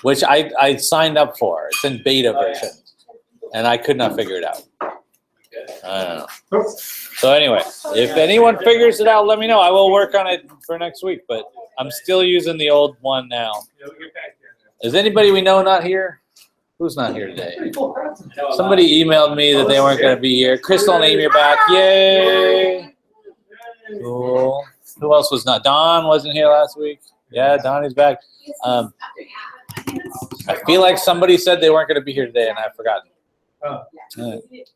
which I signed up for. It's in beta version, and I could not figure it out. I don't know. So anyway, if anyone figures it out, let me know. I will work on it for next week, but I'm still using the old one now. Is anybody we know not here? Who's not here today? Somebody emailed me that they weren't going to be here. Crystal and Amy are back. Yay! Cool. Who else was not? Don wasn't here last week. Yeah, Donnie's back. I feel like somebody said they weren't going to be here today, and I've forgotten. All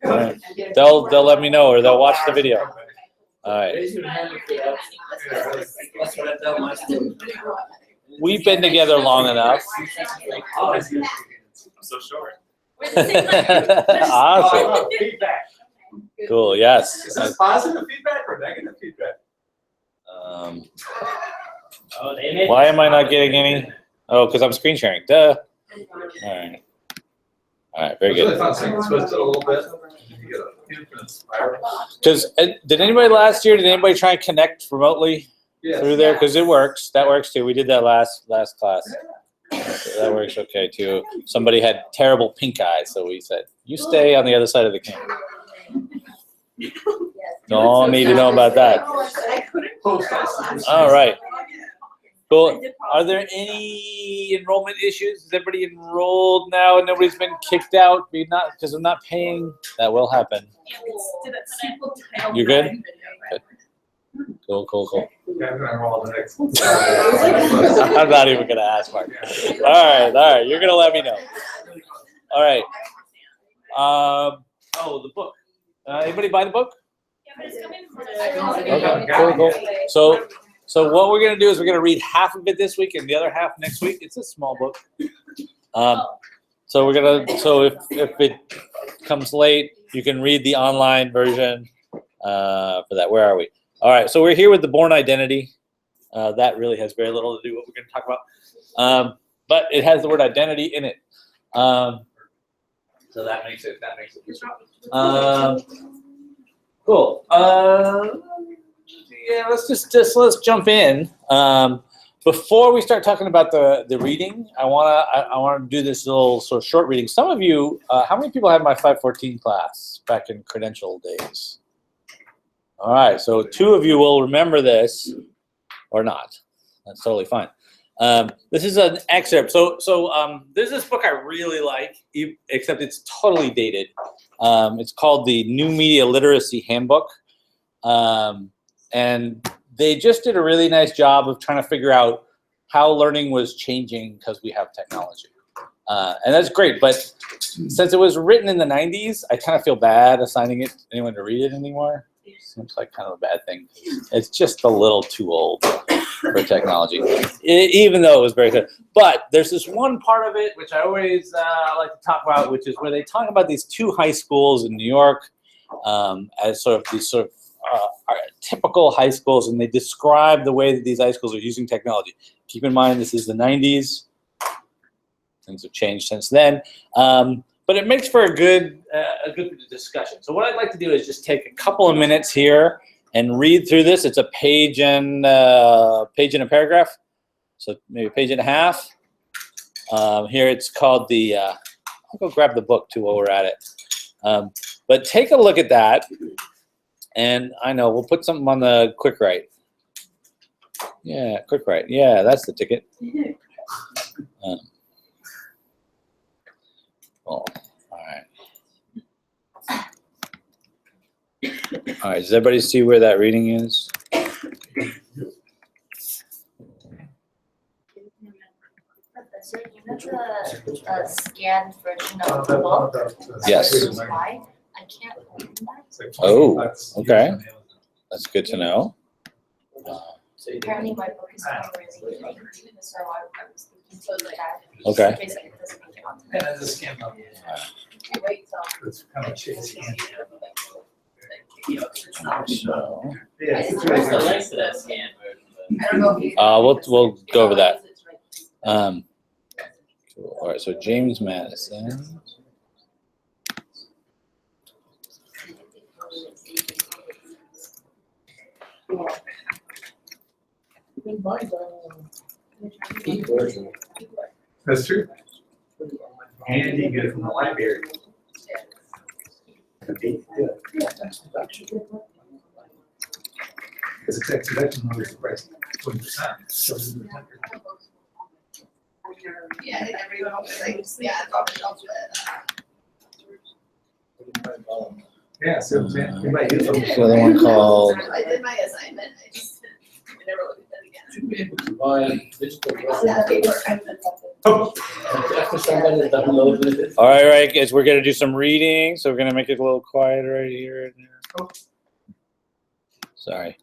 right. They'll let me know, or they'll watch the video. All right. We've been together long enough. I'm so short. Awesome. Cool. Yes. Is this positive feedback or negative feedback? Why am I not getting any? Oh, because I'm screen sharing. Duh. All right. All right. Very good. It's really fun seeing it twisted a little bit. You get a infinite spiral. Because did anybody last year? Did anybody try and connect remotely through there? Because it works. That works too. We did that last class. So that works okay too. Somebody had terrible pink eye, so we said, "You stay on the other side of the camera." Don't need to know about that. All right. Cool. Are there any enrollment issues? Is everybody enrolled now and nobody's been kicked out because I'm not paying? That will happen. You're good? Good. Cool. I'm not even gonna ask, Mark. All right. You're gonna let me know. All right. Oh, the book. Anybody buy the book? Okay. Cool. So what we're gonna do is we're gonna read half of it this week and the other half next week. It's a small book. So if it comes late, you can read the online version for that. Where are we? All right. So we're here with the Born Identity. That really has very little to do with what we're gonna talk about. But it has the word identity in it. So that makes it. Cool. Yeah, let's jump in. Before we start talking about the reading, I wanna do this little sort of short reading. Some of you, how many people had my 514 class back in credential days? All right, so 2 of you will remember this, or not. That's totally fine. This is an excerpt. So there's this book I really like, except it's totally dated. It's called the New Media Literacy Handbook. And they just did a really nice job of trying to figure out how learning was changing because we have technology. And that's great, but since it was written in the 90s, I kind of feel bad assigning it to anyone to read it anymore. Seems like kind of a bad thing. It's just a little too old for technology, even though it was very good. But there's this one part of it which I always like to talk about, which is where they talk about these 2 high schools in New York as sort of these are typical high schools, and they describe the way that these high schools are using technology. Keep in mind, this is the 90s. Things have changed since then. But it makes for a good discussion. So what I'd like to do is just take a couple of minutes here and read through this. It's a page and a paragraph. So maybe a page and a half. Here it's called the, I'll go grab the book too while we're at it. But take a look at that. And I know, we'll put something on the quick write. Yeah, quick write. Yeah, that's the ticket. Cool. All right. All right, does everybody see where that reading is? That's a scanned version of the book. Yes. Why? I can't open that. Oh, okay. That's good to know. Apparently my book is not really late, so I was thinking that. Okay. Basically, it doesn't make it onto And that. then the skin up. Wait, so. It's kind of cheesy. So, Yeah. It's really also good. nice to that scan version. I don't know if you. we'll go over that. Cool. All right, so James Madison. That's true. And you get it from the library. Because it's exhibition notice price 20%. Yeah, everyone was like, yeah, it's off the shelf, Yeah, so you might use them. The other one called. I did my assignment, I never looked at it again. Buy digital That paper, After somebody downloaded it. All right, guys, we're gonna do some reading, so we're gonna make it a little quieter right here. Sorry.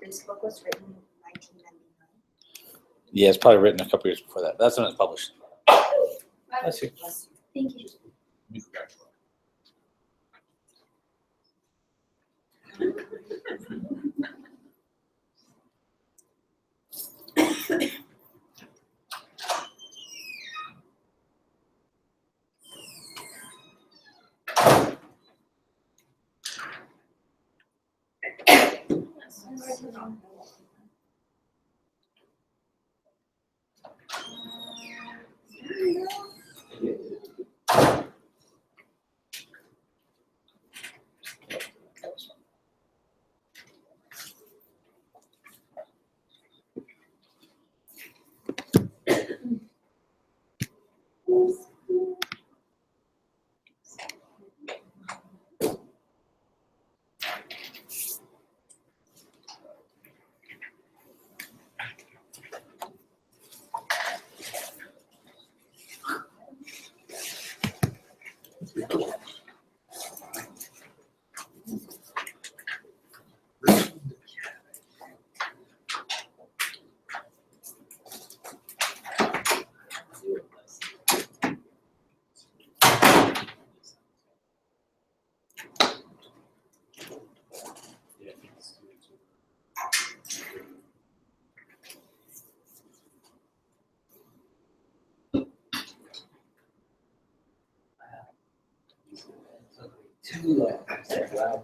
This book was written in 1999. Yeah, it's probably written a couple years before that. That's when it's published. That's it. Thank you. Too loud. Wow.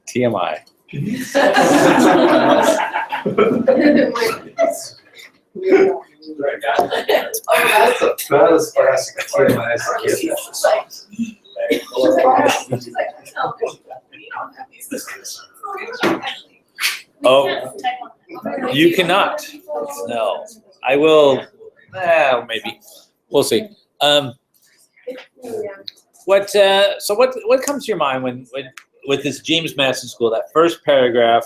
TMI. That was classic. TMI as a kid. She's like, no, we don't have these. Oh, you cannot. No, I will. Maybe. We'll see. What comes to your mind when with this James Madison School, that first paragraph?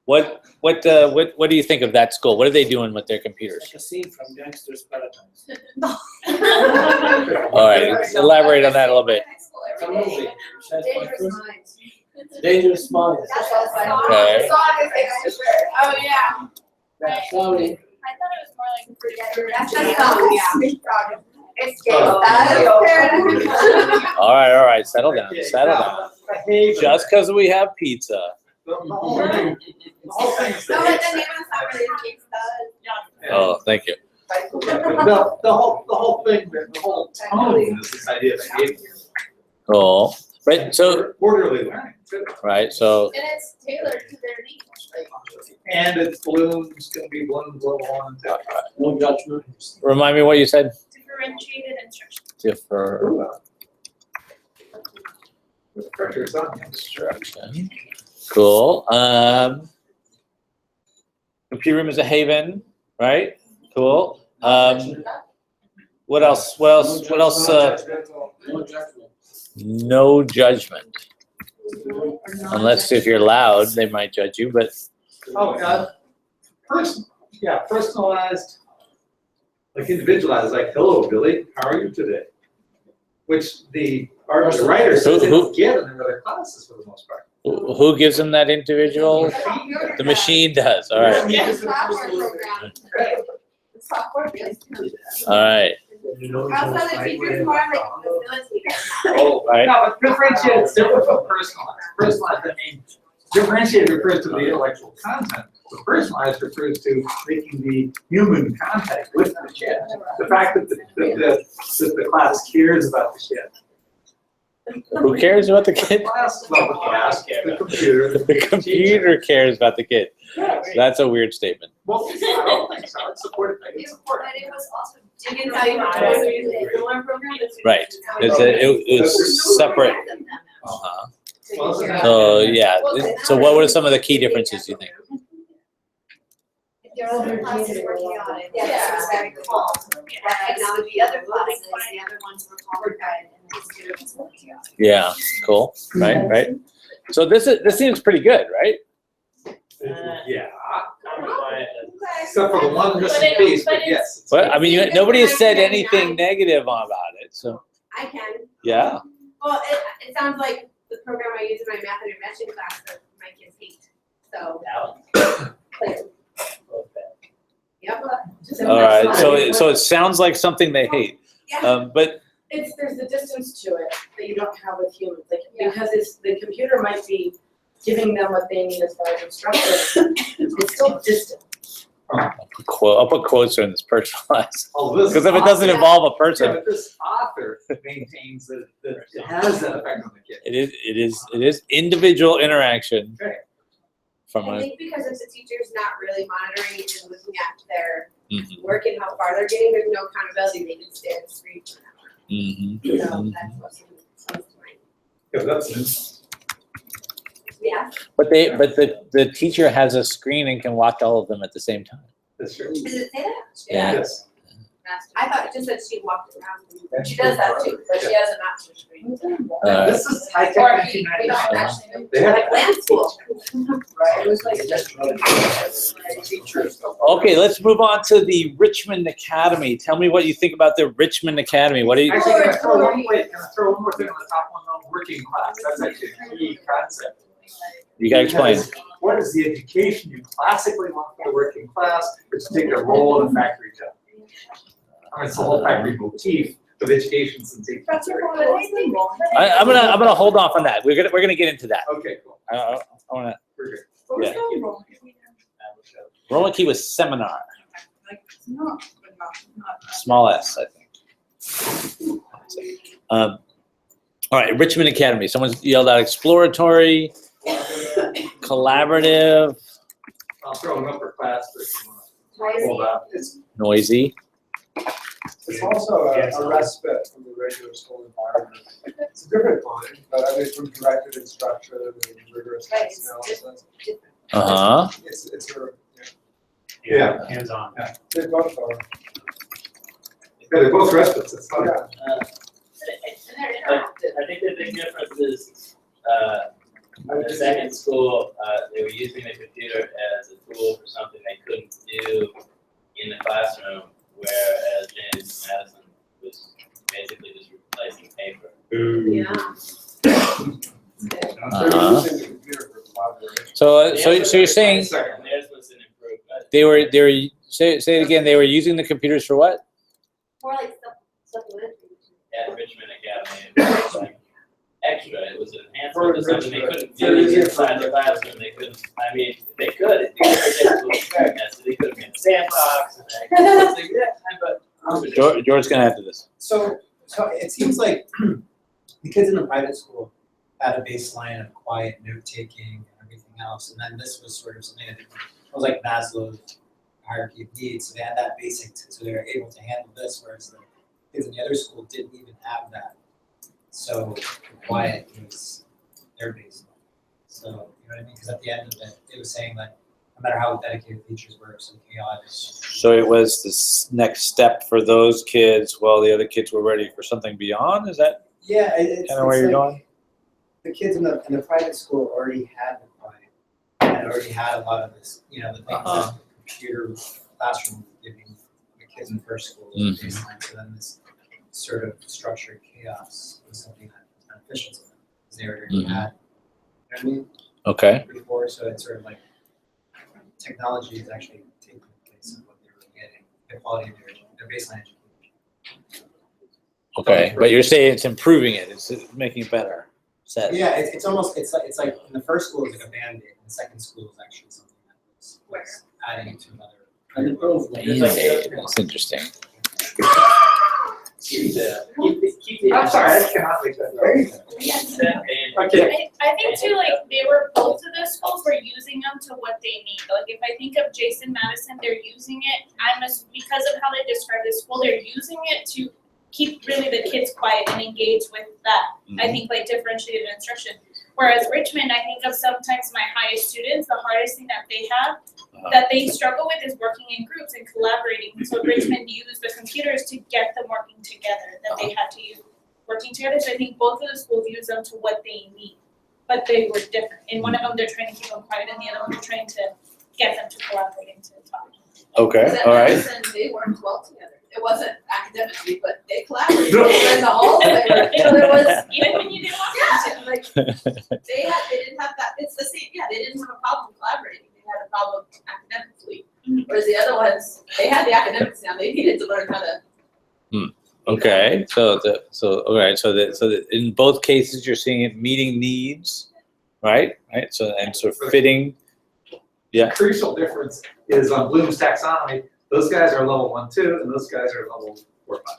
What do you think of that school? What are they doing with their computers? Like a scene from Gangster's Paradise. All right, elaborate on that a little bit. It's a movie. Dangerous Minds. Dangerous Minds. That's all I saw. Okay. The song is like, oh yeah. Sorry. I thought it was more like Forget That's Your the Name. song, Yeah. It's Oh. gangsta. All right, settle down. Just because we have pizza. The whole thing, the whole thing is No, but the name of the song really is gangsta. Oh, thank you. the whole thing, the whole tone is this idea of behavior. Cool. Right. So Orderly learning, too. right. So And it's tailored to their needs. Like, And it's balloons, gonna be balloons level 1, 2. No judgment. remind me what you said. differentiated instruction. Differ Pressure's on. instruction. Cool. Computer room is a haven, right? Cool. What else? What else? No judgment. No judgment. Unless if you're loud, they might judge you. But Oh, personalized, like individualized, like, hello, Billy, how are you today? Which the writer says they don't get in their other classes for the most part. who gives them that individual? The machine does. All right. Yeah, software program. The software is. All right. Also, the teacher's more like facilitator. Oh, Right. no, but differentiated is different from personalized. Personalized, I mean, differentiated refers to the intellectual content. The personalized refers to making the human contact with the kid. The fact that the class cares about the kid. Who cares about the kid? The class, well, the class, the computer. The computer cares about the kid. Yeah. That's a weird statement. Well, I don't think so. It's supported. It's supported. But it was also. I can tell you how to use it. The one program is- Right. It was separate. Uh-huh. So yeah. So what were some of the key differences you think? Your older classes were chaotic. Yeah. It was very calm. And now the other classes, the other ones were calmer guided and the students were chaotic. Yeah. Cool. Right. So this seems pretty good, right? Yeah. Except for the one missing But piece, but it's- yes. But I mean, nobody has said anything negative about it. So I can. yeah. Well, it sounds like the program I use in my math intervention class that my kids hate. So, yep. All right. So it sounds like something they hate. Yeah. But There's a distance to it that you don't have with humans, like, Yeah. because the computer might be giving them what they need as far as instruction, it's still distant. I'll put quotes in this personalized Oh, this because if it doesn't Yeah. involve a Yeah, person, but this author maintains that it has that effect on the kid. it is individual interaction Right. from I a. think because if the teacher's not really monitoring and looking at their Mhm, work and how far they're getting, there's no accountability, they can stay on the screen forever. mhm, So mhm. that's what comes to mind. Yeah, that's. Yeah, But the teacher has a screen and can watch all of them at the same time. That's true. does it say that? Yeah. Yes. I thought it just said she walked around. She does that too, but she has an option screen. Uh, This is high Or tech we don't 1990s. actually know. They have Like land school. Right, it was like just. Okay, let's move on to the Richmond Academy. Tell me what you think about the Richmond Academy. What do you? Actually, can I throw one more thing on the top one though? Working class. That's actually a key concept. You gotta explain. Because what is the education you classically want for the working class, which take a role in a factory job? I mean, it's the whole factory motif of education since the factory. I'm gonna hold off on that. We're gonna get into that. Okay, cool. I wanna. We're good. Yeah. Roman key was seminar. Small s, I think. All right, Richmond Academy. Someone's yelled out exploratory, collaborative, I'll throw an upper class for if you want to hold up. It's noisy. also a respite from the regular school environment. It's a different kind, but I mean, from directed instruction and rigorous Right, test it's analysis. Uh huh. It's a, Yeah. Hands-on. They both are. Yeah, they're both respites, it's fine. Yeah. And they're interactive. I think the big difference is, the second school, they were using the computer as a tool for something they couldn't do in the classroom, whereas James Madison was basically just replacing paper. Yeah. They're using the computer for collaboration. So you're saying And theirs was an improvement. they were say it again. They were using the computers for what? More like supplementary. At Richmond Academy, it was like extra, it was an For enhancement to something they Richmond. couldn't do inside the classroom, they couldn't, I mean, they could, it so they could have been sandbox and that. But George's gonna add to this. So it seems like the kids in the private school had a baseline of quiet note-taking and everything else, and then this was sort of something that was like Maslow's hierarchy of needs, so they had that basic, so they were able to handle this, whereas the kids in the other school didn't even have that. So quiet was their baseline. So, you know what I mean? Because at the end of it, it was saying that no matter how dedicated teachers were, so chaotic. So it was this next step for those kids while the other kids were ready for something beyond? Is that Yeah, it's kind of where you're like going? the kids in the private school already had the quiet and already had a lot of this, you know, the things Uh-huh. that the computer classroom was giving the kids in first school as Mhm. a baseline. So then this sort of structured chaos was something that was beneficial to them because they already Mhm. had, you know what I mean, Okay. before. So it's sort of like technology is actually taking the place of what they were getting, the quality of their baseline education. Okay. But you're saying it's improving it. It's making it better. Set. Yeah, it's almost it's like in the first school it was like a Band-Aid, and the second school is actually something that was adding it to another. An improvement. That's interesting. keep the. I'm sorry, I cannot make that. Okay, I think too, like, they were, both of those schools were using them to what they need. Like, if I think of Jason Madison, they're using it, because of how they describe the school, they're using it to keep really the kids quiet and engage with that. I think like differentiated instruction. Whereas Richmond, I think of sometimes my highest students, the hardest thing that they have, that they struggle with is working in groups and collaborating. So Richmond used the computers to get them working together, that they had to use working together. So I think both of the schools use them to what they need, but they were different. In one of them, they're trying to keep them quiet, and the other one, they're trying to get them to collaborate and to talk. Okay. All right. They worked well together. It wasn't academically, but they collaborated. They were in the hall, they were, you know, there was, Even when you didn't want them to. yeah, like, they didn't have that, it's the same, yeah, they didn't have a problem collaborating. They had a problem academically. Whereas the other ones, they had the academics now, they needed to learn how to. Okay. So all right. So that in both cases you're seeing it meeting needs, right? Right. So and so fitting. Yeah. The crucial difference is on Bloom's taxonomy, those guys are level 1, 2, and those guys are level 4, 5.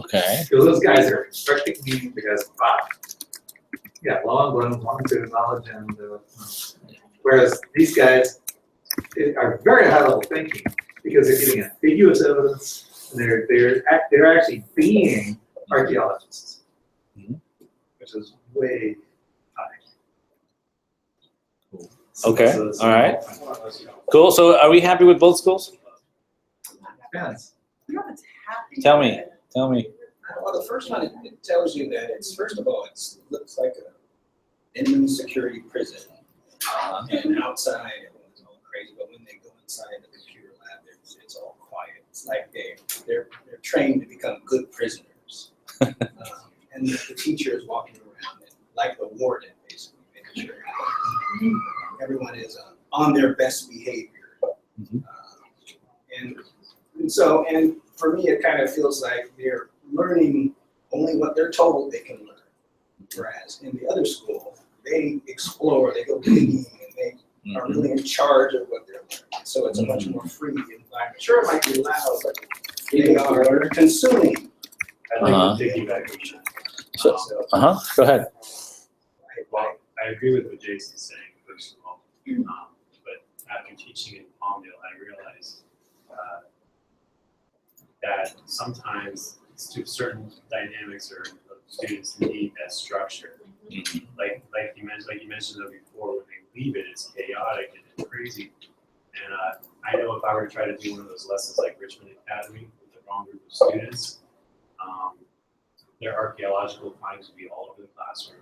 Okay. Because those guys are constructing meaning because 5. Yeah, low on Bloom, 1, 2, knowledge, and whereas these guys are very high level thinking because they're getting ambiguous evidence and they're actually being archaeologists, which is way high. Okay. So it's- All right. Cool. So are we happy with both schools? Yes. Tell me. Well, the first one, it tells you that it's, first of all, it looks like a minimum security prison. And outside, everyone's all crazy, but when they go inside the computer lab, it's all quiet. It's like they're trained to become good prisoners. And the teacher is walking around and like the warden, basically, making sure everyone is on their best behavior. And for me, it kind of feels like they're learning only what they're told they can learn. Whereas in the other school, they explore, they go digging, and they are really in charge of what they're learning. So it's a much more free environment. Sure, it might be loud, but they are consuming. I like the piggybacking. So, Go ahead. Well, I agree with what Jason's saying, first of all. But after teaching in Palmdale, I realized that sometimes certain dynamics or students need that structure. Like you mentioned though before, when they leave it, it's chaotic and it's crazy. And I know if I were to try to do one of those lessons like Richmond Academy with the wrong group of students, their archaeological findings would be all over the classroom.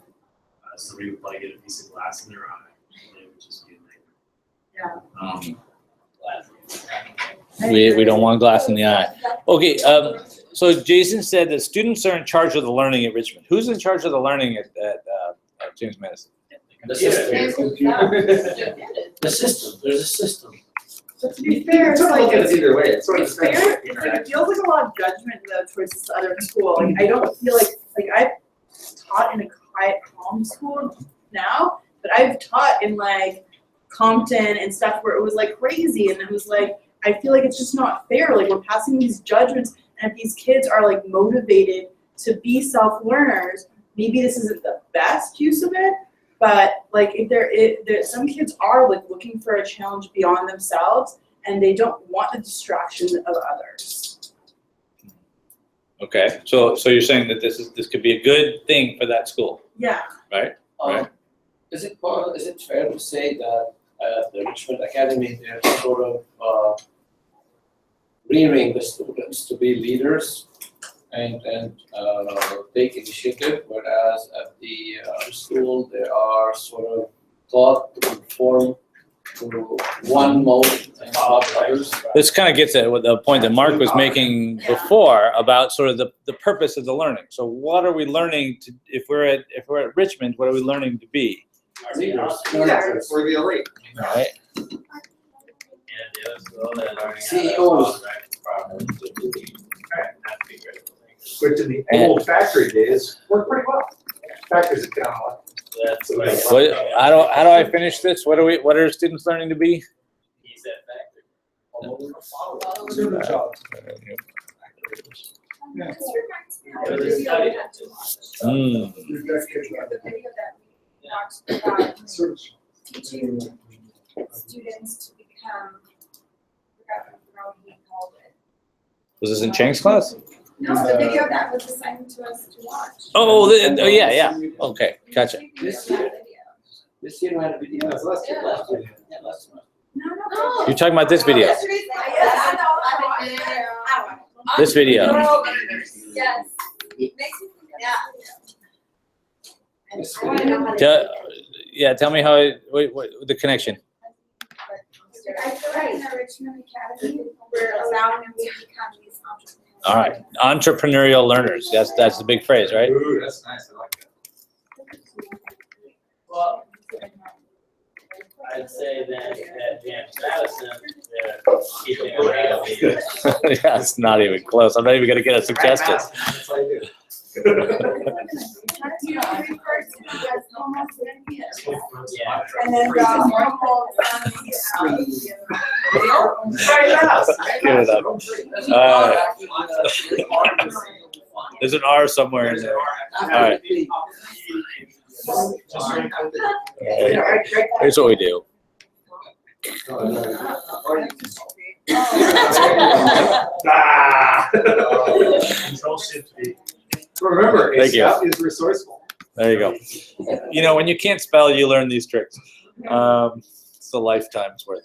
Somebody would probably get a piece of glass in their eye, and it would just be a nightmare. We don't want glass in the eye. Okay, so Jason said that students are in charge of the learning at Richmond. Who's in charge of the learning at James Madison? The system. The system, there's a system. But to be fair, it's It's like, like it's either way, it's sort of it's the same. fair, it's like, it feels like a lot of judgment though towards this other school, like, I don't feel like I've taught in a quiet, calm school now, but I've taught in like Compton and stuff where it was like crazy, and it was like, I feel like it's just not fair, like, we're passing these judgments, and if these kids are like motivated to be self-learners, maybe this isn't the best use of it, but like if some kids are like looking for a challenge beyond themselves and they don't want the distraction of others. Okay, so you're saying that this could be a good thing for that school, Yeah. right? Right. Is it fair to say that the Richmond Academy, they're sort of rearing the students to be leaders and take initiative, whereas at the school, they are sort of taught to conform to one mode and not others? This kind of gets at what the point that Mark was making before about sort of the purpose of the learning. So what are we learning to, if we're at Richmond, what are we learning to be? Leaders. For the elite. Right? And the other school, they're learning CEOs. how to be critical thinkers. Which in the old factory days worked pretty well. Factories have gone a lot. That's what I. What, how do I finish this? What are students learning to be? He said factory. Student jobs. Yeah. This reminds me It of was a study. Mm. the video that we watched about Search. teaching students to become, I forgot what he called it. Was this in Chang's class? No, the video that was assigned to us to watch. Oh, yeah. Okay, gotcha. This year we had a video. That's last year. Last year. Yeah, last month. No. You're talking about this video? This video. Yes. Yeah. Tell me how. What the connection? I feel like in the Richmond Academy, we're allowing them to become these entrepreneurs. All right, entrepreneurial learners. That's the big phrase, right? Ooh, that's nice, I like that. Well, I'd say that at James Madison, they're teaching them how to be. Yeah, it's not even close. I'm not even gonna get a suggestion. That's what I do. Yeah. And then Give it up. There's an R somewhere in there. All right. Here's what we do. Ah. Control shift V. Remember, a Thank you. scout is resourceful. There you go. You know, when you can't spell, you learn these tricks. It's a lifetime's worth.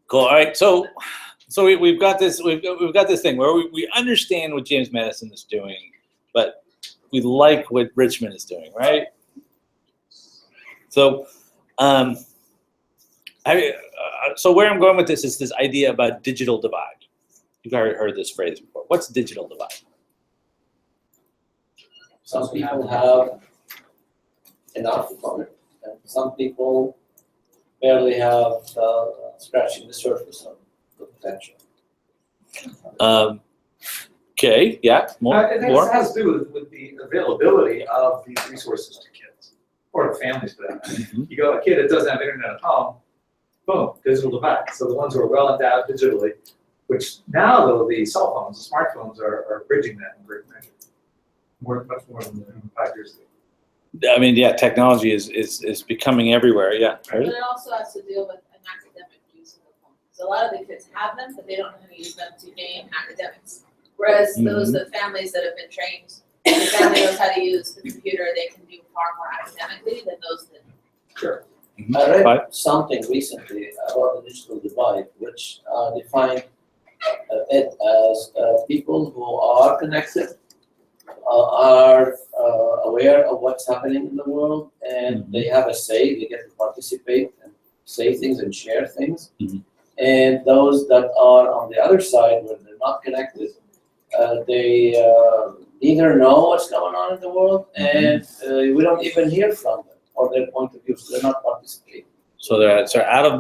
Cool. All right. So we've got this. We've got this thing where we understand what James Madison is doing, but we like what Richmond is doing, right? So, so where I'm going with this is this idea about digital divide. You've already heard this phrase before. What's digital divide? Some people have enough from it, and some people barely have scratching the surface of the potential. Okay. Yeah. More. I think this has to do with the availability of these resources to kids, or to families for that matter. You go, a kid that doesn't have internet at home, boom, digital divide. So the ones who are well endowed digitally, which now though the cell phones, the smartphones are bridging that in great measure. Much more than 5 years ago. I mean, yeah, technology is becoming everywhere. Yeah. But it also has to deal with an academic use of the phone. So a lot of the kids have them, but they don't know how to use them to gain academics. Whereas those the families that have been trained, the family knows how to use the computer, they can do far more academically than those that. Sure. I read Right. something recently about the digital divide, which defined it as people who are connected, are aware of what's happening in the world, and they have a say, they get to participate and say things and share things. Mhm. And those that are on the other side, where they're not connected, they neither know what's going on in the world, and we don't even hear from them or their point of view, so they're not participating. So they're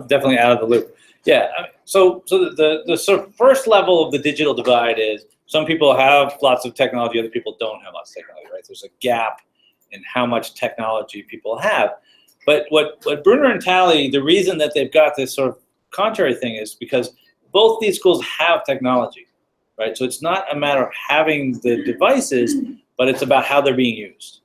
definitely out of the loop. Yeah. So the sort of first level of the digital divide is some people have lots of technology, other people don't have lots of technology, right? There's a gap in how much technology people have. But what Bruner and Talley, the reason that they've got this sort of contrary thing is because both these schools have technology, right? So it's not a matter of having the devices, but it's about how they're being used,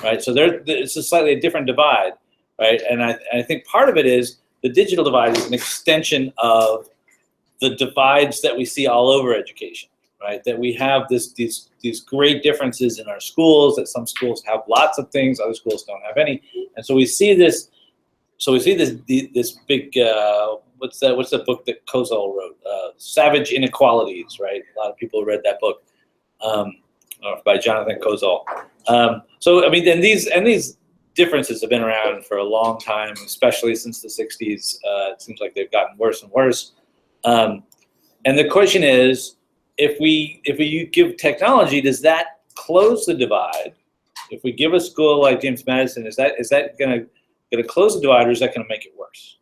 right? So it's a slightly different divide, right? And I think part of it is the digital divide is an extension of the divides that we see all over education, right? That we have these great differences in our schools, that some schools have lots of things, other schools don't have any. And so we see this, this big, what's the book that Kozol wrote? Savage Inequalities, right? A lot of people read that book by Jonathan Kozol. So, I mean, and these differences have been around for a long time, especially since the 60s. It seems like they've gotten worse and worse. And the question is, if we give technology, does that close the divide? If we give a school like James Madison, is that going to close the divide, or is that going to make it worse?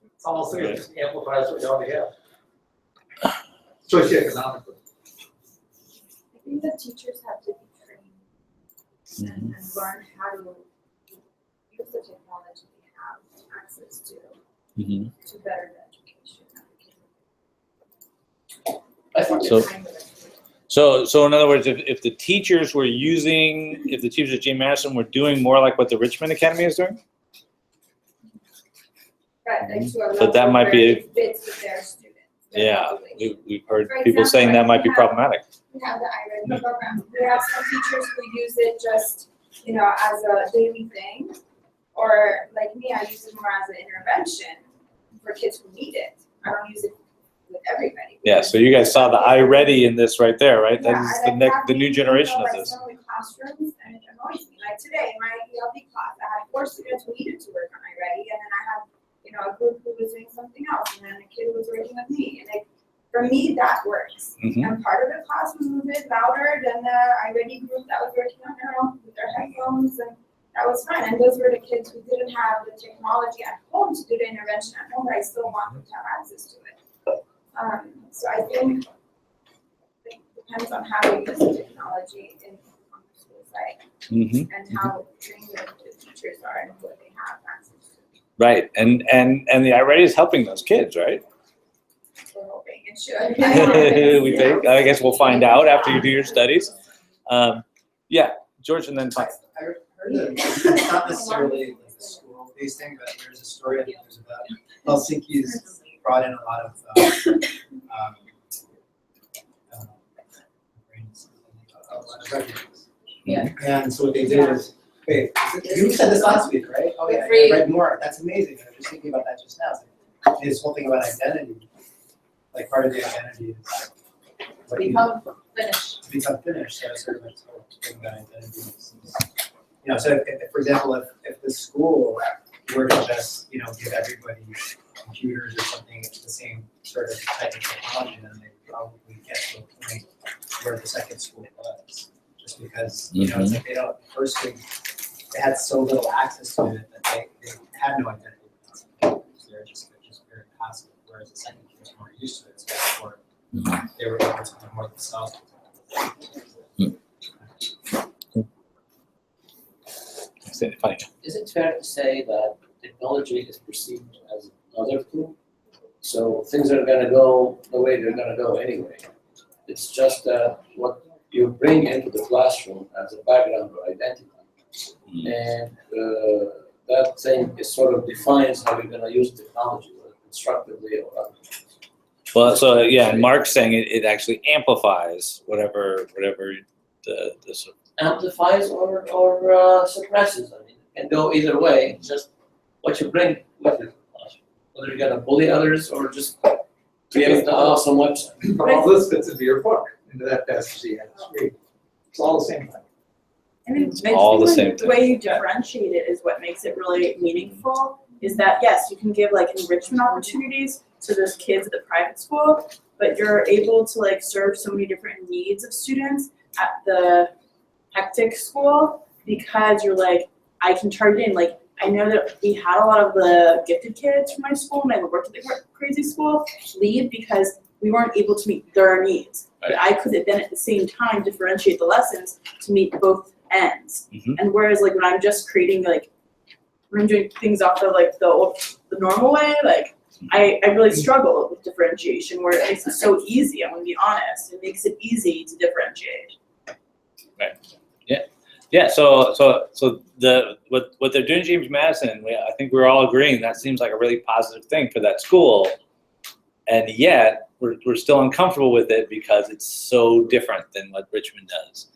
It's almost like it just amplifies what you already have. Socioeconomically. I think the teachers have to be trained and learn how to use the technology they have access to better the education of I think So- the kids. So in other words, if the teachers at James Madison were doing more like what the Richmond Academy is doing, Right, like to a But that level might where be- it fits with their students. their yeah, population. we've heard For people saying that example, might be we have- problematic. We have the iReady program. We have some teachers who use it just, as a daily thing. Or like me, I use it more as an intervention for kids who need it. I don't use it with everybody. Yeah, so you guys saw the iReady in this right there, right? Yeah, That is I like the new having, generation of like this. some of the classrooms, and it annoys me. Like today, in my ELP class, I had 4 students who needed to work on iReady, and then I had, a group who was doing something else, and then a kid who was working with me. And for me, that works. Mhm. And part of the class was a bit louder than the iReady group that was working on their own with their headphones, and that was fine. And those were the kids who didn't have the technology at home to do the intervention at home, but I still want them to have access to it. So I think it depends on how you use the technology on the school side Mhm. and how trained the teachers are and what they have access to. Right, and the iReady is helping those kids, right? We're hoping it should. We think. I guess we'll find out after you do your studies. Yeah, George, and then Mike. I heard that it's not necessarily like a school-based thing, but there's a story I think there's about Helsinki's brought in a lot of refugees. Yeah. And so what they did is, wait, you said this last week, right? Oh yeah, Free. I read more. That's amazing. I was just thinking about that just now. It's like, this whole thing about identity, like part of the identity is what you- Become finished. to become finished, so sort of like to bring that identity. So if, for example, if the school were to just, give everybody computers or something, it's the same sort of type of technology, then they probably get to a point where the second school was. Just because, it's like the first school, they had so little access to it that they had no identity. So they're just very passive, whereas the second kids were used to it, so therefore they were able to do more themselves. Funny. Is it fair to say that technology is perceived as another tool? So things are gonna go the way they're gonna go anyway. It's just that what you bring into the classroom as a background or identity. And that thing is sort of defines how you're gonna use technology, whether constructively or otherwise. Well, so yeah, and Mark's saying it actually amplifies whatever the sort of Amplifies or suppresses, I mean, it can go either way, it's just what you bring with you. Whether you're gonna bully others or just create an awesome website. But all this fits into your book, into that passage you had to read. It's all the same thing. I mean, I all the think same like the way you differentiate it is what makes it really meaningful, is that, yes, you can give like enrichment opportunities to those kids at the private school, but you're able to like serve so many different needs of students at the hectic school because you're like, I can target in, like, I know that we had a lot of the gifted kids from my school, and I worked at the crazy school, leave because we weren't able to meet their needs. But I could have then at the same time differentiate the lessons to meet both ends. Mhm. And whereas like when I'm just creating like, when I'm doing things off of like the normal way, like I really struggle with differentiation where it makes it so easy, I'm gonna be honest, it makes it easy to differentiate. Yeah, so what they're doing, James Madison, I think we're all agreeing that seems like a really positive thing for that school, and yet we're still uncomfortable with it because it's so different than what Richmond does,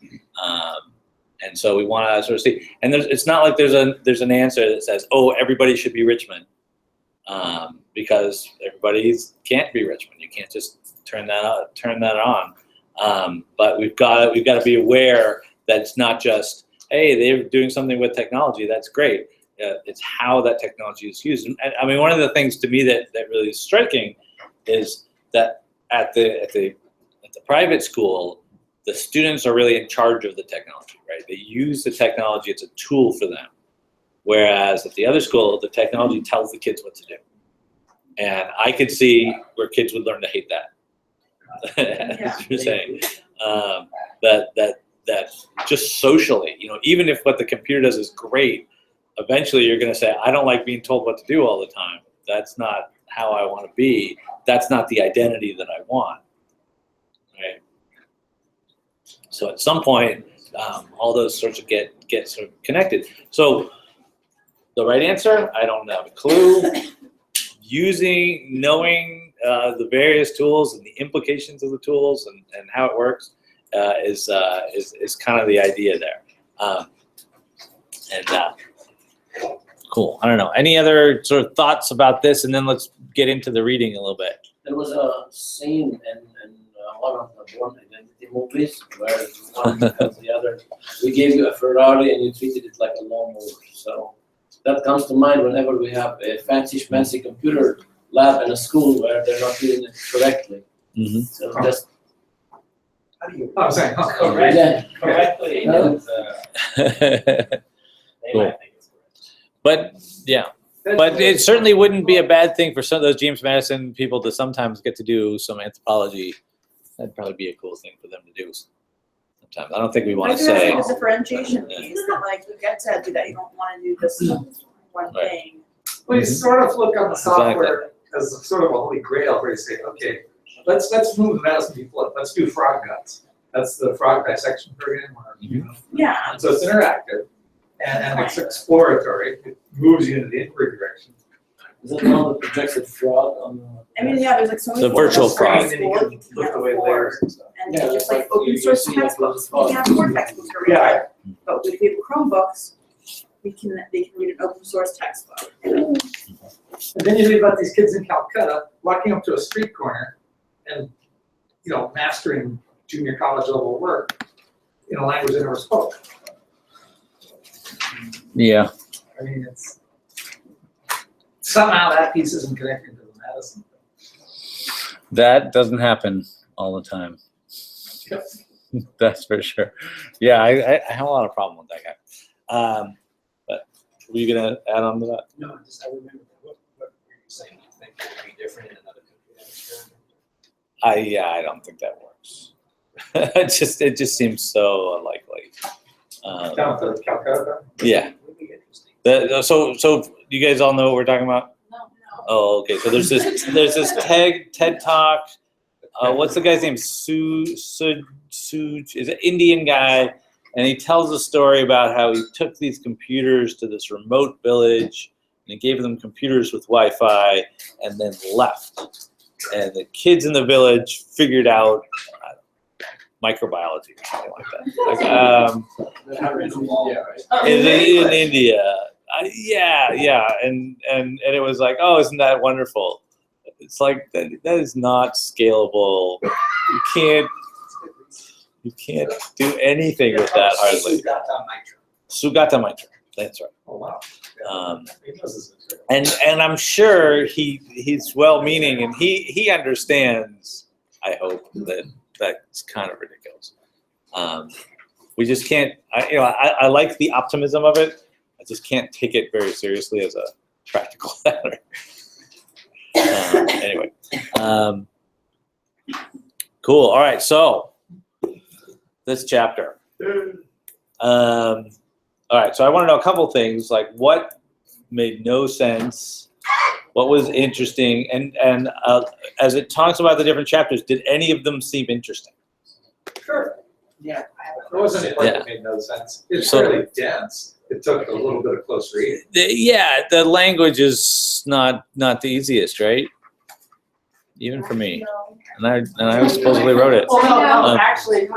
and so we want to sort of see. And it's not like there's an answer that says, oh, everybody should be Richmond, because everybody can't be Richmond. You can't just turn that on. But we've got to be aware that it's not just, hey, they're doing something with technology, that's great. It's how that technology is used. And I mean, one of the things to me that really is striking is that at the private school, the students are really in charge of the technology, right? They use the technology, it's a tool for them. Whereas at the other school, the technology tells the kids what to do. And I could see where kids would learn to hate that, as you're saying. That just socially, even if what the computer does is great, eventually you're going to say, I don't like being told what to do all the time. That's not how I want to be. That's not the identity that I want, right? So at some point, all those sorts of get sort of connected. So the right answer, I don't have a clue. Knowing the various tools and the implications of the tools and how it works is kind of the idea there. Cool. I don't know. Any other sort of thoughts about this? And then let's get into the reading a little bit. There was a scene in one of the Bourne Identity movies where one tells the other, we gave you a Ferrari and you treated it like a lawnmower. So that comes to mind whenever we have a fancy schmancy computer lab in a school where they're not doing it correctly. Mm-hmm. So just I'm saying, yeah. Correctly, No. they Cool. might think it's correct. But yeah, but it certainly wouldn't be a bad thing for some of those James Madison people to sometimes get to do some anthropology. That'd probably be a cool thing for them to do sometimes. I don't think we want to Maybe say. that's like a differentiation piece, that like you get to do that, you don't wanna do this one Right. thing. Well, you sort of look on the Exactly. software as sort of a holy grail where you say, okay, let's move the Madison v. Flood. Let's do frog guts. That's the frog dissection program where, Yeah, and so it's interactive and it's exploratory. It moves you into the inquiry direction. Is that one that projects a frog on the? I mean, yeah, there's like so many. The virtual tools frog. for And then you school, can you lift can't away afford. layers and stuff. And Yeah, just like like open you source see, like, textbooks, those we can have more textbooks to read. Yeah. But if we have Chromebooks, they can read an open source textbook. And then you read about these kids in Calcutta walking up to a street corner and, mastering junior college level work in a language they never spoke. Yeah. I mean, it's somehow that piece isn't connected to the Madison thing. That doesn't happen all the time. That's for sure. Yeah, I have a lot of problem with that guy. But were you gonna add on to that? No, I remember that. What were you saying? You think it would be different in another country? I don't think that works. it just seems so unlikely. Down to Calcutta. Yeah. It would be interesting. So you guys all know what we're talking about? No. Oh, okay. So there's this TED Talk. What's the guy's name? Is an Indian guy, and he tells a story about how he took these computers to this remote village, and he gave them computers with Wi-Fi, and then left. And the kids in the village figured out microbiology or something like that. Yeah, right. In India, Yeah, and it was like, oh, isn't that wonderful? It's like that is not scalable. You can't do anything with that hardly. Sugata Mitra. That's right. Oh, wow. He knows this material. And I'm sure he's well-meaning and he understands. I hope that that's kind of ridiculous. We just can't. I like the optimism of it. I just can't take it very seriously as a practical matter. Anyway, cool. All right, so this chapter. All right, so I want to know a couple things, like what made no sense, what was interesting, and as it talks about the different chapters, did any of them seem interesting? Sure. Yeah. There wasn't a part that made no sense. It's fairly dense. It took a little bit of close reading. The language is not the easiest, right? Even for me. And I supposedly wrote it. Well, no, Um, actually,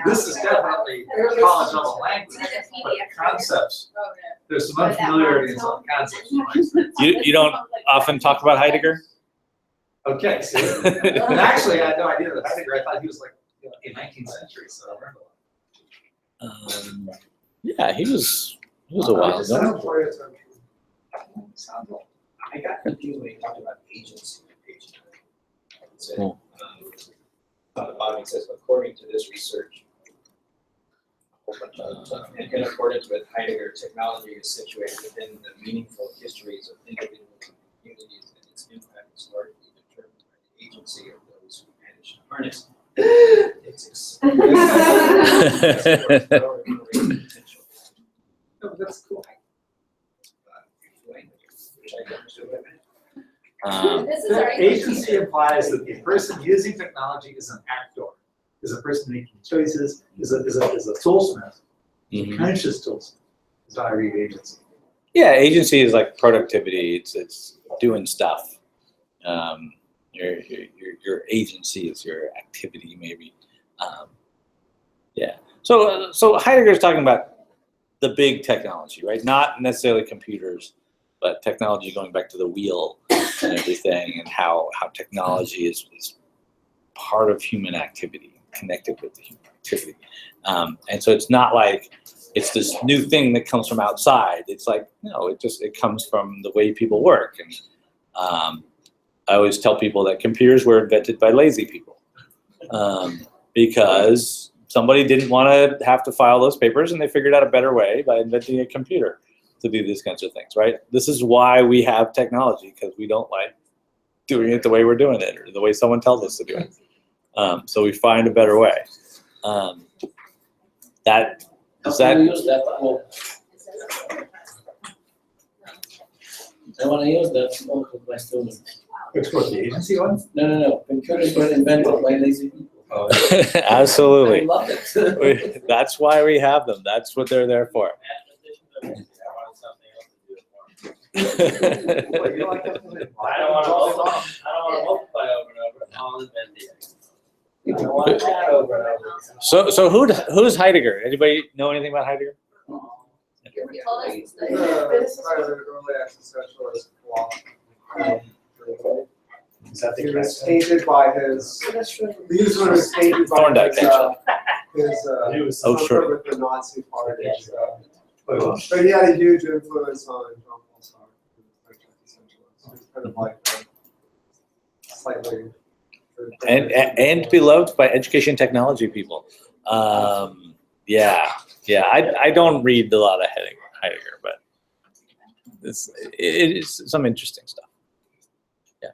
this is definitely college level language, but the concepts, there's some unfamiliarity in some concepts. You don't often talk about Heidegger? Okay, see, and actually, I had no idea that Heidegger, I thought he was like, in 19th century, so I remember. Yeah, he was a while ago. I got confused when he talked about agency. It said, Cool. on the bottom, it says, according to this research, in accordance with Heidegger, technology is situated within the meaningful histories of individuals and communities, and its impact is largely determined by the agency of those who manage and harness its potential. Oh, that's cool. Which I understood what it meant. This is our The agency implies that the person using technology is an actor, is a person making choices, is a toolsmith, Mhm. conscious toolsmith. Is how I read agency. Yeah, agency is like productivity. It's doing stuff. Your agency is your activity, maybe. Yeah. So Heidegger's talking about the big technology, right? Not necessarily computers, but technology going back to the wheel and everything, and how technology is part of human activity, connected with the human activity. And so it's not like it's this new thing that comes from outside. It's like, no, it comes from the way people work. And I always tell people that computers were invented by lazy people, because somebody didn't want to have to file those papers, and they figured out a better way by inventing a computer to do these kinds of things, right? This is why we have technology, because we don't like doing it the way we're doing it, or the way someone tells us to do it. So we find a better way. How can we use that quote? I want to use that quote with my students. Which was the agency one? No. Computers were invented by lazy people. I Absolutely. love it. That's why we have them. That's what they're there for. Well, you like that one? I don't wanna multiply over and over, I'll invent the X. I don't want that over and over. So who's Heidegger? Anybody know anything about Heidegger? We told us this. The early existentialist philosophy. Is that He the was case? painted by his, these were painted by Thorndike, his, Oh, sure. with the Nazi party and stuff. Wait, what? But he had a huge influence on Jean-Paul Sartre. So he's kind of like slightly. And beloved by education technology people. Yeah. I don't read a lot of Heidegger, but it is some interesting stuff. Yeah.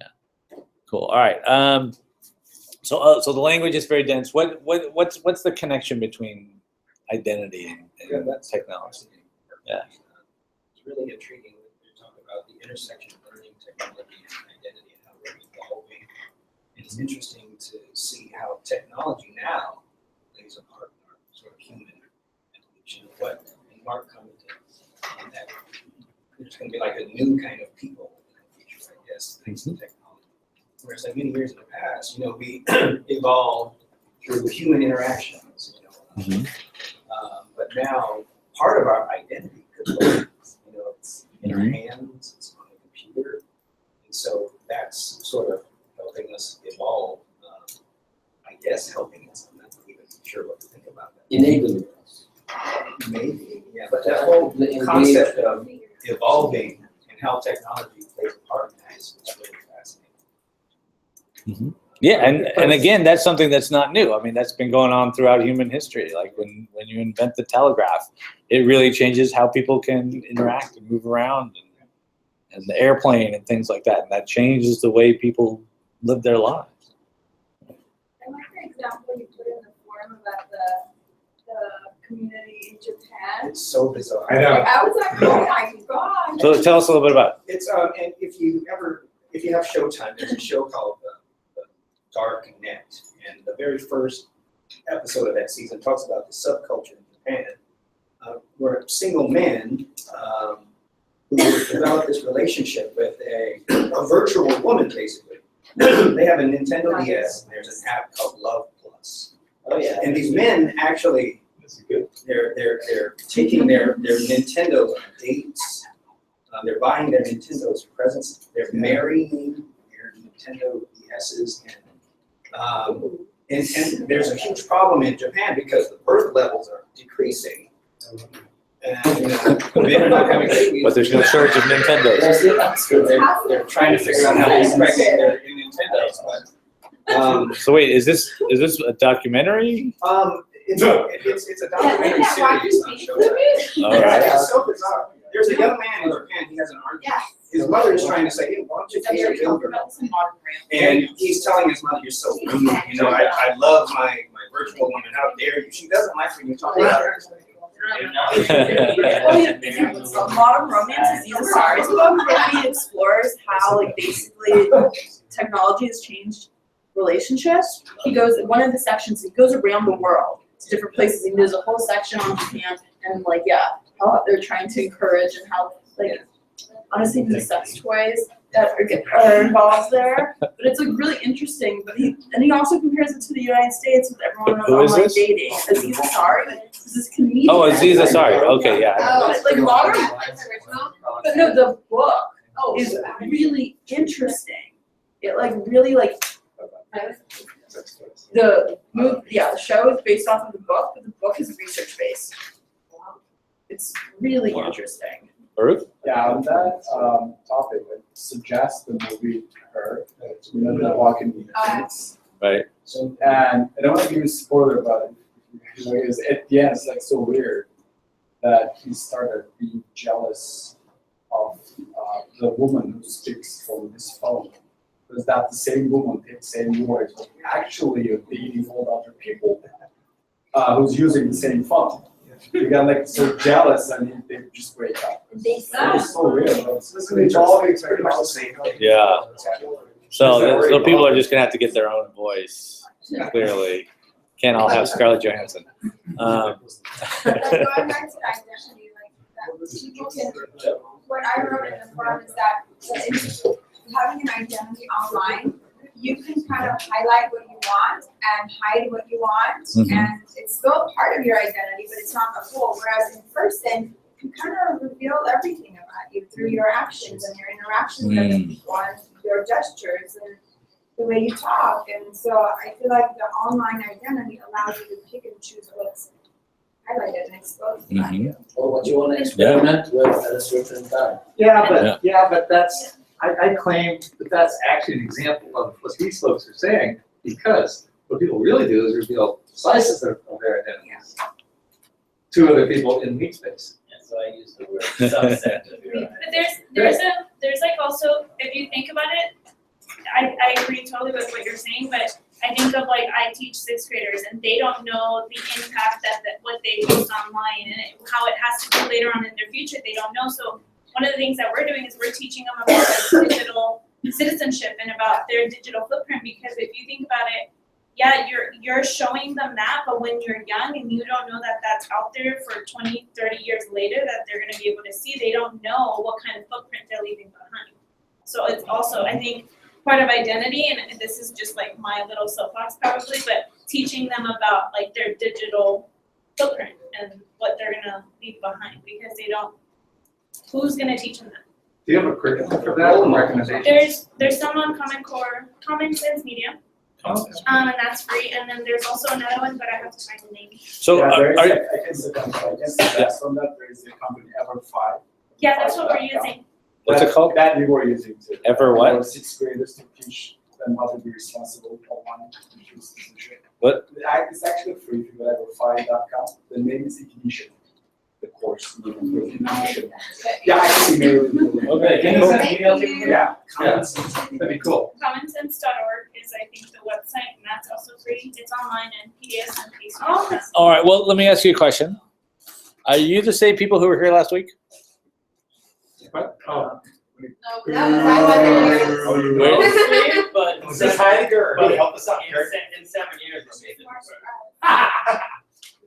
Yeah. Cool. All right. So the language is very dense. What's the connection between identity and technology? Yeah. It's really intriguing when you talk about the intersection of learning, technology, and identity, and how we're evolving. And it's interesting to see how technology now plays a part in our sort of human evolution. But and Mark commented on that there's going to be like a new kind of people in the future, I guess, thanks to technology. Whereas like many years in the past, we evolved through human interactions, But now, part of our identity, because it's in our hands, it's on the computer. And so that's sort of helping us evolve, I guess helping us. I'm not even sure what to think about that. Enabling us. Maybe, yeah, but that whole concept of evolving and how technology plays a part in that is really fascinating. Yeah, and again, that's something that's not new. I mean, that's been going on throughout human history. Like when you invent the telegraph, it really changes how people can interact and move around, and the airplane and things like that. And that changes the way people live their lives. I like the example you put in the forum about the community in Japan. It's so bizarre. I know. I was like, oh my god. So tell us a little bit about it. It's and if you have Showtime, there's a show called the Dark Net, and the very first episode of that season talks about the subculture in Japan, where single men who develop this relationship with a virtual woman, basically. They have a Nintendo DS, and there's an app called Love Plus. Oh, yeah. And these men actually, they're taking their Nintendo on dates. They're buying their Nintendo's presents. They're marrying their Nintendo DS's, and there's a huge problem in Japan because the birth levels are decreasing. And men are not having babies. But there's no shortage of Nintendos. That's good. They're trying to figure out how to impregnate their Nintendos. But, So wait, is this a documentary? it's a documentary series on Showtime. All right. It's so bizarre. There's a young man in Japan, he has an argument. His mother is trying to say, hey, why don't you take your children? And he's telling his mother, you're so rude, I love my virtual woman, how dare you? She doesn't like when you talk about her. Modern Romance is Aziz Ansari's book, and he explores how, like, basically technology has changed relationships. He goes, one of the sections, he goes around the world to different places, and there's a whole section on Japan, and like, how they're trying to encourage and how, like, honestly, the sex toys that are involved there. But it's like really interesting. But he also compares it to the United States with everyone on Who is online this? dating. Aziz Ansari, this is comedian. Oh, Aziz Ansari. Okay, yeah. Like modern, but no, the book is really interesting. It like really like the show is based off of the book, but the book is research based. It's really interesting. Baruch? Yeah, on that topic, I suggest the movie Her, the Walking Dead. Right. And I don't want to give you a spoiler, but at the end, it's like so weird that he started being jealous of the woman who speaks from his phone. Because that the same woman, the same words, but actually dating all other people who's using the same phone. You got like so jealous and they just break up. It's so real. It's all it's pretty much the same. Yeah. So people are just gonna have to get their own voice. Clearly, can't all have Scarlett Johansson. But going back to identity, like that people can. What I wrote in the forum is that having an identity online, you can kind of highlight what you want and hide what you want, and it's still part of your identity, but it's not the whole. Whereas in person, you kind of reveal everything about you through your actions and your interactions with other people and your gestures and the way you talk. And so I feel like the online identity allows you to pick and choose what's highlighted and exposed about you. Or what you want to experiment with at a certain time. But that's, I claim that that's actually an example of what these folks are saying, because what people really do is reveal slices of their identities to other people in meet space. And so I use the word subset of your. But there's like also, if you think about it, I agree totally with what you're saying, but I think of like, I teach 6th graders and they don't know the impact that what they post online and how it has to do later on in their future, they don't know. So one of the things that we're doing is we're teaching them about like, digital citizenship and about their digital footprint, because if you think about it, you're showing them that, but when you're young and you don't know that that's out there for 20, 30 years later that they're gonna be able to see, they don't know what kind of footprint they're leaving behind. So it's also, I think, part of identity, and this is just like my little soapbox probably, but teaching them about like their digital footprint and what they're gonna leave behind, because they don't, who's gonna teach them that? Do you have a curriculum for that or recommendations? There's some on Common Core, Common Sense Media, and that's free, and then there's also another one, but I have to find the name. So Yeah, there is, are, I can suggest on that, there is a company Ever5. Yeah, that's what we're using. what's it called? That we were using too. Ever what? For sixth graders to teach them how to be responsible online. and use citizenship. What? It's actually free if you go to ever5.com. The name is Ignition. The course. Ignition. Yeah, I can email you. Okay, Can you cool. send an email to me? Yeah. That'd be cool. Commonsense.org is, I think, the website, and that's also free. It's online and PDFs and Facebook. Oh. All right, well, let me ask you a question. Are you the same people who were here last week? What? Oh. No, that was, Oh, you Where- know. But Say hi to Gert. But Help us out, in Gert. in 7 years, we'll be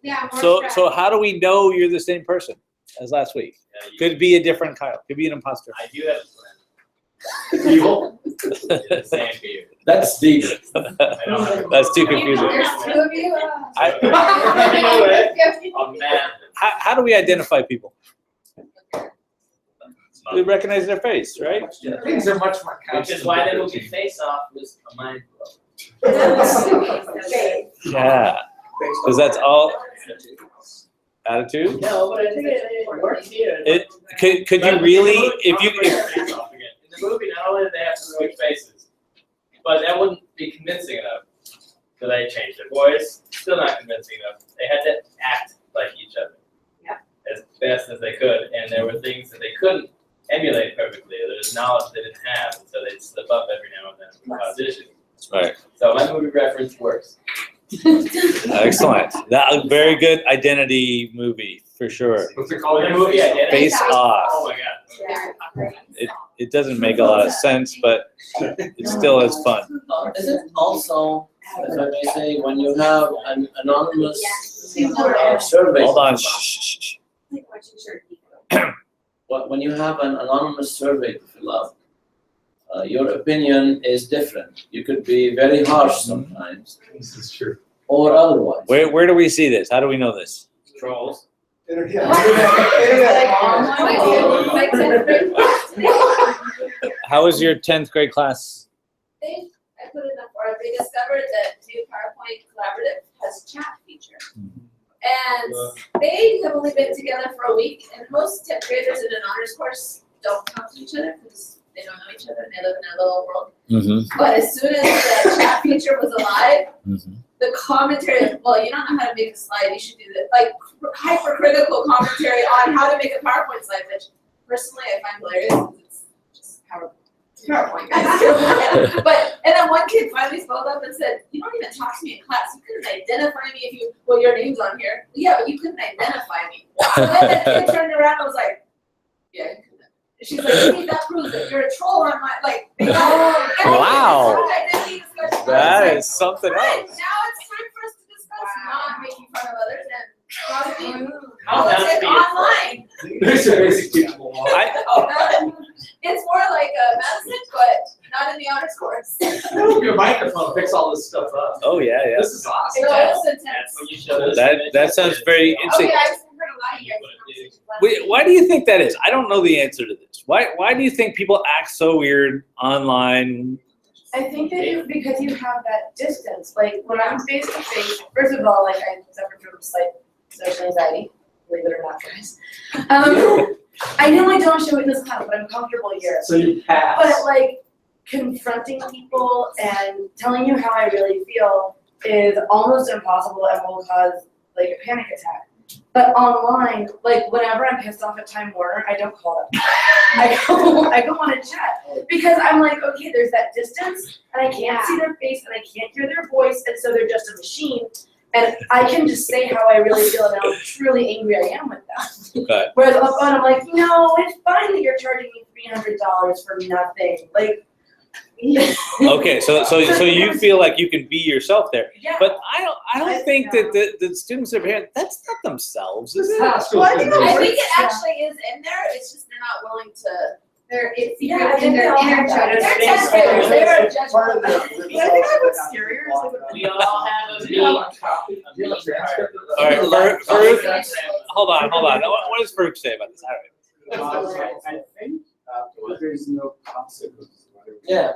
yeah, more So stress. so how do we know you're the same person as last week? Could be a different Kyle, could be an imposter. I do have a plan. Evil. Same for you. That's deep. I don't have a That's too You confusing. don't have Two to. of you, I- You know what? A man. How do we identify people? We recognize their face, right? Things are much more Which is why the movie Face Off was a mind blow. Yeah, because that's all attitude. No, but I think it works here. It could you really, if you Face Off again. In the movie, not only did they have to switch faces, but that wouldn't be convincing enough. So they changed their voice, still not convincing enough. They had to act like each other. Yeah. As best as they could, and there were things that they couldn't emulate perfectly. There was knowledge they didn't have, and so they'd slip up every now and then with audition. right. So my movie reference works. Excellent. That very good identity movie for sure. What's it called? The movie Identity. Face Off. Oh my god. It doesn't make a lot of sense, but it still is fun. Is it also, if I may say, when you have an anonymous survey? Hold on. Shh, shh, shh. When you have an anonymous survey to fill out, your opinion is different. You could be very harsh sometimes, This is true. or otherwise. Where do we see this? How do we know this? Trolls. How was your 10th grade class? I put in the forum, they discovered that new PowerPoint Collaborative has chat feature. And they have only been together for a week, and most 10th graders in an honors course don't talk to each other because they don't know each other and they live in their little world. Mm-hmm. But as soon as the chat feature was alive, the commentary, well, you don't know how to make a slide, you should do that, like hypercritical commentary on how to make a PowerPoint slide, which personally I find hilarious, because it's just PowerPoint, guys. But, and then one kid finally spoke up and said, you don't even talk to me in class, you couldn't identify me if you, well, your name's on here. Yeah, but you couldn't identify me. So then the kid turned around and was like, yeah, you couldn't. She's like, see, that proves that you're a troll on my, like. Wow. Identity discussion. That is something Right, else. now it's time for us to discuss not making fun of others and How not to politics be online. There's a basic people. It's more like a medicine, but not in the honors course. Your microphone picks all this stuff up. Oh, yeah, yeah. This is awesome. So it's intense. That's when you show this. That sounds very interesting. Okay, I just heard a lot of you guys. Wait, why do you think that is? I don't know the answer to this. Why do you think people act so weird online? I think that because you have that distance, like when I'm face to face, first of all, like I suffer from slight social anxiety, believe it or not, guys. I know I don't show it in this class, but I'm comfortable here. So you pass. But like confronting people and telling you how I really feel is almost impossible and will cause like a panic attack. But online, like whenever I'm pissed off at Time Warner, I don't call them. I go on a chat because I'm like, okay, there's that distance and I can't see their face and I can't hear their voice, and so they're just a machine. And I can just say how I really feel and how truly angry I am with them. Okay. Whereas on the phone, I'm like, no, it's fine that you're charging me $300 for nothing. Like, Okay, so you feel like you can be yourself there, yeah. but I don't think that the students are here. That's not themselves, is it? Well, I think I think it actually is in there, it's just they're not willing to it's Yeah, secret in their they're inner judges. They're They're testers. judges. But I think I have exteriors, like, We all have a Do you have meat. a copy? Do you have a transcript of that? All right, Farouk, hold on. What does Farouk say about this? All right. I think there's no consequence. Yeah.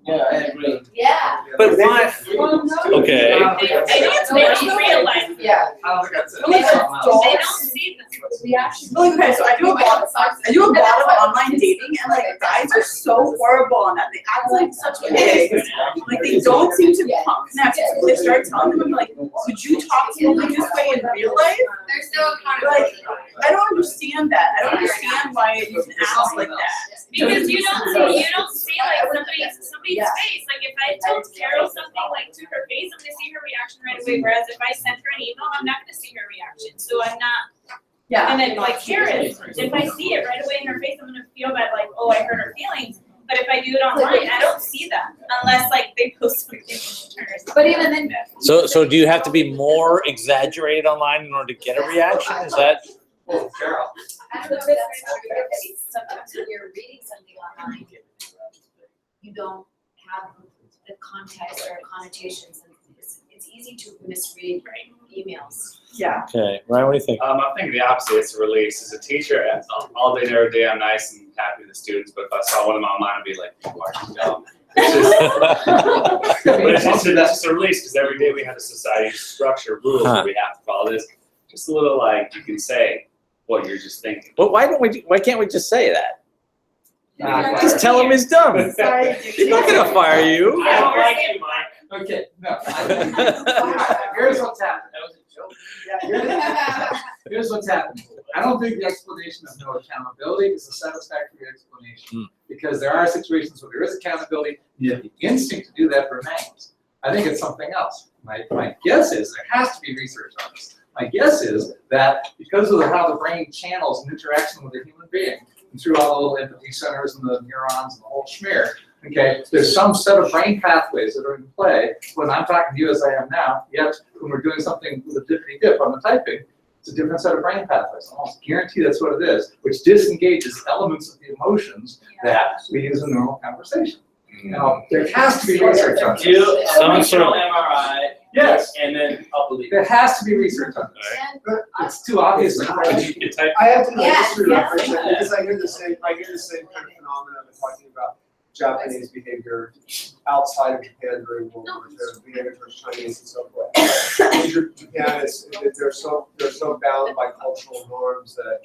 Yeah, I agree. Yeah. But why? Well, no. Okay. They don't realize it. yeah. I don't think that's it. Like, They don't see this. We actually. Like, okay, so I do a lot of online dating, and like guys are so horrible on that. They act like such pigs. Like they don't seem to connect. So they start telling them, like, would you talk to me like this way in real life? There's no accountability. I don't understand that. I don't understand why you can act like that. Because you don't see like somebody's face. Like if I told Carol something like to her face, I'm gonna see her reaction right away. Whereas if I sent her an email, I'm not gonna see her reaction. So I'm not gonna like Karen. If I see it right away in her face, I'm gonna feel bad. Like, oh, I hurt her feelings. But if I do it online, I don't see that unless like they post something in return. But even then. So do you have to be more exaggerated online in order to get a reaction? Is that? Oh, Carol. I don't know if that's true, but sometimes when you're reading something online, you don't have the context or connotations, and it's easy to misread emails. Yeah. Okay, Ryan, what do you think? I'm thinking the opposite. It's a release. As a teacher, and all day, every day, I'm nice and happy with the students. But if I saw one of them online, I'd be like, "Watch them go." But it's just a release because every day we have a society structure, rules that we have to follow. This just a little like you can say what you're just thinking. But why can't we just say that? Nah, Just tell him he's dumb. He's not gonna fire you. I don't like you, Mike. Okay, no. Here's what's happening. That was a joke. Yeah, here's what's happening. I don't think the explanation of no accountability is a satisfactory explanation. Because there are situations where there is accountability, yet the instinct to do that remains. I think it's something else. My guess is there has to be research on this. My guess is that because of how the brain channels an interaction with a human being, and through all the little empathy centers and the neurons and the whole schmear, okay, there's some set of brain pathways that are in play when I'm talking to you as I am now, yet when we're doing something with a dippity dip on the typing, it's a different set of brain pathways. I almost guarantee that's what it is, which disengages elements of the emotions that we use in normal conversation. Now, there has to be research on Do this. a Some sort functional of- MRI. Yes. And then I'll believe it. There has to be research on this. It's too obvious. You type I have to know Yes, history yes. of it because I hear the same kind of phenomenon of talking about Japanese behavior outside of Japan during World War II, behavior towards Chinese and so forth. Japan is, they're so bound by cultural norms that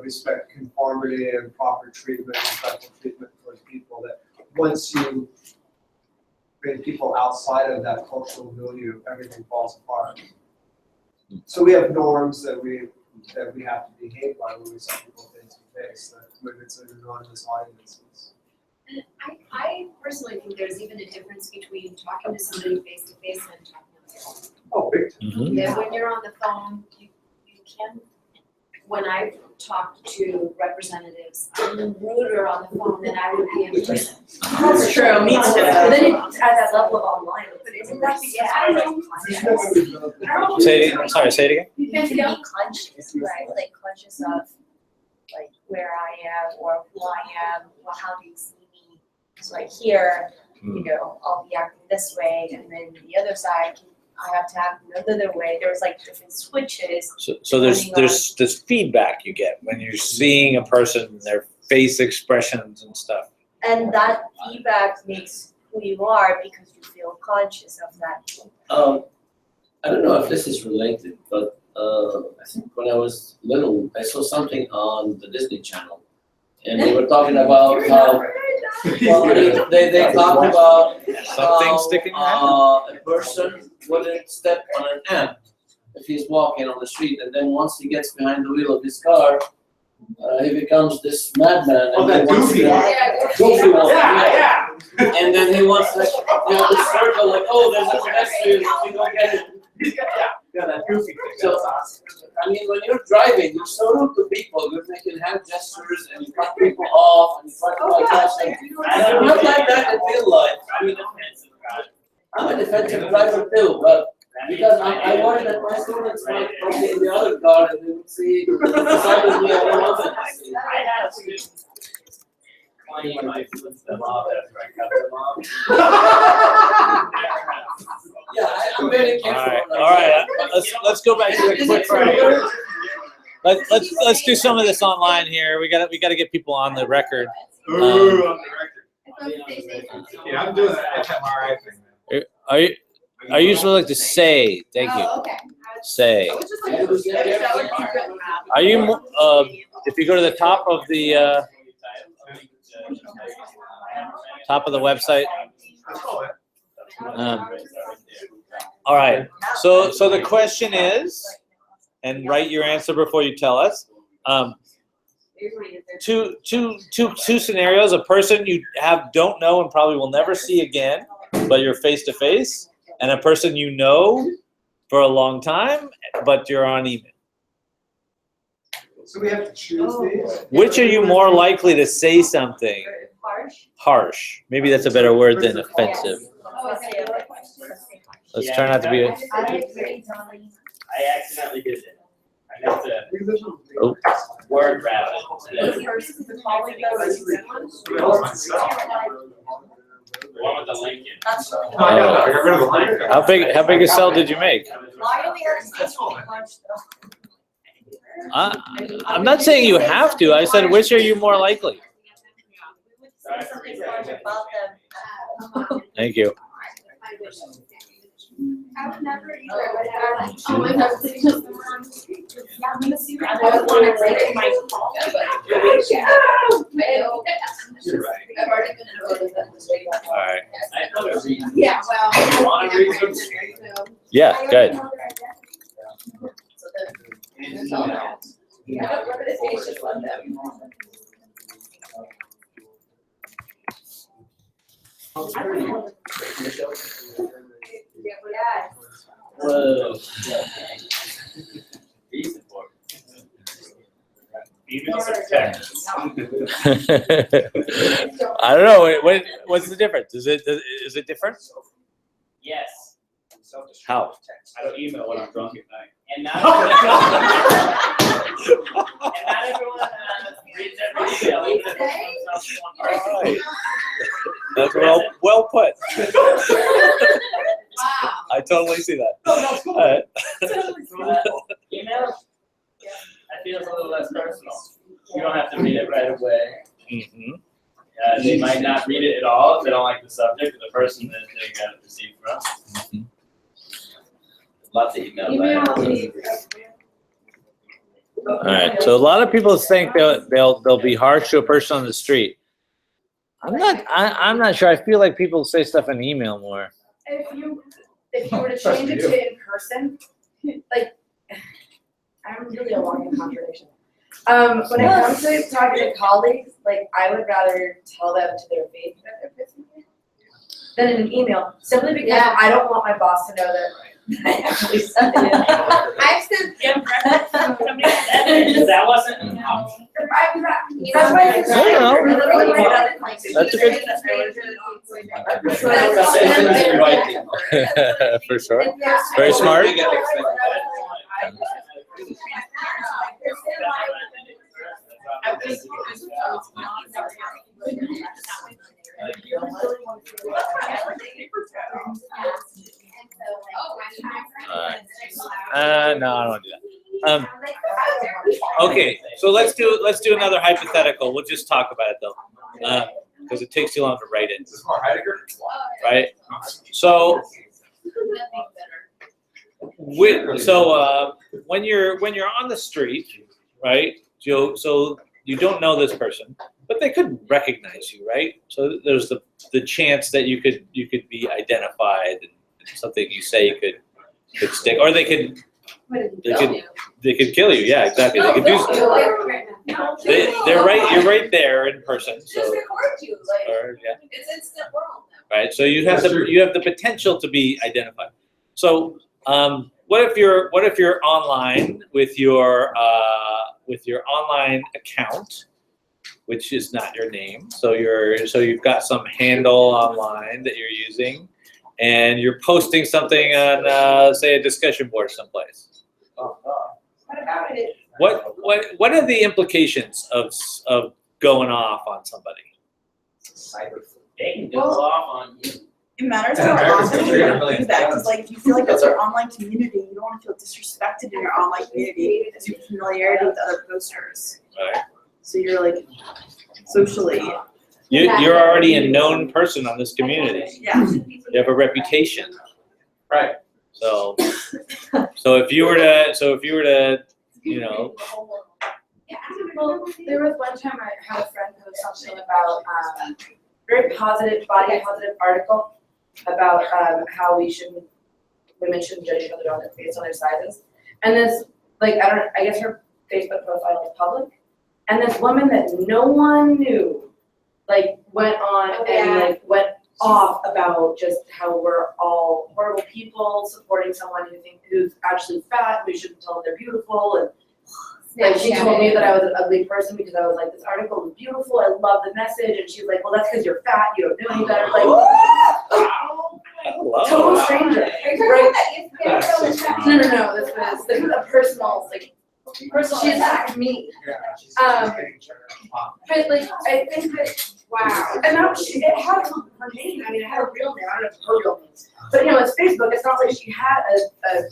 respect conformity and proper treatment, respectful treatment towards people, that once you bring people outside of that cultural milieu, everything falls apart. So we have norms that we have to behave by when we see people face to face, that when it's an anonymous audience. And I personally think there's even a difference between talking to somebody face to face and talking on the phone. Oh, big time. Mhm. Yeah, when you're on the phone, you can, when I've talked to representatives, I'm ruder on the phone than I would be in person. That's true, me too. But then it's at that level of online, but isn't that because I don't know. Say it again. You can be conscious, right, like conscious of like where I am or who I am, or how do you see me? So like here, I'll be acting this way, and then the other side, I have to act another way. There's like different switches. So there's this feedback you get when you're seeing a person, their face expressions and stuff. And that feedback makes who you are because you feel conscious of that. I don't know if this is related, but I think when I was little, I saw something on the Disney Channel, and they were talking about how they talked about Something how sticking around. a person wouldn't step on an ant if he's walking on the street, and then once he gets behind the wheel of his car, he becomes this madman. Oh, and that he wants goofy to- one. Goofy one, Yeah. And then he wants to, the circle, like, oh, there's a pedestrian, we don't get it. Yeah, that goofy thing, So, that's awesome. I mean, when you're driving, you're so rude to people, you're making hand gestures and you cut people off and you try to bypass them. I'm not like that in real life. I'm a defensive guy. I'm a defensive driver too, but Because I wanted that my students might be in the other garden, they would see, beside me, I don't want them to see. I had students clean my footsteps off after I cut them off. Yeah, I'm very All careful. right. Let's go back to the quick fire. Let's do some of this online here. We gotta get people on the record. Ooh, on the record. Yeah, I'm doing that fMRI thing. Are you supposed to say? Thank you. Oh, okay. Say. I would just like to Are you? If you go to the top of the website. All right. So the question is, and write your answer before you tell us. Two scenarios: a person you don't know and probably will never see again, but you're face to face, and a person you know for a long time, but you're on email. So we have to choose these? Which are you more likely to say something harsh? Maybe that's a better word than offensive. Let's try not to be. I accidentally did it. I meant to word wrap it. The one with the link in. Oh, I got rid of the link. How big a cell did you make? I'm not saying you have to. I said, which are you more likely? Thank you. I would never either. Oh my God. I'm gonna see. I would want to write in my phone, You're right. I've already been enrolled in that. All right. I know there's a- Yeah, well. You wanna read them? Yeah, good. So then, that's all that. Yeah, representation on them. Yeah. Whoa. These important. Emails or texts? I don't know. What's the difference? Is it different? Yes. How? I don't email when I'm drunk at night. And not everyone reads every email. Even if it's from someone. All right. That's well put. Wow. I totally see that. All right. Email, I feel it's a little less personal. You don't have to read it right away. Mhm. They might not read it at all if they don't like the subject or the person that they got it received from. Mhm. Lots of emails. All right. So a lot of people think they'll be harsh to a person on the street. I'm not sure. I feel like people say stuff in email more. If you were to change it to in person, like, I'm really a walking contradiction. When it comes to talking to colleagues, like, I would rather tell them to their face that they're pissing me than in an email, simply because I don't want my boss to know that I actually said it. I've sent Yeah, that wasn't. That's why it's That's a good. For sure. Very smart. No, I don't want to do that. Okay, so let's do another hypothetical. We'll just talk about it though, because it takes too long to write it. Is this more Heidegger? Right? So, when you're on the street, right? So you don't know this person, but they could recognize you, right? So there's the chance that you could be identified and something you say could stick, or they could kill you. Yeah, exactly. They could do. You're right there in person. So, Just record you, like, or, yeah. it's instant world now. Right. So you have the potential to be identified. So what if you're online with your online account, which is not your name. So you've got some handle online that you're using, and you're posting something on, say, a discussion board someplace. What about it? What are the implications of going off on somebody? Cyber. They can go off on you. It matters Yeah, how Americans often are you $300 million use that, because like if you feel like that's your online community, you don't want to feel disrespected in your online community because you have familiarity with other posters. Right. So you're like socially, You're already a known person on this community. yeah. You have a reputation. Right. So if you were to, you know, Well, there was one time I had a friend post something about, very positive, body positive article about, how women shouldn't judge each other based on their sizes. And this, like, I guess her Facebook profile is public. And this woman that no one knew, like, went on and like went off about just how we're all horrible people supporting someone who's actually fat. We shouldn't tell them they're beautiful. And like, she told me that I was an ugly person because I was like, this article was beautiful, I love the message, and she's like, well, that's because you're fat, you don't know any better. Like, total stranger. Are you talking about that ESPN show that's happening? No, this was a personal, like, she attacked me. But like, I think that, wow, and now it had her name, I mean, it had a real name, I don't know if it's her real name. But you know, it's Facebook, it's not like she had a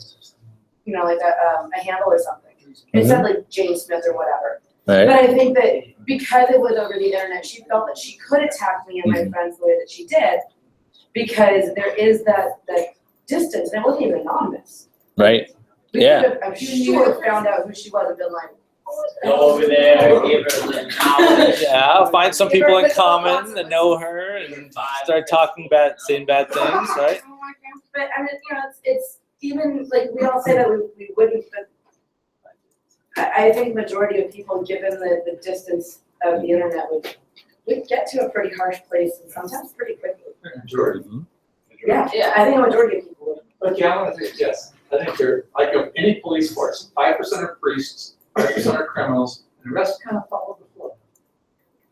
you know, like a handle or something. It said like James Smith or whatever. Right. But I think that because it was over the internet, she felt that she could attack me and my friends the way that she did, because there is that distance, and it wasn't even anonymous. right? We Yeah. could have, I'm sure, found out who she was and been like, Go over there, give her the knowledge. Yeah, I'll find some people in common that know her and start talking bad, saying bad things, right? But I mean, you know, it's even like we all say that we wouldn't, but I think majority of people, given the distance of the internet, would get to a pretty harsh place and sometimes pretty quickly. Majority. Yeah, I think a majority of people would. But yeah, I want to think, yes, I think they're, like of any police force, 5% are priests, 5% are criminals, and the rest kind of follow the flow.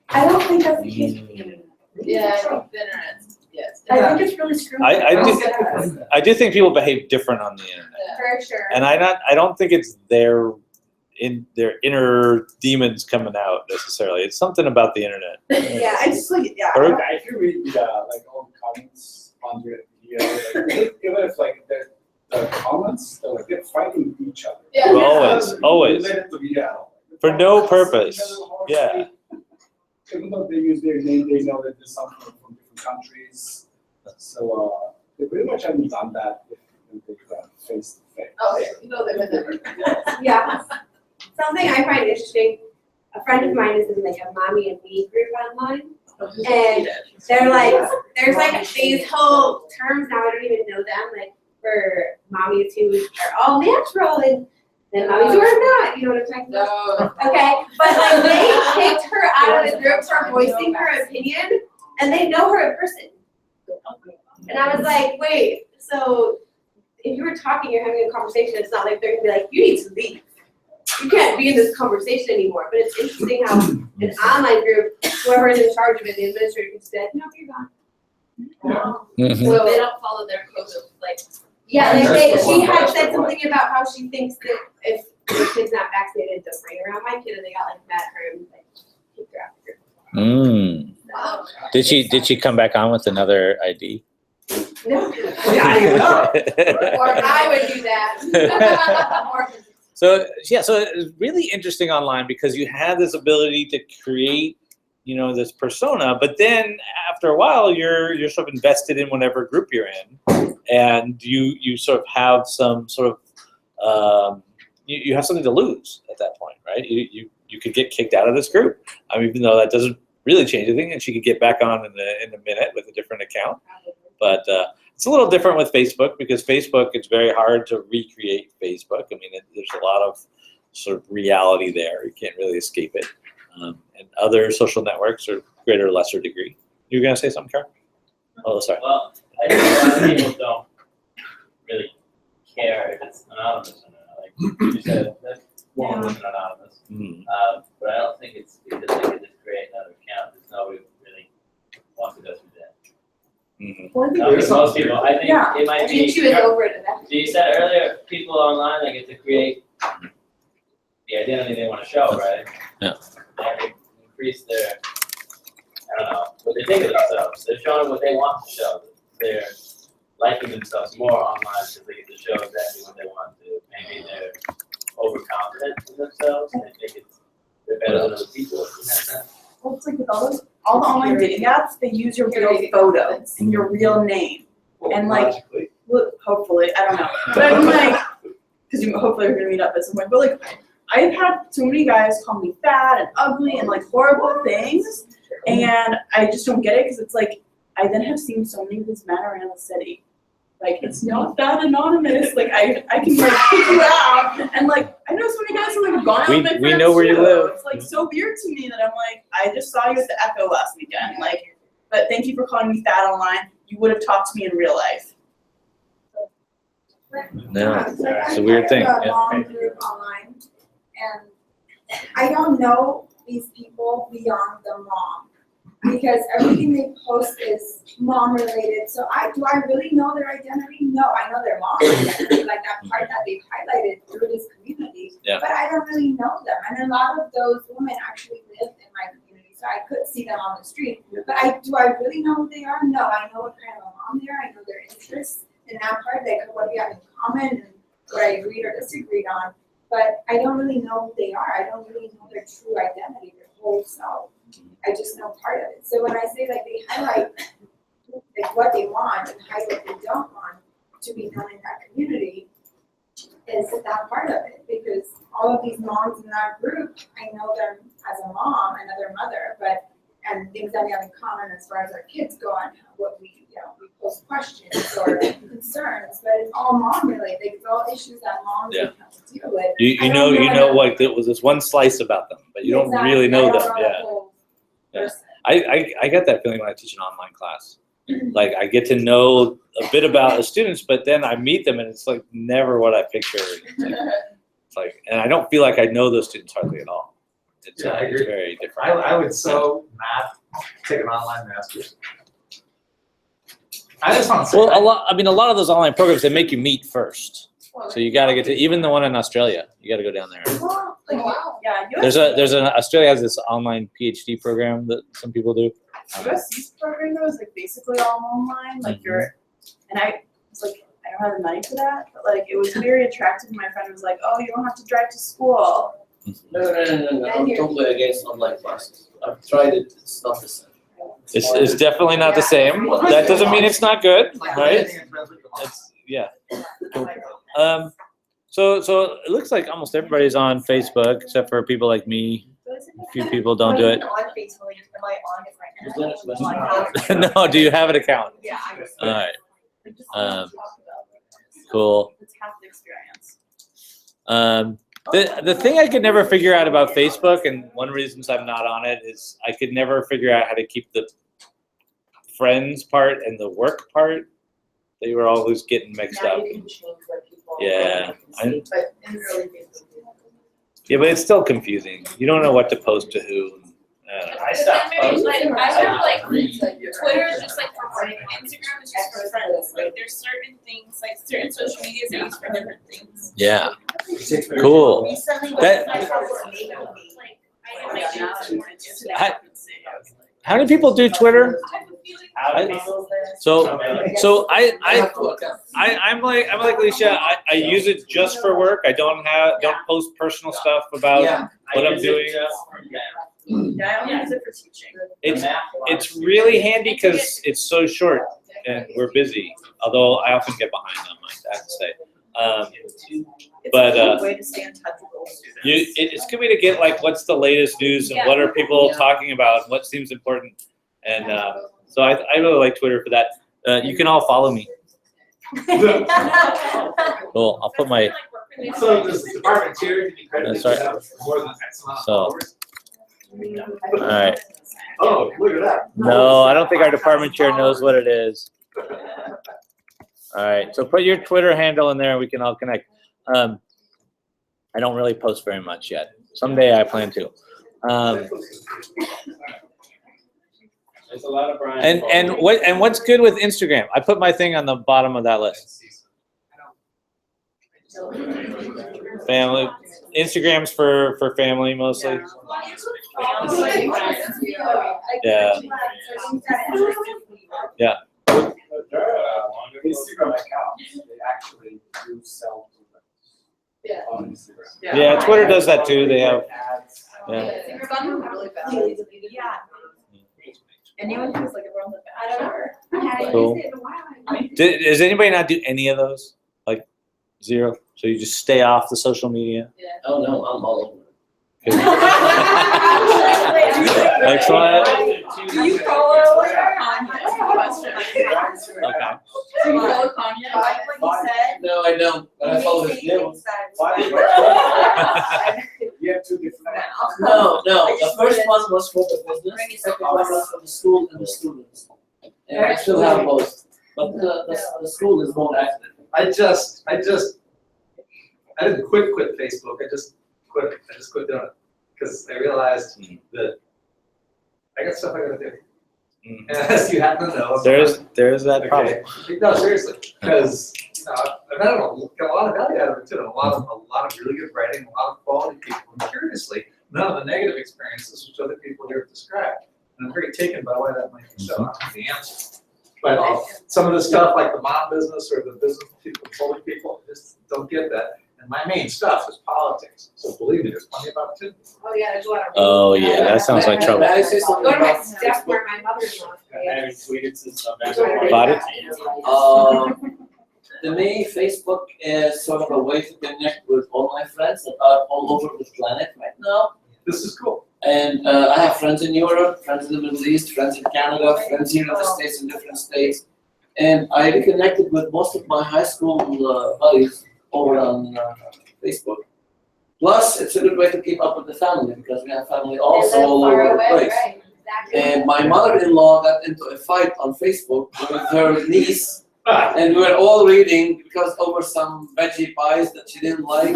I don't think that's the case with the internet. Yeah, I think the internet, yes. I think it's really screwed. I do think people behave different on the internet, For sure. and I don't think it's their inner demons coming out necessarily. It's something about the internet. Yeah, I just like, yeah. Or- If you read like all the comments on the video, like, even if like the comments, they're fighting each other. Yeah. Always. Related to For no purpose. Yeah. Even though they use their name, they know that there's something from different countries. So they pretty much haven't done that if they go face to face. Oh, yeah, you know, they would never. Yeah. Something I find interesting, a friend of mine is in like a mommy and me group online. And they're like, there's like these whole terms now, I don't even know them, like for mommies who are all natural and mommies who are not, you know what I'm talking about? No. Okay, but like they kicked her out of the group for voicing her opinion and they know her in person. And I was like, wait, so if you were talking, you're having a conversation, it's not like they're gonna be like, you need to leave. You can't be in this conversation anymore. But it's interesting how an online group, whoever is in charge of it, the administrator can say, no, you're gone. Mhm. So they don't follow their code of like. Yeah, she had said something about how she thinks that if the kid's not vaccinated, don't bring around my kid, and they got like mad at her and like kicked her out of the group. Mm. Did she come back on with another ID? No. Or I would do that. Or So it's really interesting online because you have this ability to create, you know, this persona, but then after a while you're sort of invested in whatever group you're in, and you sort of have some sort of you have something to lose at that point, right? You could get kicked out of this group, even though that doesn't really change anything, and she could get back on in a minute with a different account. But it's a little different with Facebook because Facebook, it's very hard to recreate Facebook. I mean, there's a lot of sort of reality there. You can't really escape it. And other social networks are greater or lesser degree. You were going to say something, Carl? Oh, sorry. Well, I think a lot of people don't really care if it's anonymous or not. Like you said, that woman wasn't anonymous. Mm. But I don't think it's because they could just create another account. There's nobody who really wants to go through that. Mhm. Well, I think No, because most people, I think Yeah. it might I be. think she was over it eventually. So you said earlier, people online, they get to create the identity they wanna show, right? Yeah. They have to increase their, I don't know, what they think of themselves. They're showing what they want to show. They're liking themselves more online because they get to show exactly what they want to. Maybe they're overconfident in themselves and they think they're better than other people in that sense. Well, it's like with all the online dating apps, they use your real photo and your real name. And like, well, hopefully, I don't know. But I'm like, because hopefully we're gonna meet up at some point. But like, I've had so many guys call me fat and ugly and like horrible things, and I just don't get it because it's like I then have seen so many of these men around the city. Like, it's not that anonymous. Like I can like pick you out, and like I know so many guys who like have gone out with my friends We know where you too. live. It's like so weird to me that I'm like, I just saw you at the Echo last weekend. Like, but thank you for calling me fat online. You would have talked to me in real life. No, it's a weird thing. I have a Yeah. mom group online, and I don't know these people beyond the mom, because everything they post is mom related. So do I really know their identity? No, I know their mom's identity, like that part that they've highlighted through this community. Yeah. But I don't really know them, and a lot of those women actually live in my community, so I could see them on the street. But do I really know who they are? No, I know what kind of a mom they are. I know their interests in that part, like what we have in common and what I agreed or disagreed on. But I don't really know who they are. I don't really know their true identity, their whole self. I just know part of it. So when I say like they highlight like what they want and hide what they don't want to be done in that community, is that part of it. Because all of these moms in that group, I know them as a mom and as a mother, and things that we have in common as far as our kids go and what we post questions or concerns, but it's all mom related. It's all issues that moms Yeah. have to deal with. You know like there was this one slice about them, but you don't really know them. Yeah. Yeah. I get that feeling when I teach an online class. Like I get to know a bit about the students, but then I meet them and it's like never what I pictured. It's like, and I don't feel like I know those students hardly at all. It's, Yeah, I it's agree. very different. I would so take an online master's. I just want to say. Well, a lot of those online programs, they make you meet first. So you got to get to, even the one in Australia, you got to go down there. Well, like, yeah, Australia has this online PhD program that some people do. USC's program though is like basically all online. Like you're, and I was like, I don't have the money for that, but like it was very attractive. My friend was like, oh, you don't have to drive to school. No, I'm totally against online classes. I've tried it, it's not the same. It's definitely not the same. That doesn't mean it's not good, right? It's, yeah. So it looks like almost everybody's on Facebook except for people like me. A few people don't do it. On Facebook, am I on it? No, do you have an account? Yeah, I was. All right. Cool. It's half the experience. The thing I could never figure out about Facebook, and one of the reasons I'm not on it, is I could never figure out how to keep the friends part and the work part. They were always getting mixed up. You can change what people. Yeah. see, but in the early days. Yeah, but it's still confusing. You don't know what to post to who. I stopped posting. Like, I have like Read. Twitter is just like for work. Instagram is just for friends. Like there's certain things, like certain social medias are used for different things. Yeah. Cool. Recently, That- like I did How many people do Twitter? How do people? So I'm like Alicia. I use it just for work. I don't post personal stuff about what I'm doing. Yeah, I only use it for teaching. It's really handy because it's so short and we're busy. Although I often get behind on mine, I have to say. But It's a good way to stay in touch with old students. It's good way to get like what's the latest news and what are people talking about, and what seems important, and so I really like Twitter for that. You can all follow me. Cool. I'll put my. So this department chair, did you credit That's that right. you have more than X amount of So. followers? All right. Oh, look at that. No, I don't think our department chair knows what it is. All right. So put your Twitter handle in there, and we can all connect. I don't really post very much yet. Someday I plan to. There's a lot of Brian. And what's good with Instagram? I put my thing on the bottom of that list. Family. Instagram's for family mostly. Yeah. Yeah. Instagram accounts, they actually do sell Yeah. on Instagram. Yeah, Twitter does that too. They have. Ads. Yeah. Yeah. Anyone who's like around the I don't know. Cool. Does anybody not do any of those? Like zero? So you just stay off the social media? Oh, no, I'm all over. Excellent. Do you follow Kanye? Okay. Do you follow Kanye? Like you said? No, I don't, but I follow his news. You have two different accounts. No, the first one was for the business, the second one was for the school and the students. And I still have both, but the school is more active. I didn't quit Facebook, I just quit doing it, because I realized that I got stuff I gotta do. And as you happen to know. There's that problem. Okay. No, seriously, because I've had got a lot of value out of it too, and a lot of really good writing, a lot of quality people, and curiously, none of the negative experiences which other people here have described. And I'm very taken by why that might be so. I don't have the answer. But some of the stuff like the mom business or the business people, controlling people, I just don't get that. And my main stuff is politics. So believe me, there's plenty of opportunity. Oh, yeah, there's a lot of. Oh yeah, that sounds like trouble. May I say something Go to my about step Facebook? where my mother-in-law. I haven't tweeted since Got it? To me, Facebook is sort of a way to connect with all my friends that are all over the planet right now. This is cool. And I have friends in Europe, friends in the Middle East, friends in Canada, friends here in the States, in different states. And I reconnected with most of my high school buddies over on Facebook. Plus, it's a good way to keep up with the family because we have family also all over the place. And my mother-in-law got into a fight on Facebook with her niece, and we were all reading because over some veggie pies that she didn't like.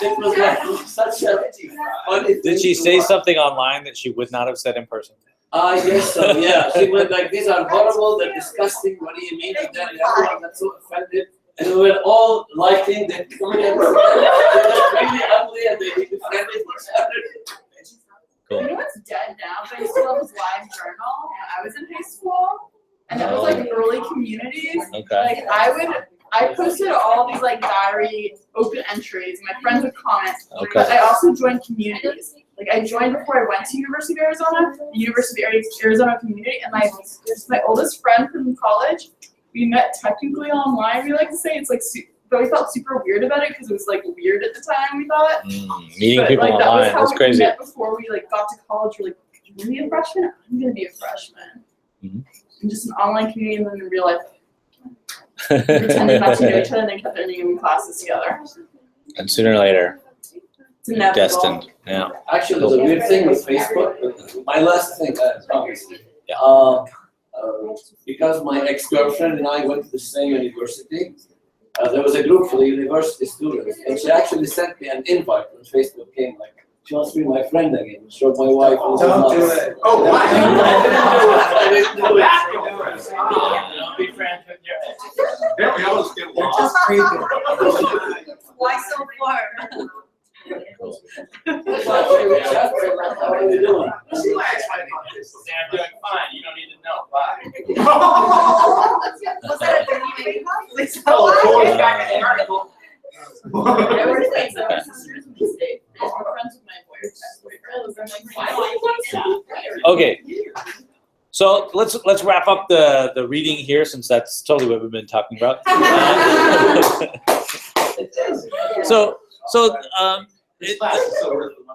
It was like such a funny thing. Did she to say watch. something online that she would not have said in person? I guess so, yeah. She went like, these are horrible, they're disgusting, what do you mean? And then everyone got so offended. And we were all liking the comments. They look really ugly and they defended each other. You know what's dead now, but I still have his live journal when I was in high school. And it was like early communities. Okay. Like I posted all these like diary open entries, and my friends would comment. Okay. But I also joined communities. Like I joined before I went to University of Arizona, the University of Arizona community, and my oldest friend from college, we met technically online. We like to say it's like, but we felt super weird about it because it was like weird at the time. We thought. Meeting But, people like, that was online, how that's we crazy. met before we like got to college. We're like, "You gonna be a freshman? I'm gonna be a freshman." Mhm. And just an online community, and then in real life, pretending not to know each other, and then kept ending in classes together. And sooner or later, It's inevitable. destined. Yeah. Actually, there's a weird thing with Facebook. My last thing, I promise. Because my ex-girlfriend and I went to the same university, there was a group for the university students, and she actually sent me an invite when Facebook came, like, she wants to be my friend again, showed my wife. Don't do it. Oh, wow. I didn't do it. Don't be friends with your ex. There we always get They're lost. just creeping. Why so far? How are you doing? Say I'm doing fine, you don't need to know, bye. Was that a 30-minute call? Oh, going back to the article. I was like, so my sisters would just stay. We're friends with my ex-boyfriend. I'm like, why do you want that? Okay. So let's wrap up the reading here since that's totally what we've been talking about.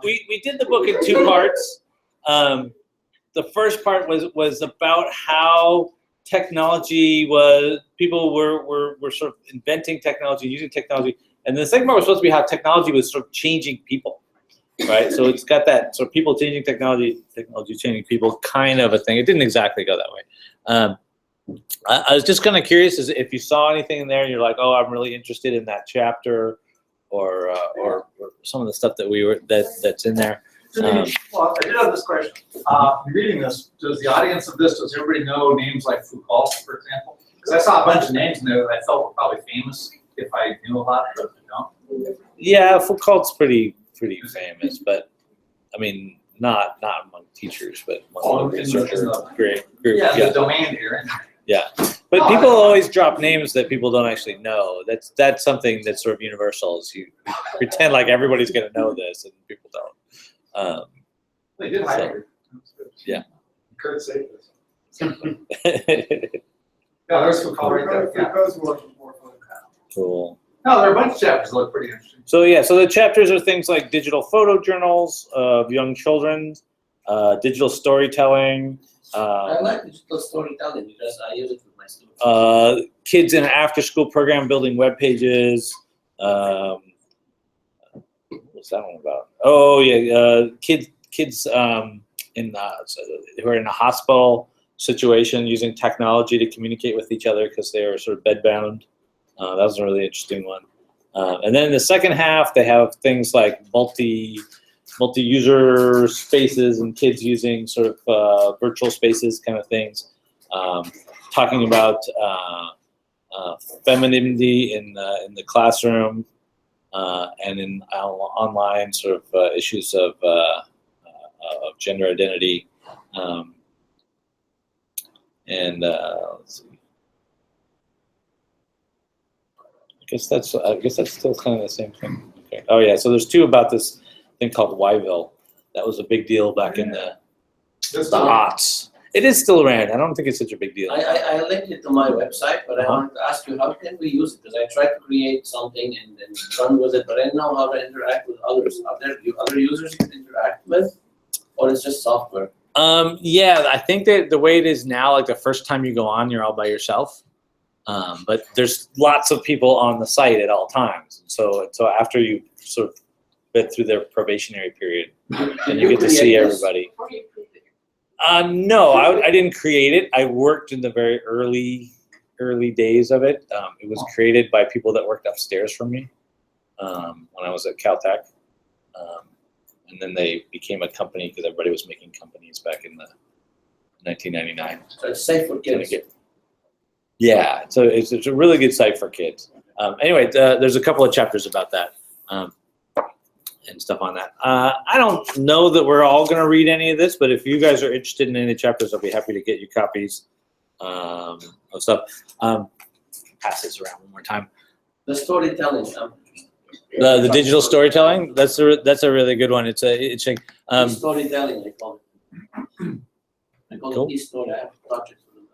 We did the book in two parts. The first part was about how technology was, people were sort of inventing technology, using technology, and the second part was supposed to be how technology was sort of changing people, right? So it's got that sort of people changing technology, technology changing people kind of a thing. It didn't exactly go that way. I was just kind of curious as if you saw anything in there and you're like, oh, I'm really interested in that chapter, or some of the stuff that that's in there. Well, I did have this question. Reading this, does the audience of this, does everybody know names like Foucault, for example? Because I saw a bunch of names in there that I felt were probably famous if I knew a lot, but I don't. Yeah, Foucault's pretty famous, but I mean, not among teachers, but among the researchers. Great group. Yeah, Yeah. the domain here. Yeah, but people always drop names that people don't actually know. That's something that's sort of universal. Is you pretend like everybody's going to know this, and people don't. They did hire. Yeah. Kurt saved us. Yeah, there's Foucault right there. Yeah. Foucault's more fun. Cool. No, there are a bunch of chapters that look pretty interesting. So yeah, so the chapters are things like digital photo journals of young children, digital storytelling. I like digital storytelling because I use it with my students. Kids in an after-school program building web pages. What's that one about? Oh yeah, kids who are in a hospital situation using technology to communicate with each other because they are sort of bedbound. That was a really interesting one. And then in the second half, they have things like multi-user spaces and kids using sort of virtual spaces kind of things. Talking about femininity in the classroom and in online sort of issues of gender identity. Let's see. I guess that's still kind of the same thing. Okay. Oh yeah, so there's two about this thing called Yville. That was a big deal back in the aughts. It is still around. I don't think it's such a big deal. I linked it to my website, but I wanted to ask you, how can we use it? Because I tried to create something and then run with it, but I didn't know how to interact with others. Are there other users you can interact with, or it's just software? Yeah, I think that the way it is now, like the first time you go on, you're all by yourself. But there's lots of people on the site at all times. So after you sort of been through their probationary period, and you get to see everybody. No, I didn't create it. I worked in the very early days of it. It was created by people that worked upstairs from me when I was at Caltech. And then they became a company because everybody was making companies back in the 1999. So it's safe for kids. Yeah, so it's a really good site for kids. Anyway, there's a couple of chapters about that and stuff on that. I don't know that we're all going to read any of this, but if you guys are interested in any chapters, I'll be happy to get you copies of stuff. Pass this around one more time. The storytelling. The digital storytelling. That's a really good one. It's like storytelling. I call it. I call it e-story. I have a project for them.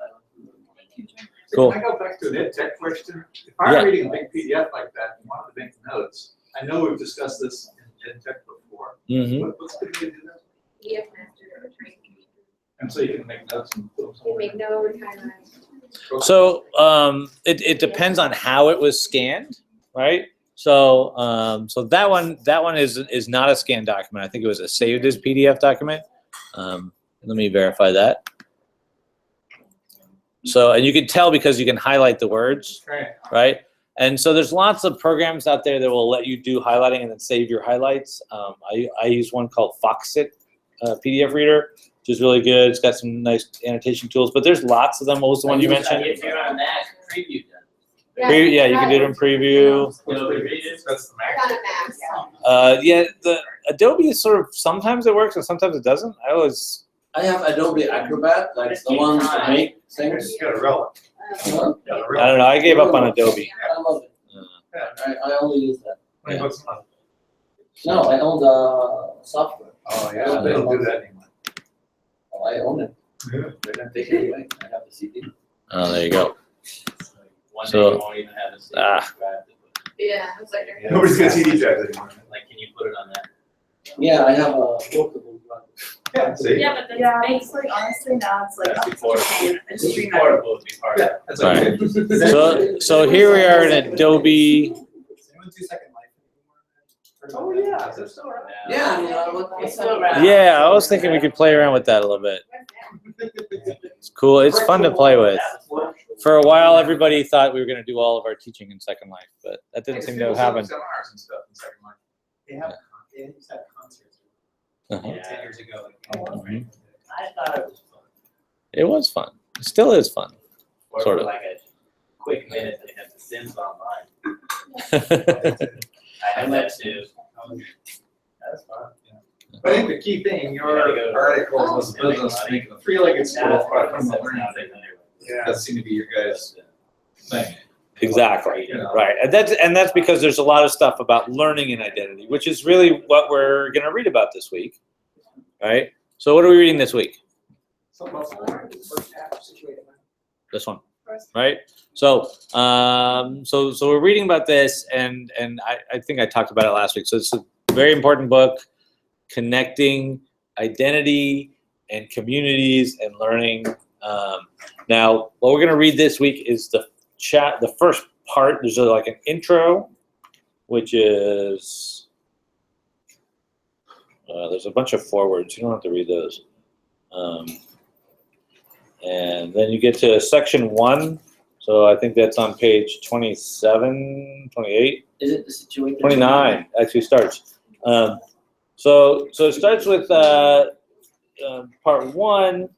Cool. Can I go back to an ed tech question? If I'm reading a big PDF like that and wanted to make notes, I know we've discussed this in ed tech before. Mm-hmm. What's the good way to do that? PDF master or training. And so you can make notes and put them You make no timeline. So it depends on how it was scanned, right? So so that one is not a scanned document. I think it was a saved as PDF document. Let me verify that. So, and you can tell because you can highlight the words, right? And so there's lots of programs out there that will let you do highlighting and then save your highlights. I use one called Foxit PDF reader, which is really good. It's got some nice annotation tools, but there's lots of them. What was the one you mentioned? If you're on Mac, preview done. Yeah, you can do it in preview. That's the Mac. Yeah, the Adobe is sort of, sometimes it works and sometimes it doesn't. I have Adobe Acrobat, like the ones that make things. You got a relic. I don't know. I gave up on Adobe. I love it. I only use that. $20 a month. No, I own the software. Oh, yeah, they don't do that anymore. Oh, I own it. Yeah. They don't take it away. I have the CD. Oh, there you go. One day So, you won't even have a CD drive. Yeah, it's like. Nobody's got CD drives anymore. Like, can you put it on that? Yeah, I have a portable drive. Yeah, see? Yeah, but Yeah, that's it's like honestly now it's like That's up to the same. It's just being like- Portable would be part of Yeah, it. that's Right. okay. So here we are in Adobe. Does anyone do Second Life Oh, yeah, is that still around? Yeah, I mean, It's still around. Yeah, I was thinking we could play around with that a little bit. It's cool. It's fun to play with. For a while, everybody thought we were going to do all of our teaching in Second Life, but that didn't seem to happen. Seminars and stuff in Second Life. They have concerts. Uh-huh. 10 years ago. Mhm. I thought it was fun. It was fun. It still is fun. Or Sort for of. like a quick minute, they had the Sims Online. Mhm. I had that too. That was fun. I think the key thing, your article was business, making a three-legged stool for a learning thing. That seemed to be your guys' thing. Exactly. You know. Right. And that's because there's a lot of stuff about learning and identity, which is really what we're going to read about this week. Right? So what are we reading this week? Something else, first half situated. This one. Right? So so we're reading about this and I think I talked about it last week. So it's a very important book, connecting identity and communities and learning. Now, what we're going to read this week is the first part. There's like an intro, which is there's a bunch of forewords. You don't have to read those. And then you get to section 1. So I think that's on page 27, 28. Is it the situation? 29 actually starts. So it starts with part 1,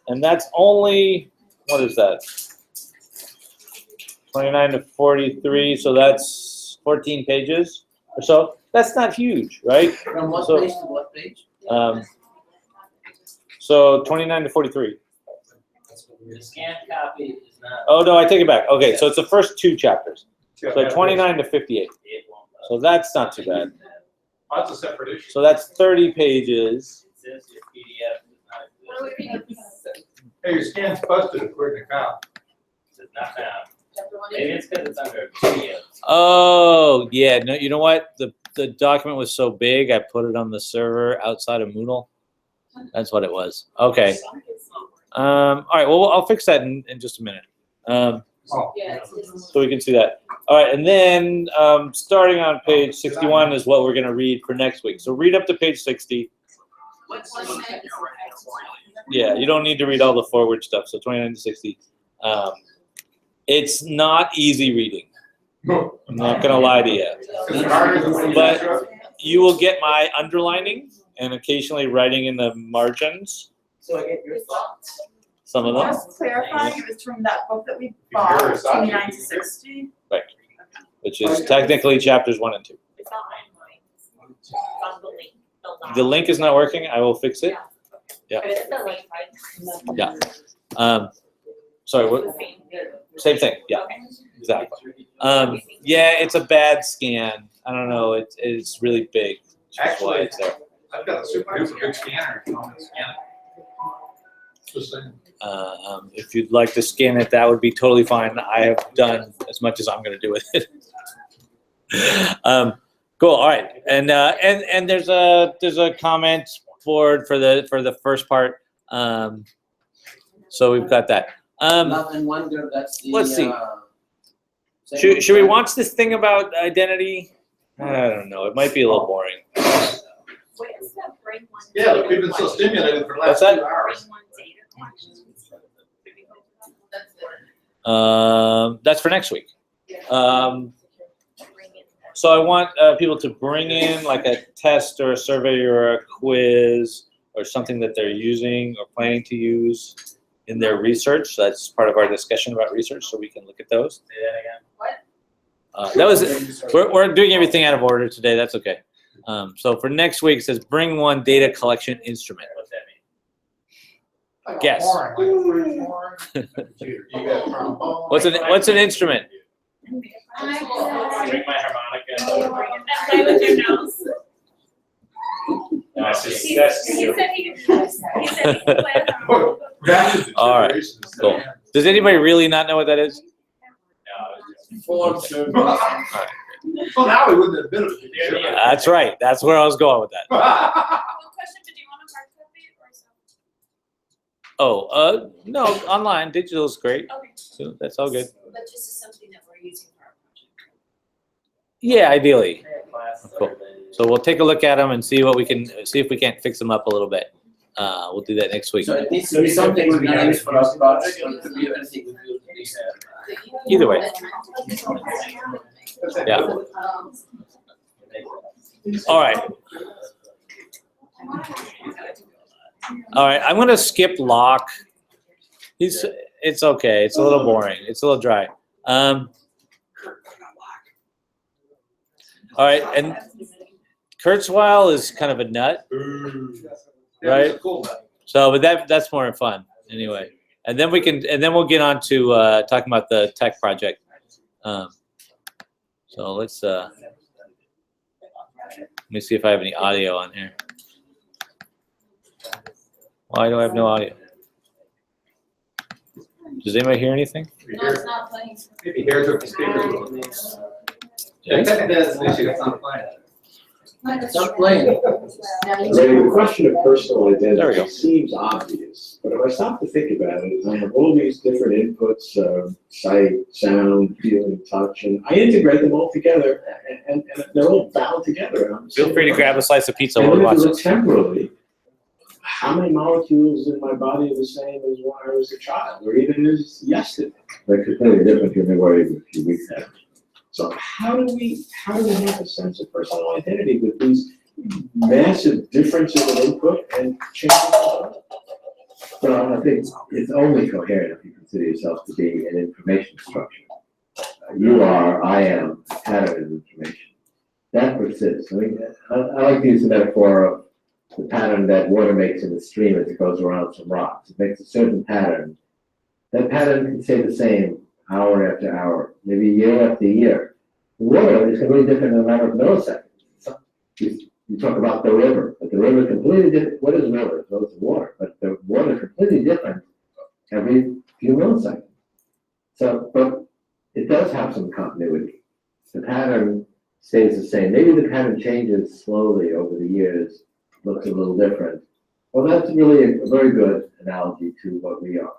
and that's only, what is that? 29 to 43, so that's 14 pages or so. That's not huge, right? From what So, page to what page? So 29 to 43. The scanned copy is not. Oh, no, I take it back. Okay, so it's the first 2 chapters. So 29 to 58. It won't. So that's not too bad. That's a separate issue. So that's 30 pages. It says your PDF does not exist. Hey, your scan's busted according to Kyle. It's not found. Maybe it's because it's under PDF. Oh, yeah. No, you know what? The document was so big, I put it on the server outside of Moodle. That's what it was. Okay. All right. Well, I'll fix that in just a minute. So we can see that. All right. And then starting on page 61 is what we're going to read for next week. So read up to page 60. Yeah, you don't need to read all the forward stuff. So 29 to 60. It's not easy reading. I'm not going to lie to you. But you will get my underlining and occasionally writing in the margins. So I get your thoughts. Some of them. Just clarifying, it was from that book that we bought, 29 to 60. Right. Which is technically chapters 1 and 2. It's not mine. It's on the link. The link is not working. I will fix it. Yeah. But it's the link, right? Yeah. Sorry, what? Same thing. Yeah. Exactly. Yeah, it's a bad scan. I don't know. It's really big. That's why it's there. I've got a super duper big scanner. If you want to scan it. Just saying. If you'd like to scan it, that would be totally fine. I have done as much as I'm going to do with it. Cool. All right. And there's a comment board for the first part. So we've got that. Love and Wonder, that's the. Let's see. Should we watch this thing about identity? I don't know. It might be a little boring. What's that bring one? Yeah, look, we've been so stimulated for the What's last that? 2 hours. That's for next week. So I want people to bring in like a test or a survey or a quiz or something that they're using or planning to use in their research. So that's part of our discussion about research, so we can look at those. Say that again. That was we're doing everything out of order today. That's okay. So for next week, it says bring one data collection instrument. What's that mean? Guess. What's an instrument? Bring my harmonica. And play with your nose. That's just, He that's said he could play around. All right. Cool. Does anybody really not know what that is? Well, now we wouldn't have been able to do it. That's right. That's where I was going with that. One question, but do you want a hard copy or so? Oh, no, online. Digital is great. Okay. So that's all good. But this is something that we're using for our project. Yeah, ideally. Class Cool. Saturday. So we'll take a look at them and see what we can see if we can't fix them up a little bit. We'll do that next week. So it needs to be something we're gonna use for our project, or it could be anything we do to this. Either way. Yeah. All right. All right, I'm gonna skip Locke. It's okay. It's a little boring. It's a little dry. All right, and Kurzweil is kind of a nut, right? So, but that's more fun anyway. And then we'll get on to talking about the tech project. So let's let me see if I have any audio on here. Why do I have no audio? Does anybody hear anything? No, it's not playing. Maybe here's what the speakers. Yeah, technically that's an issue, it's not playing. It's not playing. The question of personal There we go. identity seems obvious, but if I stop to think about it, I have all these different inputs, sight, sound, feeling, touch, and I integrate them all together, and they're all bound together. Feel free to grab a slice of pizza And while we then if watch you look this. temporally, how many molecules in my body are the same as when I was a child, or even as yesterday? They're completely different than they were even a few weeks ago. So how do we have a sense of personal identity with these massive differences in input and changes? Well, I think it's only coherent if you consider yourself to be an information structure. You are, I am, a pattern of information. That persists. I mean, I like to use the metaphor of the pattern that water makes in the stream as it goes around some rocks. It makes a certain pattern. That pattern can stay the same hour after hour, maybe year after year. Water is completely different in a matter of milliseconds. You talk about the river, but the river is completely different. What is a river? Well, it's water, but the water is completely different every few milliseconds. So, but it does have some continuity. The pattern stays the same. Maybe the pattern changes slowly over the years, looks a little different. Well, that's really a very good analogy to what we are.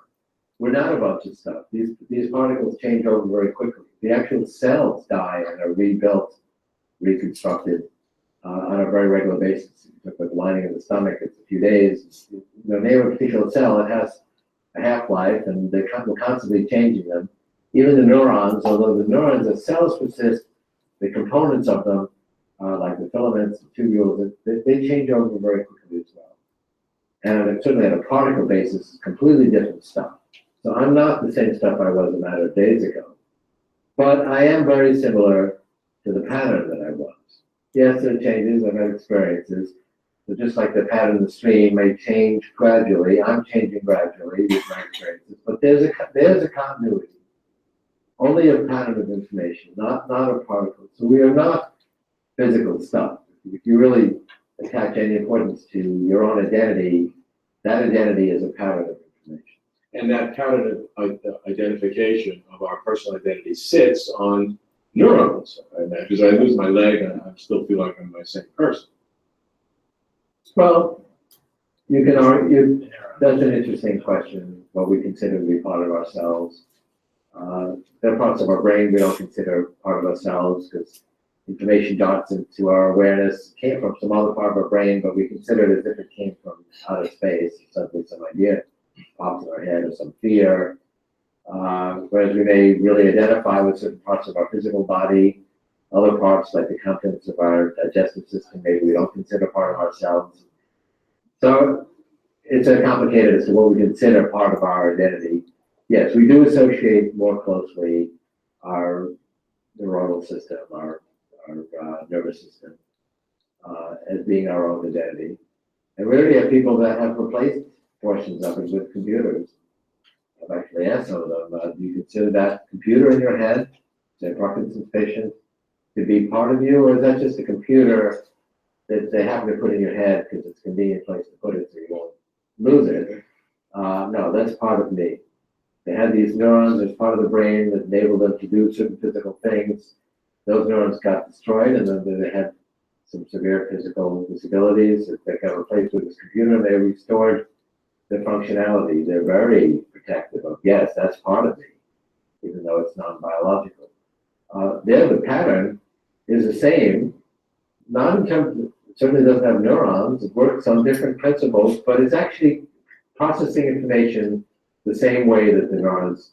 We're not a bunch of stuff. These particles change over very quickly. The actual cells die and are rebuilt, reconstructed on a very regular basis. If you took the lining of the stomach, it's a few days. The name of a particular cell, it has a half-life, and we're constantly changing them. Even the neurons, although the neurons, the cells persist, the components of them, like the filaments, the tubules, they change over very quickly as well. And certainly at a particle basis, it's completely different stuff. So I'm not the same stuff I was a matter of days ago. But I am very similar to the pattern that I was. Yes, there are changes, I've had experiences. So just like the pattern of the stream may change gradually, I'm changing gradually with my experiences. But there's a continuity. Only a pattern of information, not a particle. So we are not physical stuff. If you really attach any importance to your own identity, that identity is a pattern of information. And that pattern of identification of our personal identity sits on neurons. Because I lose my leg and I still feel like I'm my same person. Well, you can argue, that's an interesting question, what we consider to be part of ourselves. There are parts of our brain we don't consider part of ourselves because information darts into our awareness, came from some other part of our brain, but we consider it as if it came from outer space, suddenly some idea pops in our head or some fear. Whereas we may really identify with certain parts of our physical body, other parts like the contents of our digestive system, maybe we don't consider part of ourselves. So it's complicated as to what we consider part of our identity. Yes, we do associate more closely our neuronal system, our nervous system, as being our own identity. And we already have people that have replaced portions of it with computers. I've actually asked some of them, do you consider that computer in your head, say Parkinson's patient, to be part of you, or is that just a computer that they happen to put in your head because it's a convenient place to put it so you won't lose it? No, that's part of me. They had these neurons as part of the brain that enabled them to do certain physical things. Those neurons got destroyed, and then they had some severe physical disabilities. They got replaced with this computer, and they restored their functionality. They're very protective of, yes, that's part of me, even though it's non-biological. There, the pattern is the same, not in terms of, it certainly doesn't have neurons, it works on different principles, but it's actually processing information the same way that the neurons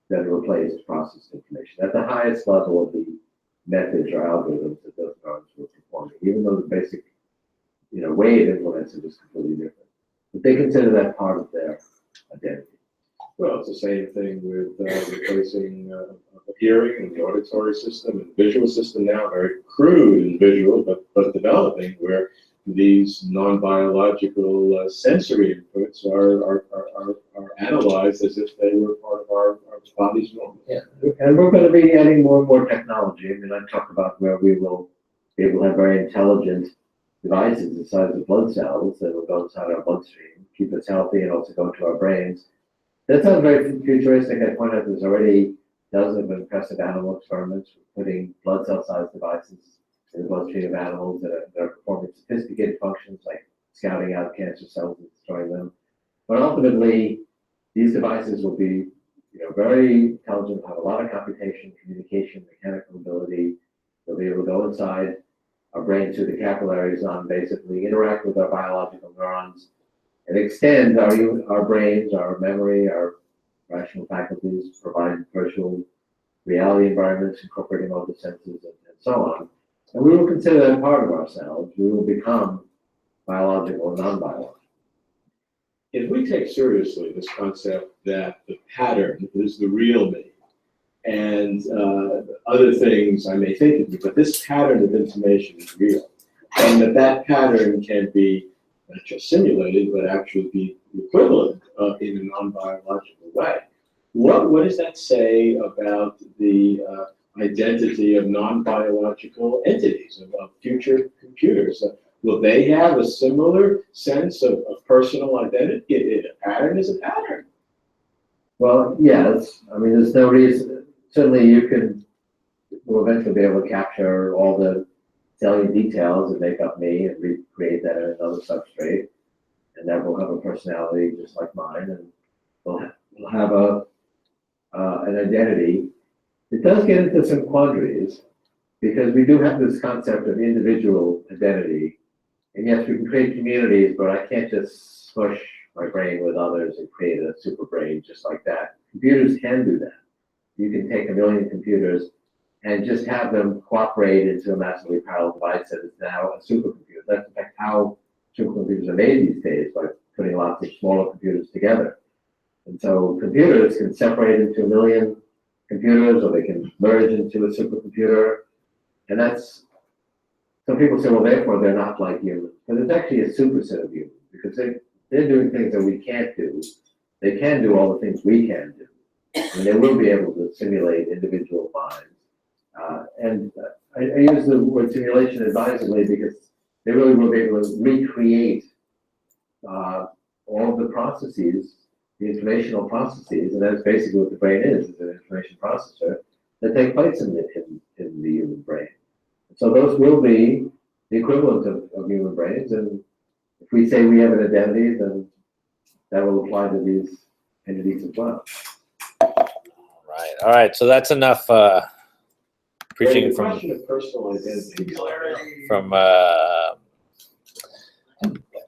that are replaced process information. At the highest level of the methods or algorithms that those neurons were performing, even though the basic way it implements it is completely different. But they consider that part of their identity. Well, it's the same thing with replacing the hearing and the auditory system and visual system now, very crude and visual, but developing, where these non-biological sensory inputs are analyzed as if they were part of our body's normal. Yeah, and we're going to be adding more and more technology. I mean, I talk about where we will be able to have very intelligent devices the size of blood cells that will go inside our bloodstream, keep us healthy, and also go to our brains. That sounds very futuristic. I point out there's already dozens of impressive animal experiments with putting blood cell-sized devices in the bloodstream of animals that are performing sophisticated functions like scouting out cancer cells and destroying them. But ultimately, these devices will be very intelligent, have a lot of computation, communication, mechanical ability. They'll be able to go inside our brain through the capillaries non-invasively, interact with our biological neurons, and extend our brains, our memory, our rational faculties, provide virtual reality environments, incorporating all the senses and so on. And we will consider that part of ourselves. We will become biological or non-biological. If we take seriously this concept that the pattern is the real me, and other things I may think of, but this pattern of information is real, and that pattern can be not just simulated, but actually be equivalent in a non-biological way. What does that say about the identity of non-biological entities, of future computers? Will they have a similar sense of personal identity? A pattern is a pattern. Well, yes. I mean, there's no reason. Certainly, will eventually be able to capture all the salient details that make up me and recreate that in another substrate, and that will have a personality just like mine, and we'll have an identity. It does get into some quandaries because we do have this concept of individual identity, and yes, we can create communities, but I can't just smush my brain with others and create a super brain just like that. Computers can do that. You can take 1 million computers and just have them cooperate into a massively parallel device that is now a supercomputer. That's in fact how supercomputers are made these days, by putting lots of smaller computers together. And so computers can separate into 1 million computers, or they can merge into a supercomputer. And that's, some people say, well, therefore they're not like humans. But it's actually a superset of humans, because they're doing things that we can't do. They can do all the things we can do. And they will be able to simulate individual minds. I use the word simulation advisedly because they really will be able to recreate all of the processes, the informational processes, and that's basically what the brain is an information processor that take place in the human brain. So those will be the equivalent of human brains, and if we say we have an identity, then that will apply to these entities as well. All right. So that's enough preaching from personal identity from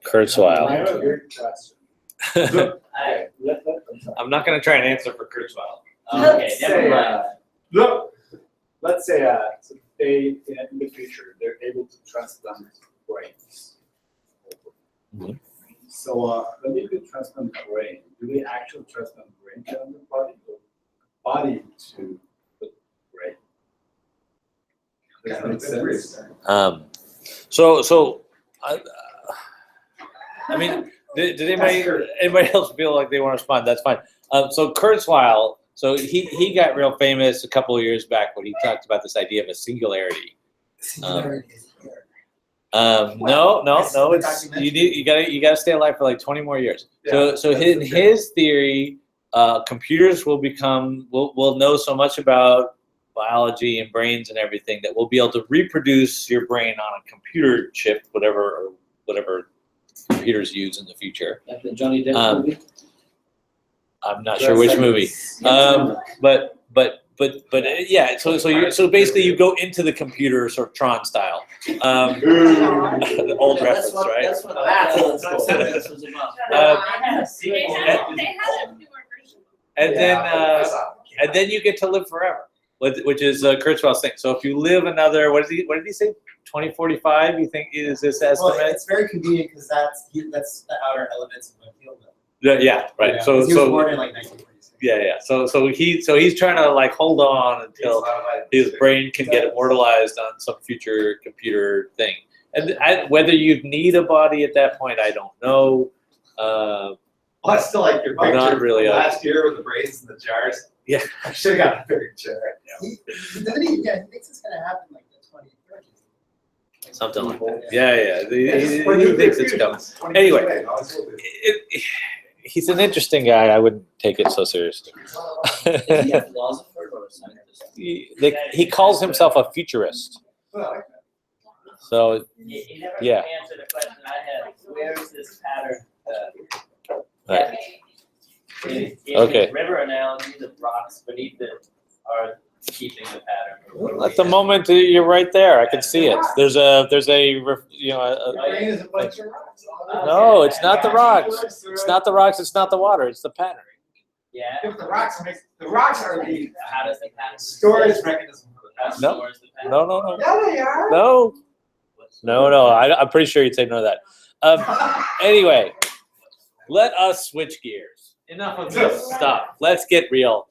Kurzweil. I'm not going to try and answer for Kurzweil. Okay, never mind. Let's say so they in the future they're able to transplant brains. Mhm. So when they could transplant a brain, do they actually transplant brain to the body, or body to the brain? Does that make sense? So I mean, did anybody else feel like they want to respond? That's fine. So Kurzweil, so he got real famous a couple of years back when he talked about this idea of a singularity. No, it's you gotta stay alive for like 20 more years. Yeah, So in his theory, computers will know so much about biology and brains and everything that we'll be able to reproduce your brain on a computer chip, whatever computers use in the future. Like the Johnny Depp movie? I'm not sure which movie. But yeah, so basically you go into the computer sort of Tron style. The old reference, right? That's what Atlas was about. And then you get to live forever. which is Kurzweil's thing. So if you live another, what did he say? 2045, you think is this estimate? Well, it's very convenient because that's the outer elements of Winfield. Yeah, right. Yeah, So 'cause he was born in like 1946. yeah. So he's trying to like hold on until his brain can get immortalized on some future computer thing. And whether you'd need a body at that point, I don't know. Well, I still like your picture Not really, from last year with the braids and the jars. Yeah. I should have got a bigger chair. He thinks it's gonna happen like the 2030s. Something like that. Yeah. He thinks it's coming. Anyway, he's an interesting guy. I wouldn't take it so seriously. Is he a philosopher or a scientist? He calls himself a futurist. So He never yeah. answered the question I had, where is this pattern? Right. In Okay. his river analogy, the rocks beneath it are keeping the pattern. At the moment, you're right there. I can see it. There's a you know. Rain is a bunch of rocks. No, it's not the rocks. It's not the rocks. It's not the water. It's the pattern. Yeah. If the rocks are the How does the pattern? storage mechanism. How No. stores the pattern? No. Yeah, they are. No. I'm pretty sure you'd say no to that. Anyway, let us switch gears. Enough of this stuff. Let's get real.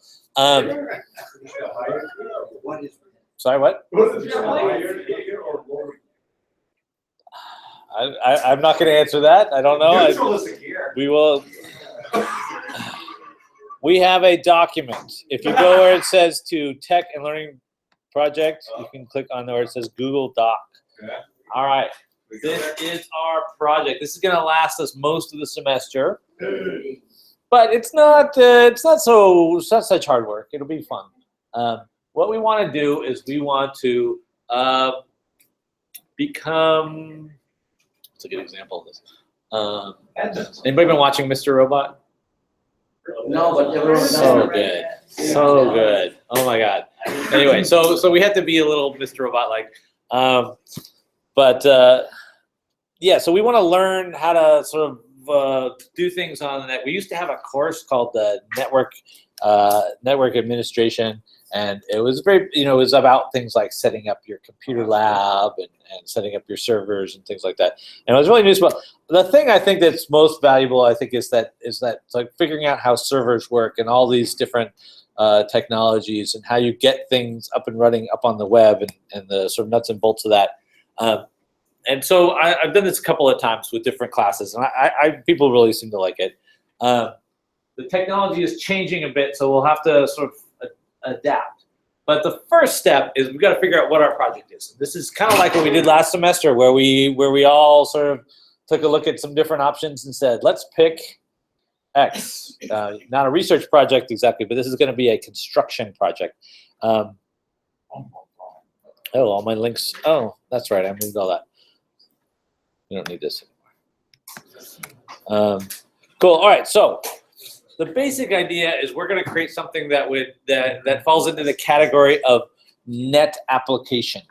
What is? Sorry, what? I'm not going to answer that. I don't know. Neutral is a gear. We will. We have a document. If you go where it says to Tech and Learning Project, you can click on where it says Google Doc. Okay. All right. This is our project. This is going to last us most of the semester, but it's not such hard work. It'll be fun. What we want to do is we want to become. What's a good example of this? Anybody been watching Mr. Robot? No, but everyone does. So good, so good. Oh my God. Anyway, so we have to be a little Mr. Robot like, yeah. So we want to learn how to sort of do things on the net. We used to have a course called the network administration, and it was very, it was about things like setting up your computer lab and setting up your servers and things like that. And it was really useful. The thing I think that's most valuable, I think, is that it's like figuring out how servers work and all these different technologies and how you get things up and running up on the web and the sort of nuts and bolts of that. And so I've done this a couple of times with different classes, and people really seem to like it. The technology is changing a bit, so we'll have to sort of adapt. But the first step is we've got to figure out what our project is. This is kind of like what we did last semester, where we all sort of took a look at some different options and said, let's pick X. Not a research project exactly, but this is going to be a construction project. Oh, all my links. Oh, that's right. I moved all that. We don't need this anymore. Cool. All right. So the basic idea is we're going to create something that falls into the category of net application.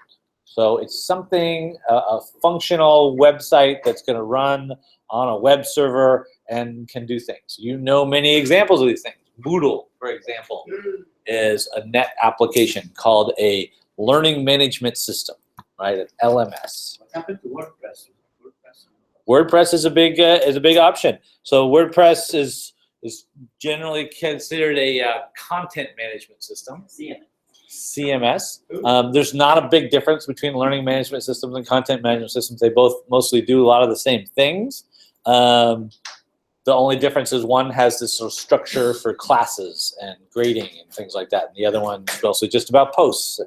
So it's something, a functional website that's going to run on a web server and can do things. You know many examples of these things. Moodle, for example, is a net application called a learning management system, right? An LMS. What happened to WordPress? WordPress is a big option. So WordPress is generally considered a content management system. CMS. There's not a big difference between learning management systems and content management systems. They both mostly do a lot of the same things. The only difference is one has this sort of structure for classes and grading and things like that, and the other one is mostly just about posts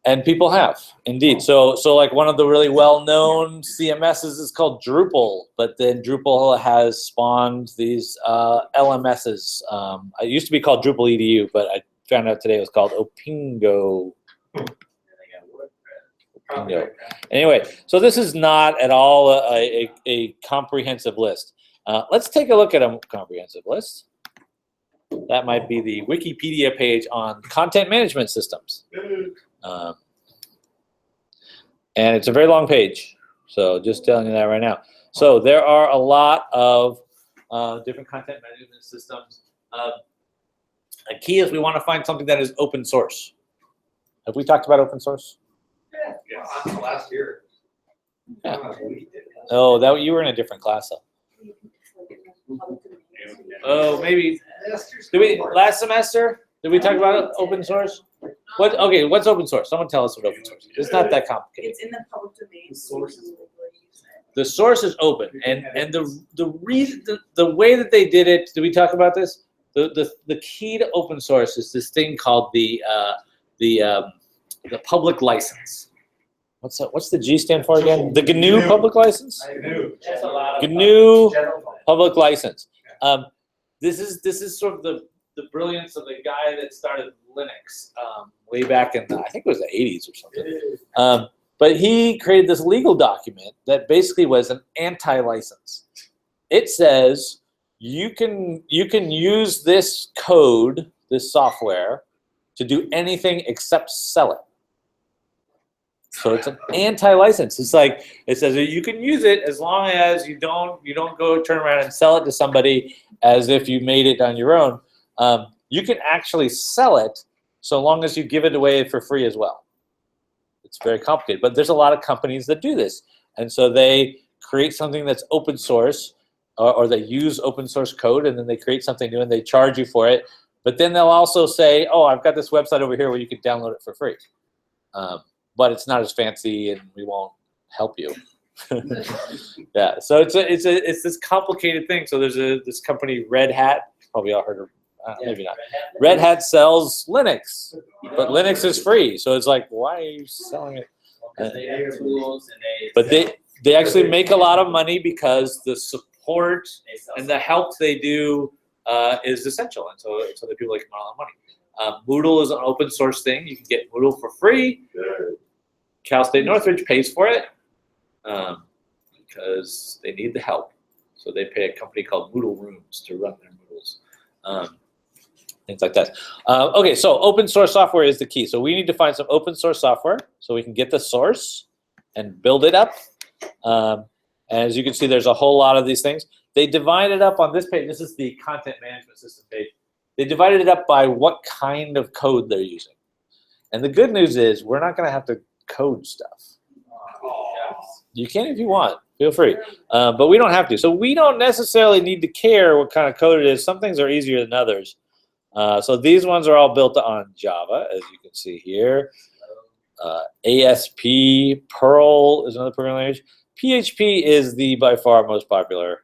and people have indeed. So like one of the really well-known CMSs is called Drupal, but then Drupal has spawned these LMSs. It used to be called Drupal EDU, but I found out today it was called Opingo. Anyway, so this is not at all a comprehensive list. Let's take a look at a comprehensive list. That might be the Wikipedia page on content management systems. And it's a very long page, so just telling you that right now. So there are a lot of different content management systems. A key is we want to find something that is open source. Have we talked about open source? Yeah, last year. Yeah. Oh, that you were in a different class though. Oh, maybe. Did we last semester? Did we talk about open source? What? Okay, what's open source? Someone tell us what open source is. It's not that complicated. It's in the public domain. Sources. The source is open, and the reason the way that they did it. Did we talk about this? The key to open source is this thing called the public license. What's the G stand for again? The GNU public license. That's a lot of. GNU public license. This is sort of the brilliance of the guy that started Linux way back in I think it was the 80s or something. But he created this legal document that basically was an anti-license. It says you can use this code, this software, to do anything except sell it. So it's an anti-license. It's like it says that you can use it as long as you don't go turn around and sell it to somebody as if you made it on your own. You can actually sell it so long as you give it away for free as well. It's very complicated, but there's a lot of companies that do this, and so they create something that's open source, or they use open source code, and then they create something new and they charge you for it. But then they'll also say, "Oh, I've got this website over here where you can download it for free." But it's not as fancy, and we won't help you. Yeah, so it's this complicated thing. So there's this company, Red Hat. Probably all heard of, maybe not. Red Hat sells Linux, but Linux is free. So it's like, why are you selling it? Because they have tools and they. But they actually make a lot of money because the support and the help they do is essential, and so the people make a lot of money. Moodle is an open source thing. You can get Moodle for free. Cal State Northridge pays for it because they need the help. So they pay a company called Moodle Rooms to run their Moodles. Things like that. Okay, so open source software is the key. So we need to find some open source software so we can get the source and build it up. And as you can see, there's a whole lot of these things. They divide it up on this page. This is the content management system page. They divided it up by what kind of code they're using. And the good news is we're not going to have to code stuff. You can if you want. Feel free. But we don't have to. So we don't necessarily need to care what kind of code it is. Some things are easier than others. So these ones are all built on Java, as you can see here. ASP, Perl is another programming language. PHP is the by far most popular.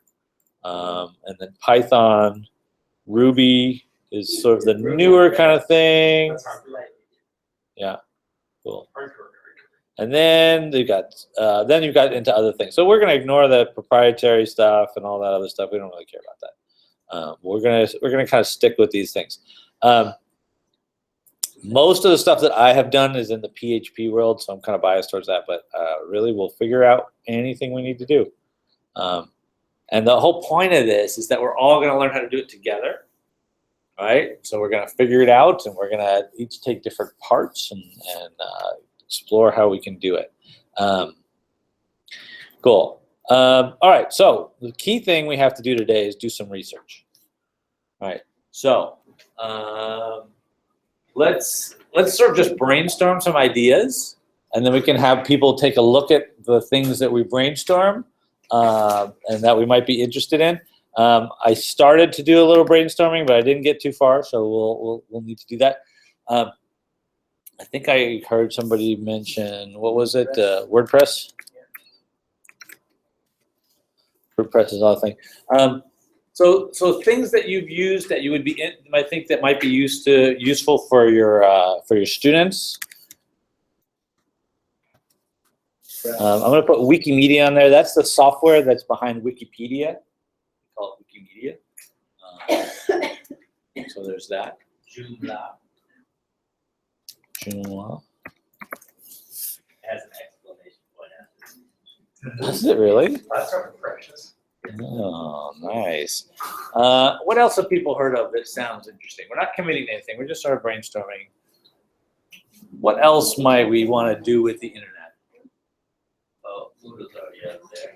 And then Python, Ruby is sort of the newer kind of thing. Yeah, cool. And then you've got into other things. So we're going to ignore the proprietary stuff and all that other stuff. We don't really care about that. We're gonna kind of stick with these things. Most of the stuff that I have done is in the PHP world, so I'm kind of biased towards that. But really, we'll figure out anything we need to do. And the whole point of this is that we're all going to learn how to do it together. Right? So we're going to figure it out, and we're going to each take different parts and explore how we can do it. Cool. All right, so the key thing we have to do today is do some research. All right, so let's sort of just brainstorm some ideas, and then we can have people take a look at the things that we brainstorm and that we might be interested in. I started to do a little brainstorming, but I didn't get too far, so we'll need to do that. I think I heard somebody mention, what was it, WordPress? WordPress is another thing. So things that you've used that you would might think that might be useful for your students. I'm going to put Wikimedia on there. That's the software that's behind Wikipedia. We call it Wikimedia. So there's that. Joomla. Has an exclamation point after it. Does it really? That's sort of precious. Oh, nice. What else have people heard of that sounds interesting? We're not committing to anything. We're just sort of brainstorming. What else might we want to do with the internet? Oh, Moodle's already up there.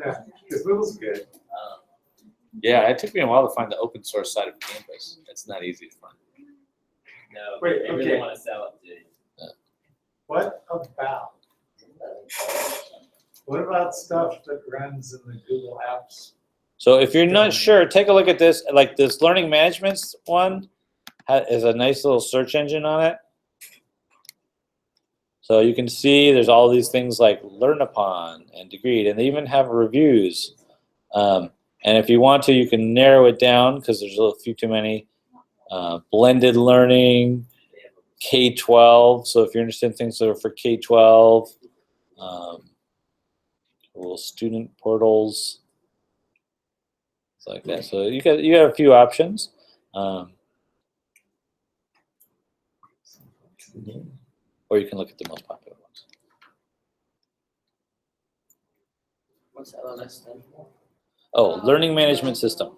Yeah, because Moodle's good. Yeah, it took me a while to find the open source side of Canvas. It's not easy to find. No, Wait, they really okay. wanna sell it to you. What about stuff that runs in the Google Apps? So if you're not sure, take a look at this. Like this learning management one is a nice little search engine on it. So you can see there's all these things like Learn Upon and Degreed, and they even have reviews. And if you want to, you can narrow it down because there's a few too many. Blended learning, K-12. So if you're interested in things that are for K-12, little student portals, things like that. So you got a few options. Or you can look at the most popular ones. What's LMS stand for? Oh, Learning Management System.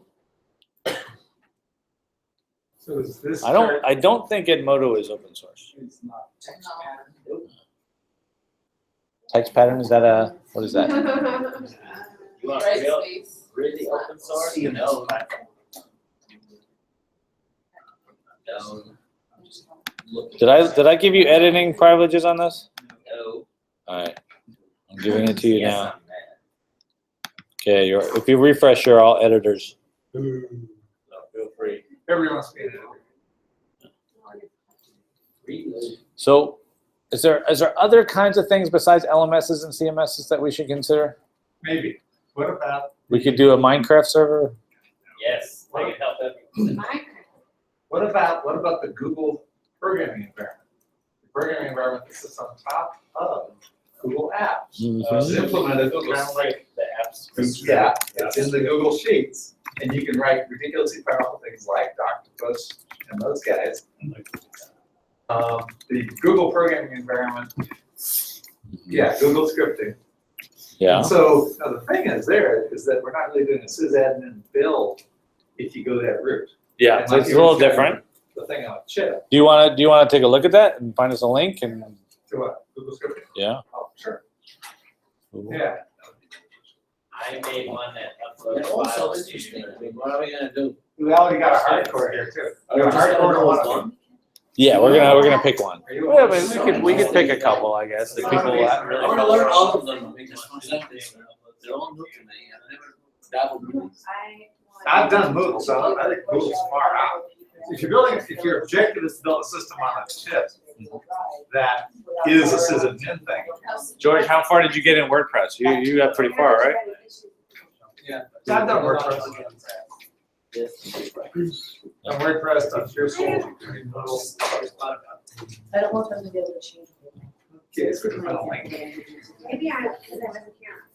So is this? I don't think Edmodo is open source. It's not. Text pattern, is that what is that? You want Right real, space. really open source? No. No. Did I give you editing privileges on this? No. All right, I'm giving it to you Yes, now. I'm mad. Okay, if you refresh, you're all editors. No, feel free. Everyone's being it. So, is there other kinds of things besides LMSs and CMSs that we should consider? Maybe. What about? We could do a Minecraft server. Yes, I can help everyone. What about the Google programming environment? The programming environment that sits on top of Google Apps. It's implemented kind of like the apps. yeah, it's in the Google Sheets, and you can write ridiculously powerful things like Octopus and those guys. The Google programming environment, yeah, Google scripting. Yeah. And so now the thing is that we're not really doing a sysadmin build if you go that route. Yeah, And so like it's a you were little saying, different. The thing on a chip. Do you want to take a look at that and find us a link and To what? Google scripting? yeah. Oh, sure. Cool. Yeah. I made one that It's uploads also files to interesting, you. I mean, what are we gonna do? We already got a hardcore here too. Are we Got a just gonna hardcore do one of one? them. Yeah, we're gonna pick one. Are you- Yeah, but we could pick a couple, I guess. The people that really. I wanna learn all of them, because they're all new to me, and I never dabbled with these. I've done Moodle, so I think Moodle's far out. If your objective is to build a system on a chip that is a sysadmin thing. George, how far did you get in WordPress? You got pretty far, right? Yeah. I've done WordPress. On WordPress, on Pure School, I don't want them to be able to change. Okay, it's good to know. Maybe because I wasn't here.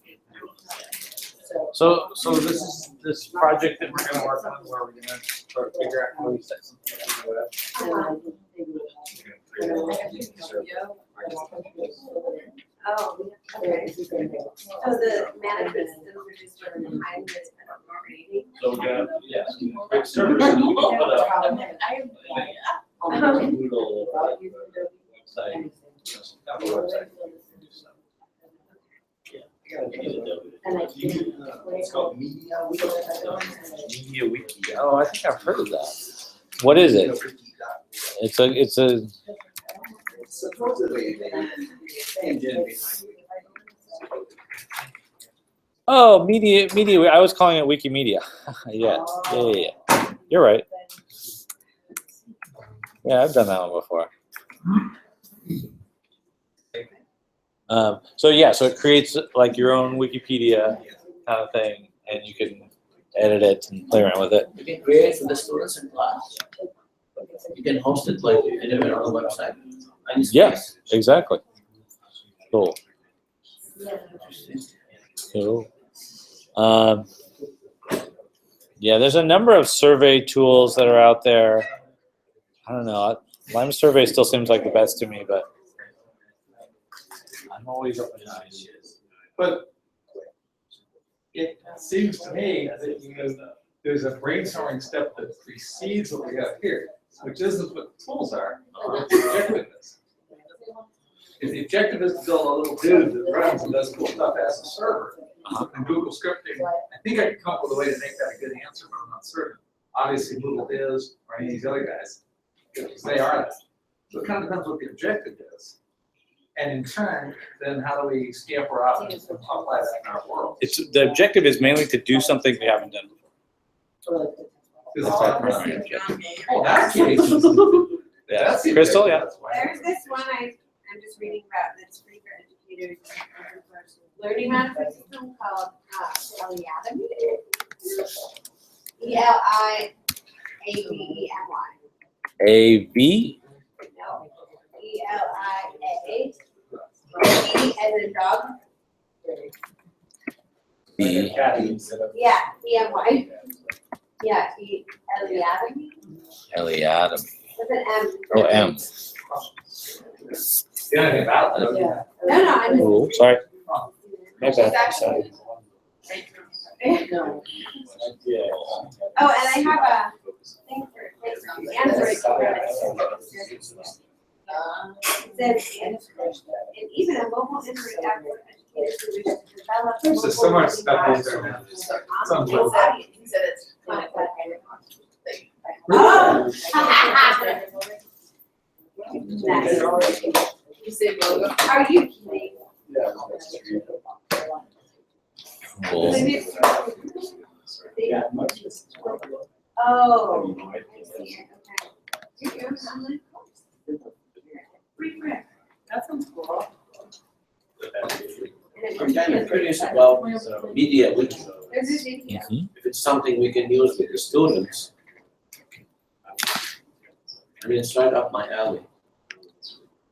So this is this project that we're gonna work on where we're gonna try to figure out how we set something up on the web. Oh, okay. So the management systems are just sort of behind this kind of already. So we're gonna, yeah, quick servers, and we can put a Moodle website. It's called Media Wiki. Media Wiki. Oh, I think I've heard of that. What is it? It's a. Supposedly, the engine behind Oh, media. I was calling it Wikimedia. Yeah. You're right. Yeah, I've done that one before. So it creates like your own Wikipedia kind of thing, and you can edit it and play around with it. You can create for the students in class. You can host it like anywhere on the website. Any space. Yes, exactly. Cool. Cool. Yeah, there's a number of survey tools that are out there. I don't know. Lime Survey still seems like the best to me, but I'm always open to ideas. But it seems to me that there's a brainstorming step that precedes what we have here, which isn't what the tools are, it's the objective is. If the objective is to build a little dude that runs and does cool stuff as a server, and Google scripting, I think I can come up with a way to make that a good answer, but I'm not certain. obviously Moodle is, or any of these other guys, because they are that. So it kind of depends what the objective is. And in turn, then how do we scamper out and apply that in our world? The objective is mainly to do something we haven't done before. Oh, that's the case. Yeah, That's the Crystal, yeah. objective, that's why. There's this one I'm just reading about that's free for educators. Learning management system called Eliademy. ELIABEMY. A-B? No. ELIA. B as in dog. B. Yeah, EMY. Yeah, Eliademy. Eliademy. With an M. Oh, M. The only thing about that. Yeah. No, I'm just. Oh, sorry. She's actually. No. Oh, and I have a thing for Android. It says, and even a mobile Android app for educators who wish to develop. There's just so much stuff in there. Sounds like- He said it's kind of like. Oh. Nice. You say logo? Are you kidding? Cool. Oh. That sounds cool. I'm kind of curious about media literacy. There's a video. If it's something we can use with the students. I mean, it's right up my alley.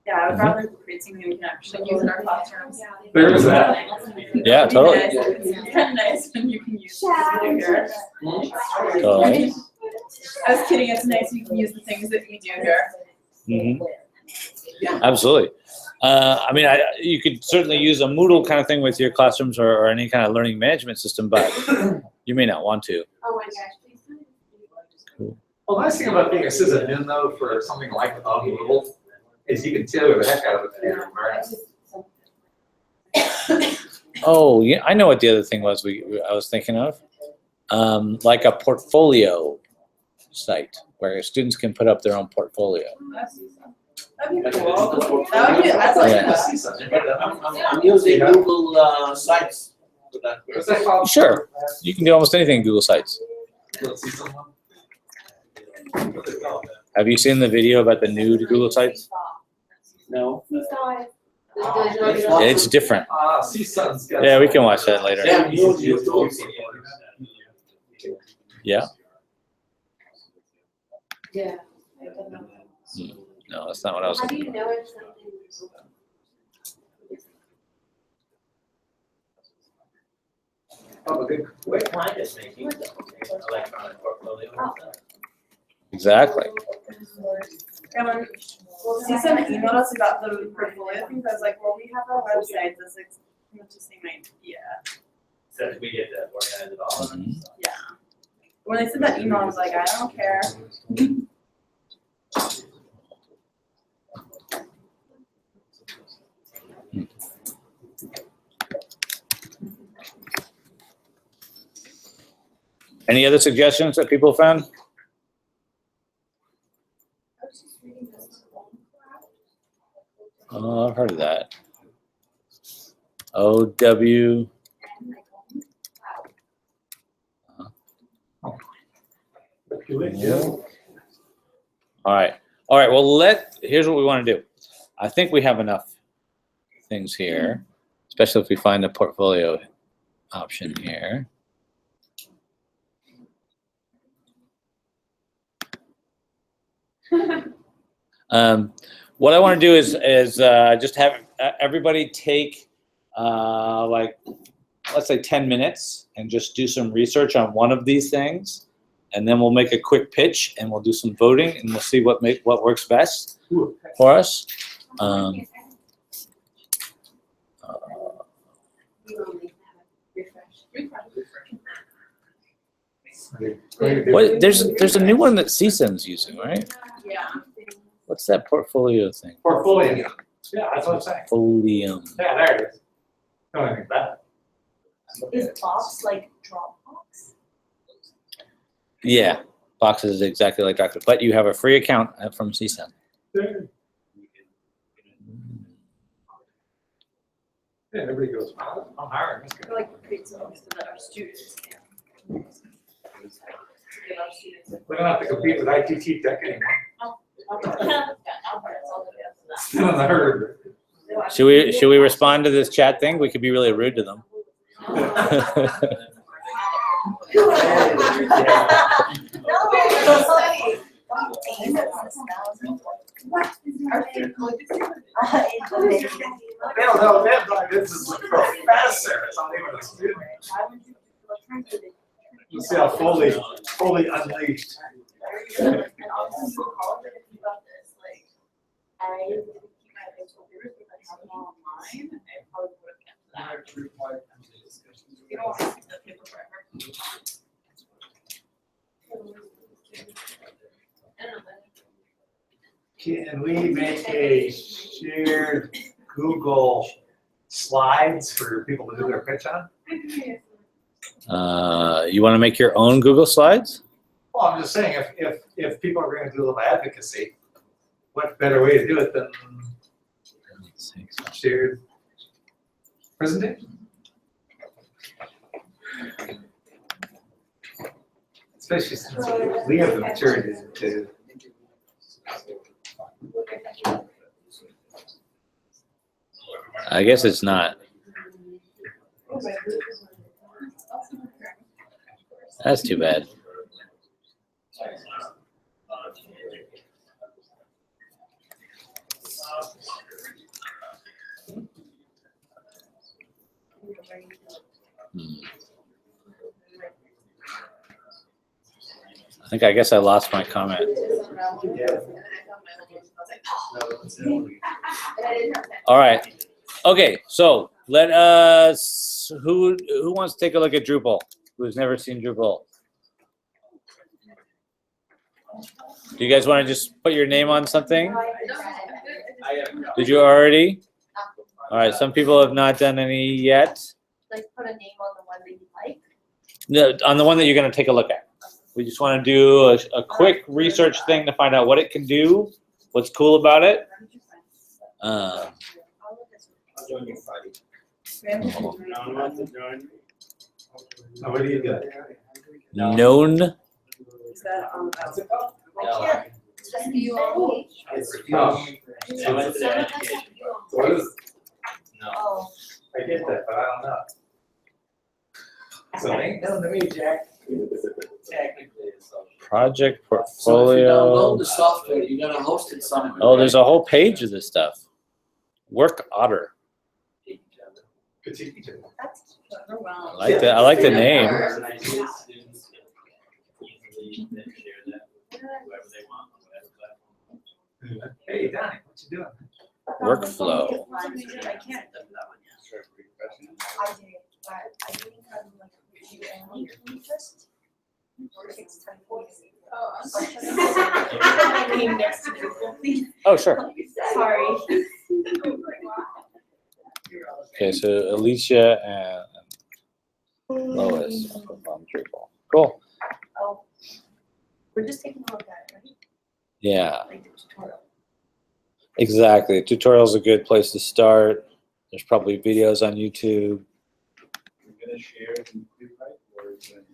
Yeah, I would rather create something we can actually use in our classrooms. There is that. Yeah, totally. It's kind of nice when you can use things here. Totally. I was kidding, it's nice you can use the things that we do here. Mhm. Absolutely. I mean, you could certainly use a Moodle kind of thing with your classrooms or any kind of learning management system, but you may not want to. Oh my gosh, please. Well, the nice thing about being a sysadmin though, for something like Moodle, is you can tailor the heck out of it to your environment. Oh, yeah, I know what the other thing was I was thinking of. Like a portfolio site where students can put up their own portfolio. That'd be cool. That would be, that's like. Yeah. I'm using Google Sites for that. What's that called? Sure. You can do almost anything in Google Sites. Let's see someone. What's it called? Have you seen the video about the new Google Sites? No. It's different. CSUN's got. Yeah, we can watch that later. Yeah, you do. Yeah? Yeah. No, that's not what I was How do thinking. you know if something? Oh, good. Where can I just make use of electronic portfolio? Exactly. And when CSUN emailed us about the portfolio things, I was like, well, we have our website, that's like, much the same idea. So we get to organize it all. Mhm. Yeah. When they sent that email, I was like, I don't care. Any other suggestions that people found? Oh, I've heard of that. OW. All right. All right. Well, here's what we want to do. I think we have enough things here, especially if we find a portfolio option here. What I want to do is just have everybody take like, let's say 10 minutes and just do some research on one of these things. And then we'll make a quick pitch and we'll do some voting and we'll see what works best for us. There's a new one that CSUN's using, right? Yeah. What's that portfolio thing? Portfolio. Yeah, that's what I'm saying. Portfolio. Yeah, there it is. Don't even think that. Is Box like Dropbox? Yeah. boxes is exactly like Dr. But you have a free account from CSUN. Yeah, everybody goes, "Wow, I'm hiring this guy." Like create some so that our students can. Give our students. We don't have to compete with ITT Tech anymore. Still in the herd. Should we respond to this chat thing? We could be really rude to them. They don't know, this is a professor, it's not even a student. You see how fully unleashed. Can we make a shared Google Slides for people to do their pitch on? You want to make your own Google Slides? Well, I'm just saying, if people are gonna do a little advocacy, what better way to do it than shared presentation? Especially since we have the maturity to. I guess it's not. That's too bad. I guess I lost my comment. All right. Okay, so let us, who wants to take a look at Drupal? Who's never seen Drupal? Do you guys want to just put your name on something? Did you already? All right, some people have not done any yet. Like put a name on the one that you like. No, on the one that you're going to take a look at. We just want to do a quick research thing to find out what it can do, what's cool about it. I'll join you Friday. Oh, what do you got? Known. Is that on What's the? it called? Yeah. Just you on page. It's Oh. I went to the education. What is, No. Oh. I get that, but I don't know. So, ain't nothing to me, Jack. Technically, it's social. Project So if you portfolio. download the software, you gotta host it somewhere. Oh, there's a whole page of this stuff. Work Otter. Critique each other. That's overwhelming. I like the name. Organize students easily then share that with whoever they want on whatever platform. Hey, Donnie, what you doing? Workflow. I can't do that one yet. I did, but I think I'm like review and interest. Or 6:10. Oh, I'm sorry. Next to Google, please. Oh, sure. Sorry. Okay, so Alicia and Lois on Drupal. Cool. Oh. We're just taking a look at it, right? Yeah, Like the tutorial. exactly. Tutorial's a good place to start. There's probably videos on YouTube. You're gonna share the group, right? Or is it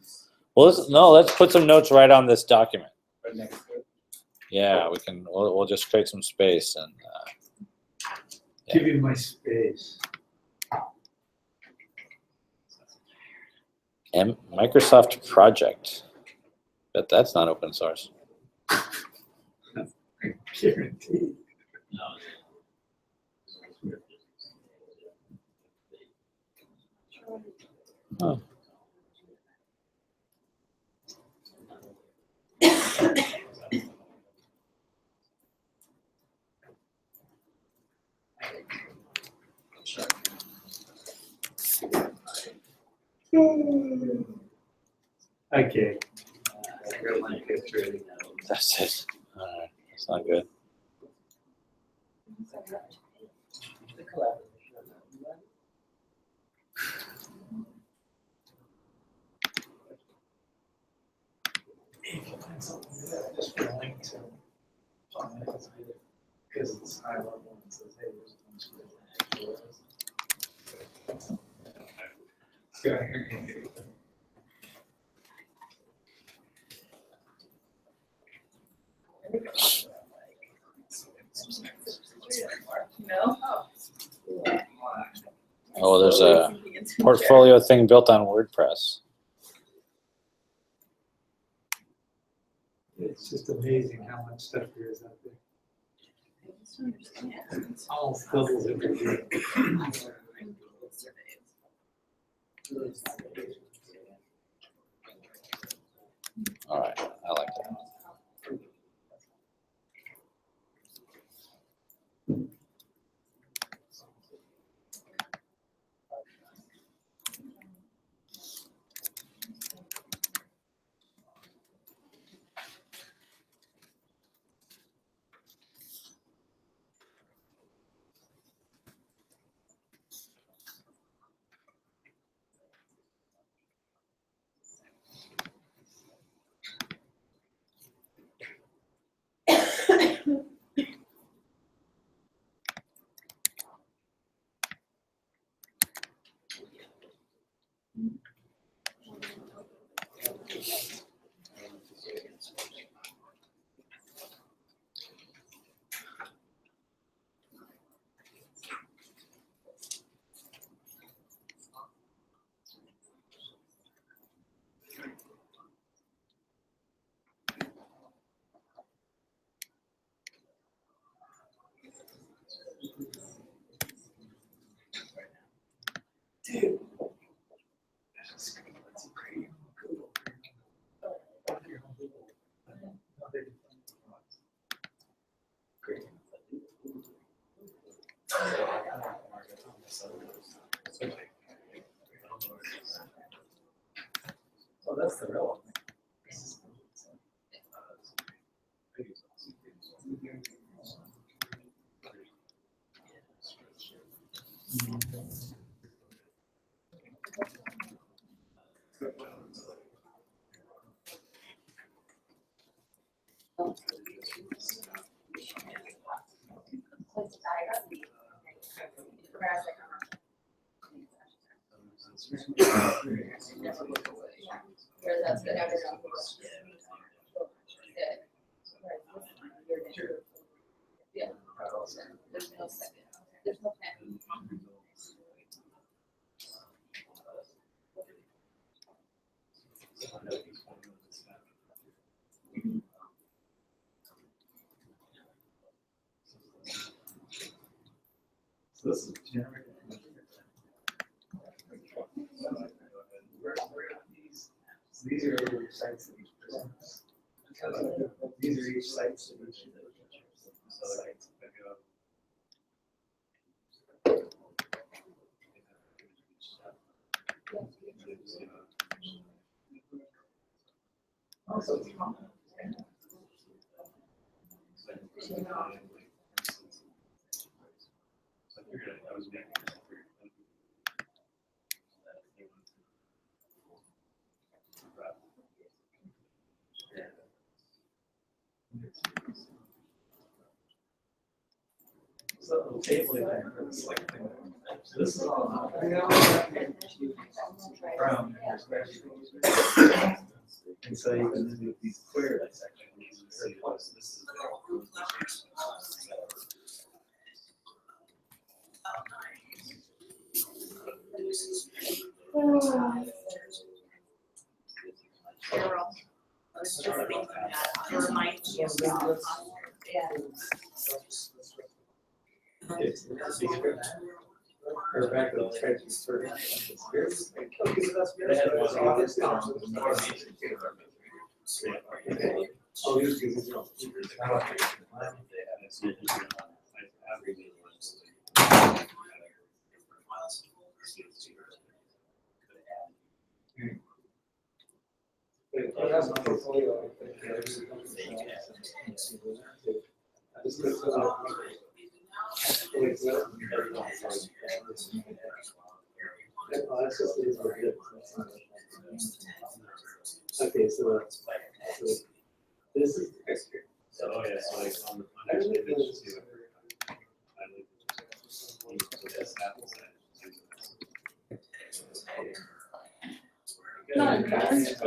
Well, let's put some notes right on this document. right next to it? Yeah, we'll just create some space and Give you my space. Microsoft Project. Bet that's not open source. Guaranteed. Oh. Okay. I got my picture. That's it. All right, that's not good. find something just for a link to. Because it's high level and says, hey, there's one school. No? Oh, there's a portfolio thing built on WordPress. It's just amazing how much stuff there is out there. It's almost doubles every year. All right, I like that. Dude. Oh, that's the real one. Yeah. There's no second. There's no pen. So this is generated. These are your sites that each presents. These are each sites that each sites. Also, it's common. So the table is like, so this is all. From. And so you can do these queries. This is. Carol, I was just thinking that, it reminds me of that. Yeah. Or back to the treasures for. Oh, these guys that's my portfolio. Okay, so This is the picture. So, oh yeah, so like on the next page too. So this happens. Not impressed.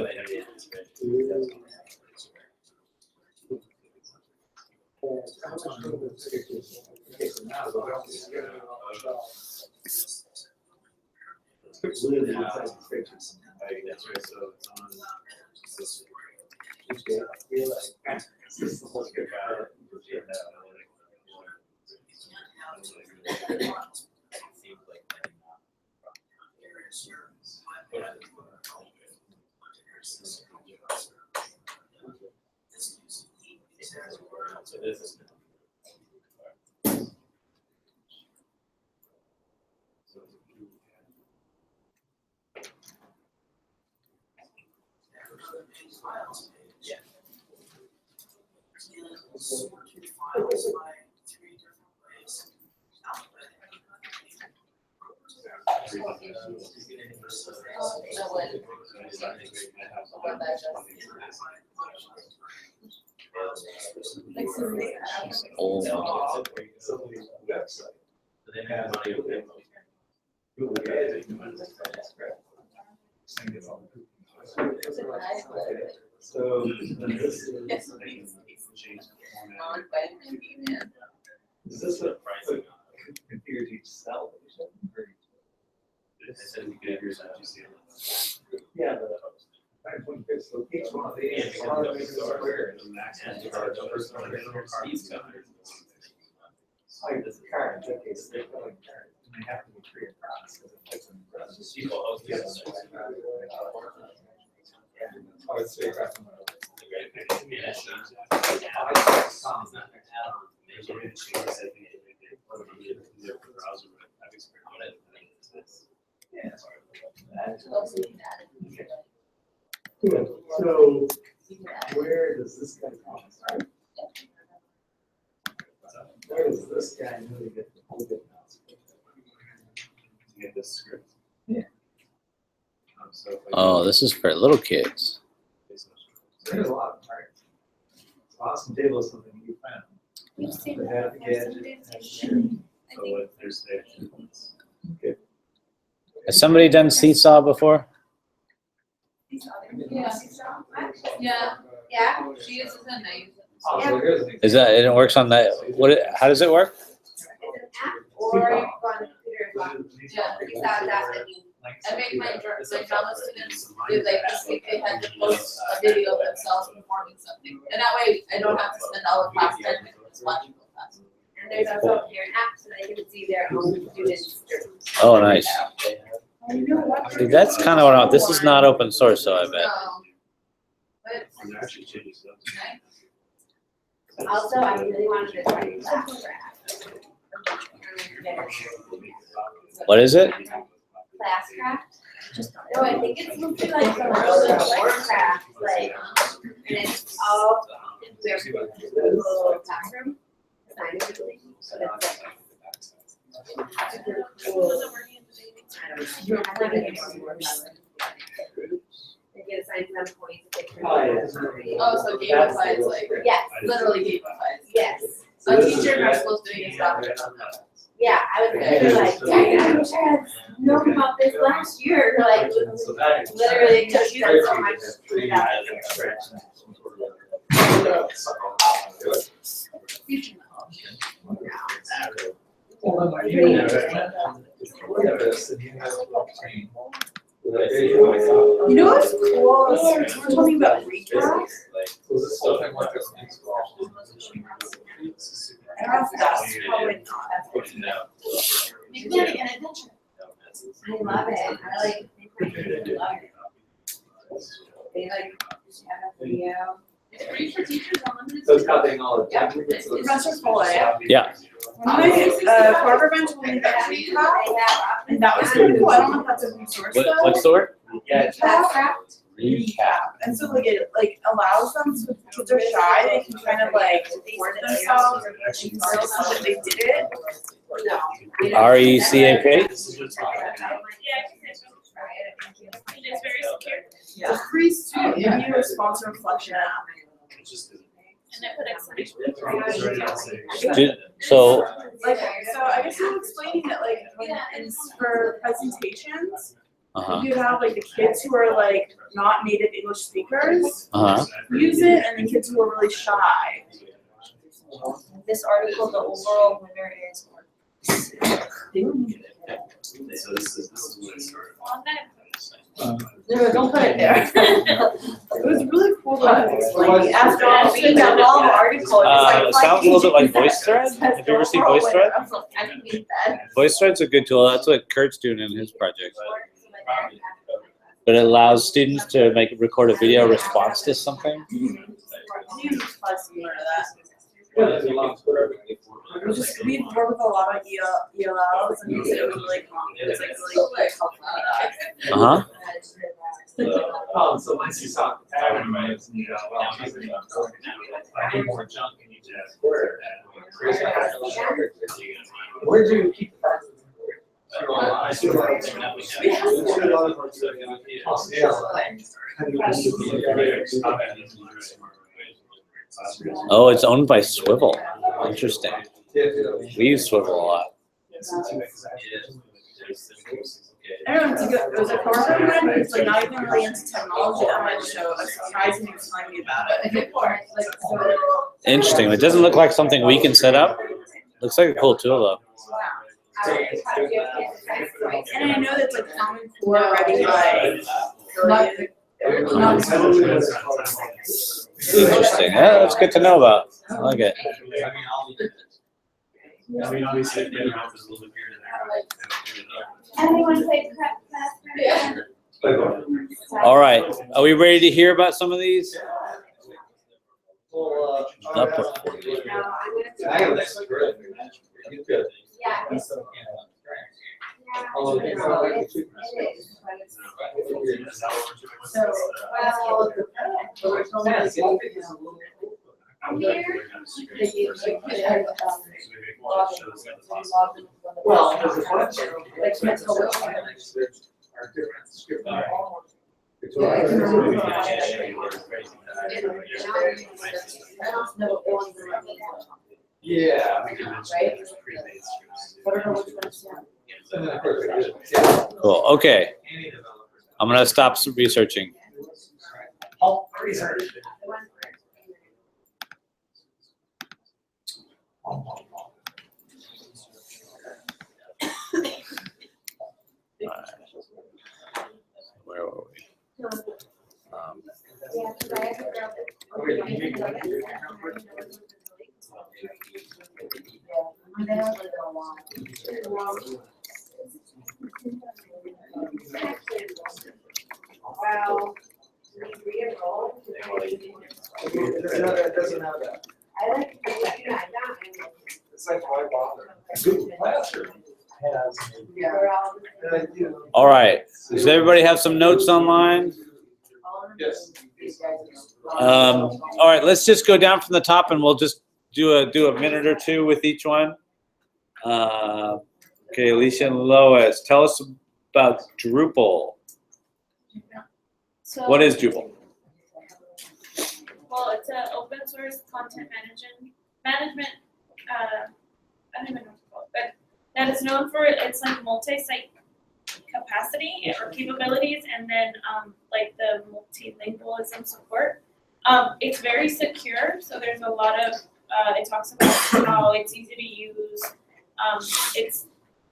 That's right, so it's on. So this is. Yeah. Old. So this is. Is this a configured each cell? Yeah, but. So each one of these. Like this card, okay, so they're like cards, and they have to be free of cost, because it fits in the rest. Oh, it's straight back from Good. So where does this guy come from? Where does this guy really get the whole bit now? Get this script. Yeah. So if I Oh, this is for little kids. There's a lot of parts. Awesome table is something you found. We've seen They that have in the some gadget. days. So what there's the. Has somebody done Seesaw before? Yeah. Yeah, yeah, she uses it and I use it. Oh, so here's an Is that, it works on that, how does it work? It's an app, or you go on the computer and watch. Yeah, You found that and you. I make my drama students do like this week, they had to post a video of themselves performing something. And that way I don't have to spend all the class 10 minutes watching the class. And there's also a parent app so they can see their own students. Oh, nice. See, that's kind of what I, this is not open source, so I bet. No. But I'm actually changing stuff. nice. Also, I really wanted to try class craft. What is it? Class craft? No, I think it's something like the craft, like, and it's all, there's a little classroom. Assignment, so that's they get assigned some points if they turn in. Oh, so gamified, like, Yes, literally gamified. yes. A teacher in our school's doing his job. Yeah, I was there, like, dang, I wish I had known about this last year, like, literally, because you did so much. You know what's cool? Is we're talking about recap. I don't know if that's probably not. Make learning an adventure. I love it, I like, I really love it. They like, have a video. It's free for teachers, unlimited. So it's copying all the. Yeah. Professor Foley. Yeah. My Carver bench told me that recap, and that was pretty cool. I don't know if that's open source though. What's the word? Yeah. Recap, and so like it like allows them to, kids are shy, they can kind of like record themselves and tell someone that they did it. No. RECAP? Yeah, it is very secure. Yeah. The free student review sponsor reflection app. It's just. And I put exclamation So, Like, so I guess you're explaining that like, for presentations, you have like the kids who are like not native English speakers use it, and then kids who are really shy. This article, the overall winner is. So this is when it started. No, don't put it there. It was really cool to explain after reading that long article. It's like sounds a little bit like VoiceThread. Have you ever seen VoiceThread? I didn't need that. VoiceThread's a good tool. That's what Kurt's doing in his project. But it allows students to record a video response to something. We've worked with a lot of ELLs, and it was really cool. It was like really helpful. So once you saw the pattern, right, you know, well, I need more junk in each square. Where do you keep that? I see Oh, it's owned by Swivel. Interesting. We use Swivel a lot. I don't know, it was a course I went, it's like not even really into technology that much, so I was surprised when you explained me about it. Interesting. It doesn't look like something we can set up. Looks like a cool tool though. And I know that's like Common Core already, Interesting. Yeah, that's good to know about. I like it. I mean, obviously, the other half is a little bit weird in there. Everyone played prep class. All right. Are we ready to hear about some of these? Well, there's a bunch of are different script. Yeah. Cool. Okay. I'm gonna stop researching. Oh, research. Where were we? Yeah, 'cause I have a girl that. Wow. It doesn't have that. I like to do that. It's like, why bother? Google Classroom. All right. Does everybody have some notes online? Yes. All right. Let's just go down from the top, and we'll just do a minute or two with each one. Okay, Alicia and Lois, tell us about Drupal. So, What is Drupal? Well, it's an open source content management. I don't even know what to call it, but that is known for its like multi-site capacity or capabilities, and then like the multilingualism support. It's very secure, so there's a lot of it talks about how it's easy to use. It's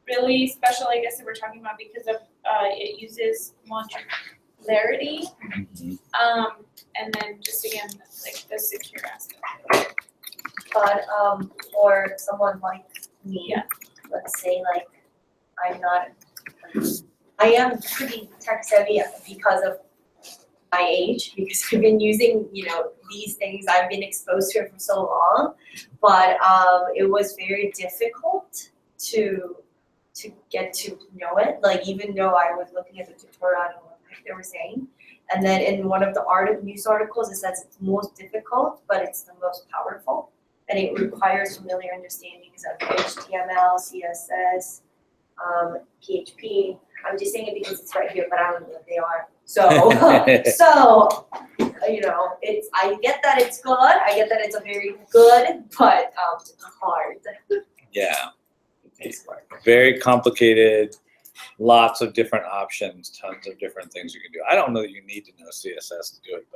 really special, I guess, that we're talking about because of it uses modularity, and then just again like the secure aspect. But for someone like me, let's say like I am pretty tech savvy because of my age, because I've been using, these things, I've been exposed to it for so long, but it was very difficult to get to know it, like even though I was looking at the tutorial, I don't know what they were saying. And then in one of the news articles, it says it's most difficult, but it's the most powerful. And it requires familiar understandings of HTML, CSS, PHP. I'm just saying it because it's right here, but I don't know what they are. So, you know, I get that it's good, I get that it's a very good, but, hard. Yeah. Very complicated, lots of different options, tons of different things you can do. I don't know that you need to know CSS to do it,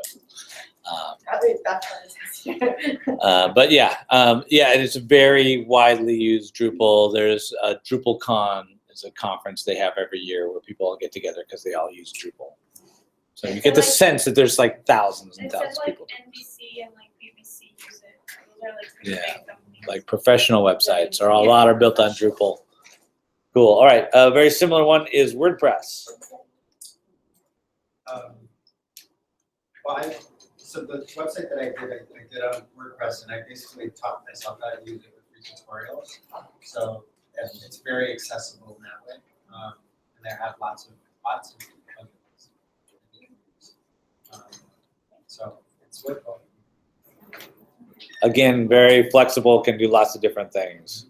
but yeah, and it's a very widely used Drupal. There's a DrupalCon, is a conference they have every year where people all get together because they all use Drupal. So you get the sense that there's like thousands and It says thousands of like people. NBC and like BBC use it. Those are like pretty Yeah. big companies. Like professional websites, or a lot are built on Drupal. Cool. All right. A very similar one is WordPress. So the website that I did on WordPress, and I basically taught myself how to use it with free tutorials. So and it's very accessible in that way, and they have lots of plugins. So it's worthwhile. Again, very flexible, can do lots of different things.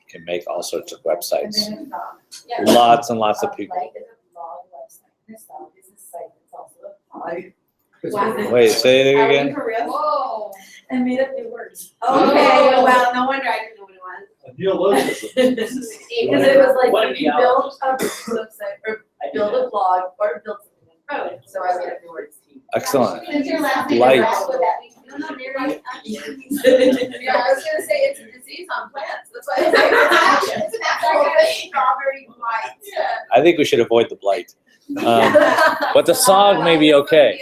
Can make all sorts of websites. Lots and lots of people. Like is a blog website, this is a site that's also a blog. Wait, say it Are we again. for real? Whoa. I made up new words. Okay, well, no wonder I didn't know what it was. Neologism. Because it was like, What if you are the build a website, or build a blog, or build something in code, so I made up new words. Excellent. Since your last name Light. is Raul, would that be, no, they're like, Yeah, I was gonna say it's a disease on plants, that's why it's like, it's an actual thing. strawberry blight. Yeah. I think we should avoid the blight. But the song may be okay.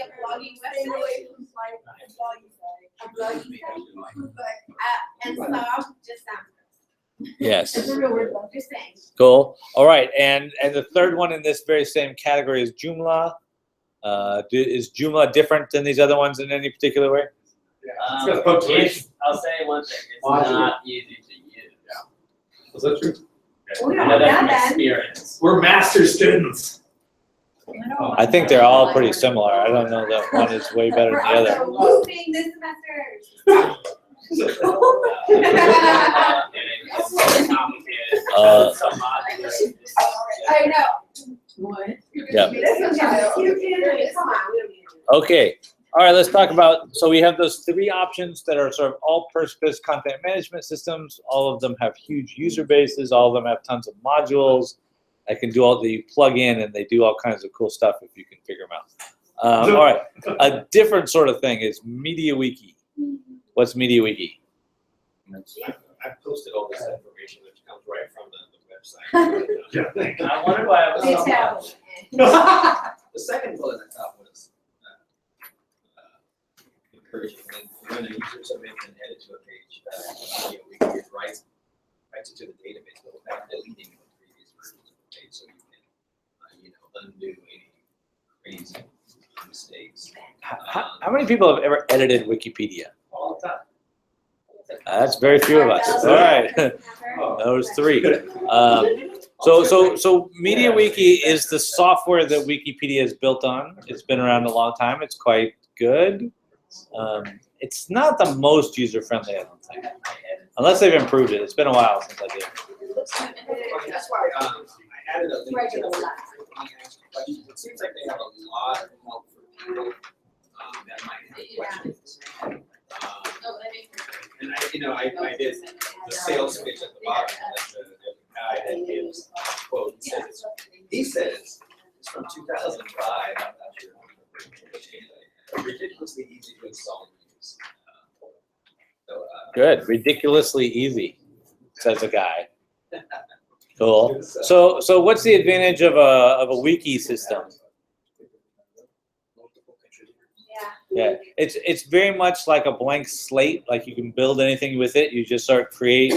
And sob just sounds. Yes. It's a real word, though, just saying. Cool. All right. And the third one in this very same category is Joomla. Is Joomla different than these other ones in any particular way? I'll say one thing, it's not easy to use. Is that true? We I don't know know that from that then. experience. We're master students. I think they're all pretty similar. I don't know that one is way better than the We're other. also moving this semester. It's complicated. Uh, Some modules. I know. What? Yeah. This one's just, come on, we don't need to. Okay. All right, let's talk about, so we have those three options that are sort of all-purpose content management systems. All of them have huge user bases. All of them have tons of modules. I can do all the plug in, and they do all kinds of cool stuff if you can figure them out. All right, a different sort of thing is MediaWiki. What's MediaWiki? I've posted all this information which comes right from the website. I wonder why I was. They tell. The second bullet I thought was encouraging. When a user submits an edit to a page, we can write it to the database without deleting the previous versions of the page, so you can, undo any crazy mistakes. How many people have ever edited Wikipedia? All the time. That's very few of us. All right, those three. So MediaWiki is the software that Wikipedia is built on. It's been around a long time. It's quite good. It's not the most user-friendly, I don't think, unless they've improved it. It's been a while since I did. That's why I added a link to the questions. It seems like they have a lot of help for people that might have questions. And I did the sales pitch at the bottom, and there's a guy that gives a quote, he says, it's from 2005, I'm not sure. Ridiculously easy to install and use. Good, ridiculously easy, says a guy. Cool. So what's the advantage of a wiki system? Yeah, it's very much like a blank slate. Like you can build anything with it. You just start create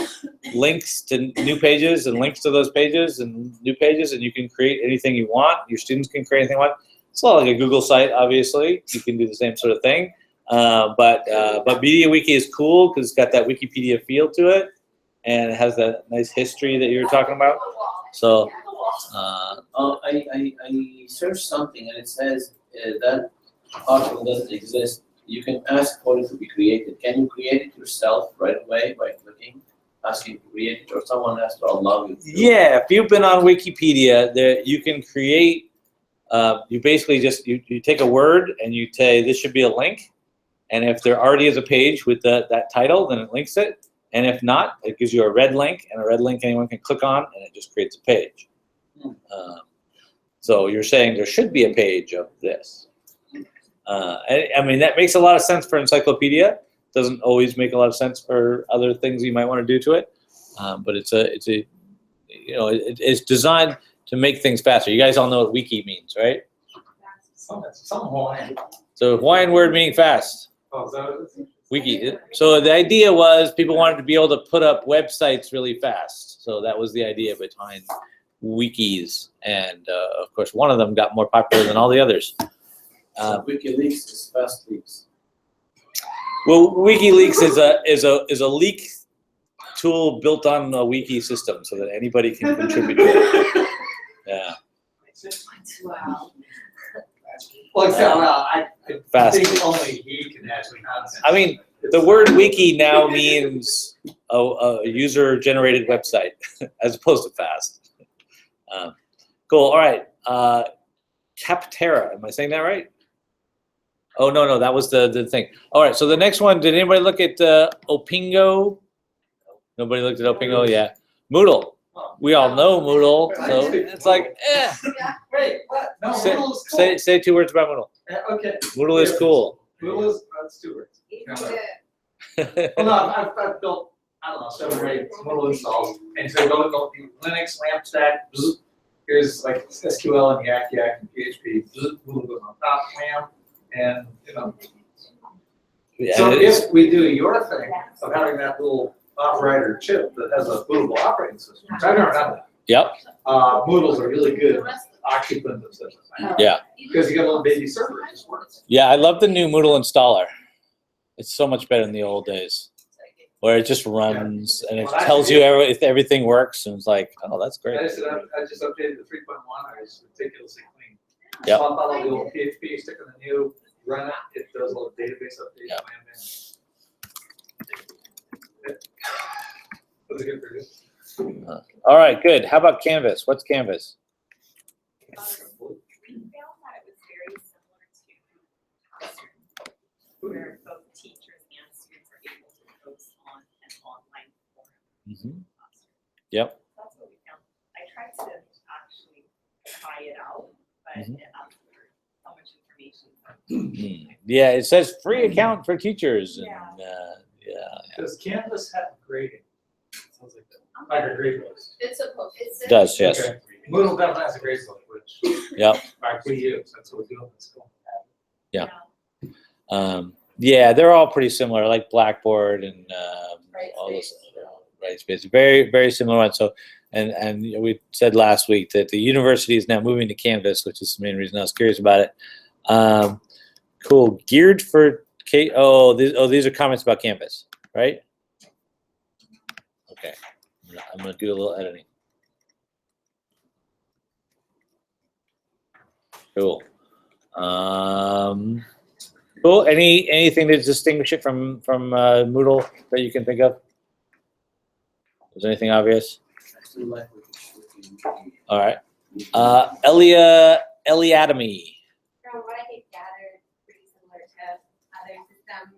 links to new pages and links to those pages and new pages, and you can create anything you want. Your students can create anything they want. It's a lot like a Google site, obviously. You can do the same sort of thing. But MediaWiki is cool because it's got that Wikipedia feel to it, and it has that nice history that you were talking about. So, I searched something and it says that article doesn't exist. You can ask for it to be created. Can you create it yourself right away by clicking, asking to create it, or someone has to allow you to? yeah, if you've been on Wikipedia, there you can create you basically just, you take a word and you say, this should be a link. And if there already is a page with that title, then it links it. And if not, it gives you a red link, and a red link anyone can click on, and it just creates a page. So you're saying there should be a page of this. I mean, that makes a lot of sense for encyclopedia. Doesn't always make a lot of sense for other things you might want to do to it. But it's designed to make things faster. You guys all know what wiki means, right? Some Hawaiian. So Hawaiian word meaning fast. Oh, is that what it is? Wiki. So the idea was people wanted to be able to put up websites really fast. So that was the idea behind wikis. And of course, one of them got more popular than all the others. WikiLeaks is fast leaks. Well, WikiLeaks is a leak tool built on a wiki system so that anybody can contribute to it. Yeah. Wow. Well, except, I Fast. think only he can actually content. I mean, the word wiki now means a user-generated website as opposed to fast. Cool. All right. Capterra. Am I saying that right? Oh, no, that was the thing. All right. So the next one, did anybody look at Opingo? Nobody looked at Opingo? Yeah. Moodle. We all know Moodle. So it's like, eh. Wait, what? No, Moodle is cool. Say 2 words about Moodle. Okay. Moodle is cool. Moodle is, that's 2 words. Well, no, I've built, I don't know, 7 or 8 Moodle installs. And so go to Linux, LAMP stack, here's like SQL and Yak and PHP, Moodle goes on top, LAMP, and Yeah, so if we do your thing of having that little operator chip that has a bootable operating system, which I've never done that. Yep. Moodle's are really good occupant of systems. Yeah. Because you get a little baby server, it just works. Yeah, I love the new Moodle installer. It's so much better than the old days, where it just runs and it Well, tells you if everything works, and it's like, oh, that's great. I just updated the 3.1, I was ridiculously clean. Yep. Swap out all the old PHP, stick in the new, run it does a little database update. Yep. Was it good for you? All right, good. How about Canvas? What's Canvas? We found that it was very similar to classroom, where both teachers and students are able to post on an online forum. Yep. That's what we found. I tried to actually try it out, but it asked for so much information. Yeah, it says free account for teachers. And, Does Canvas have grading? Sounds like that. Like a grade list. It's supposed, It does, yes. Okay. Moodle definitely has a grade list, which Yep. we use, that's what we do in school. Yeah. Yeah, they're all pretty similar, like Blackboard and all this. Brightspace, very, very similar one. So, and we said last week that the university is now moving to Canvas, which is the main reason I was curious about it. Cool. Geared for K. These are comments about Canvas, right? Okay. I'm gonna do a little editing. Cool. Cool. Anything to distinguish it from Moodle that you can think of? Is there anything obvious? All right. Eliatomy. From what I could gather, pretty similar to other systems.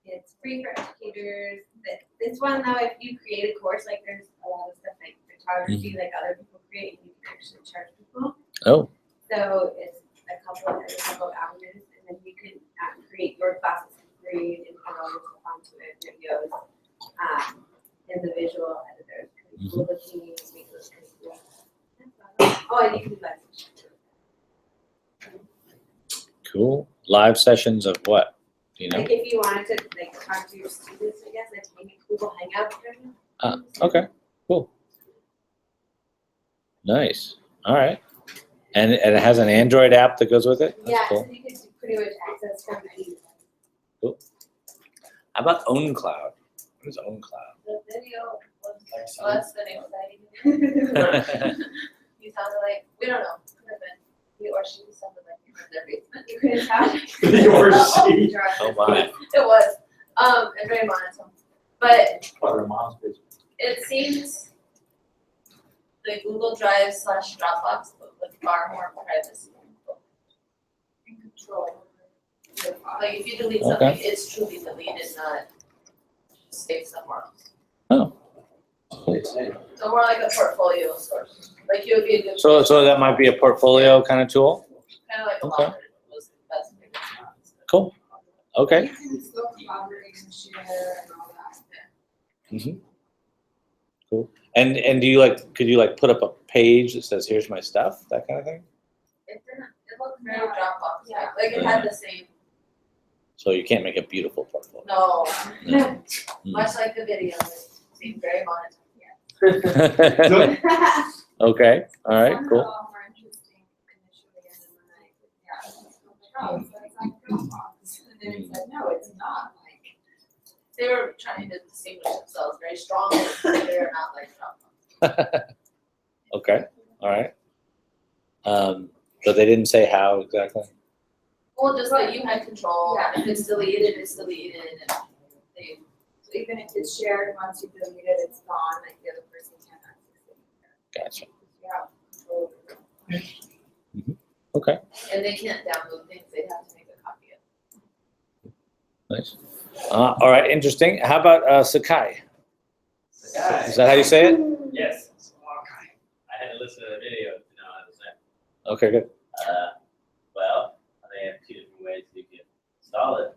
It's free for educators. This one though, if you create a course, like there's a lot of stuff like photography, like other people create, you can actually charge people. Oh. So it's a couple avenues, and then you can create your classes for free and put all your stuff onto it, videos, individual editors, cool looking, make those kind of stuff. Oh, and you can do live sessions. Cool. Live sessions of what? Do you know? Like if you wanted to like talk to your students, I guess, like maybe Google Hangout. Okay. Cool. Nice. All right. And it has an Android app that goes with it? That's Yeah, cool. so you can pretty much access from any. Cool. How about OwnCloud? What is OwnCloud? The video was less than exciting. You sounded like, we don't know, could have been, he or she sounded like you were in their basement, you couldn't tell. He or she. Oh my. It was, and very monotone, but Probably their mom's basement. it seems the Google Drive / Dropbox, but with far more privacy and control. Like if you delete something, Okay. it's truly deleted, not saved somewhere else. Oh. So more like a portfolio source. Like you would be a good. So that might be a portfolio kind of tool? Kind of like a Okay. locker. Was the best way to describe it. Cool. Okay. You can still collaborate and share and all that. Mm-hmm. Cool. And do you could you put up a page that says, here's my stuff, that kind of thing? It didn't, it looked very Dropbox, like it had the same, So you can't make a beautiful portfolio. no, No. much like the video, it seemed very monotone. Okay, all right, Some are a cool. lot more interesting initially, and then when I, so it's like Dropbox, and then it's like, no, it's not like. They were trying to distinguish themselves very strongly, but they're not like Dropbox. Okay, all right. But they didn't say how exactly? Well, just that you had control, and if it's deleted, it's deleted, and they, So even if it's shared, once you delete it, it's gone, like the other person can't access it. Gotcha. You have control over it. Okay, and they can't download things, they have to make a copy of it. nice. All right, interesting. How about Sakai? Is that how you say it? Yes. I had to listen to the video to know how to say it. Okay, good. Well, they have two different ways you can install it.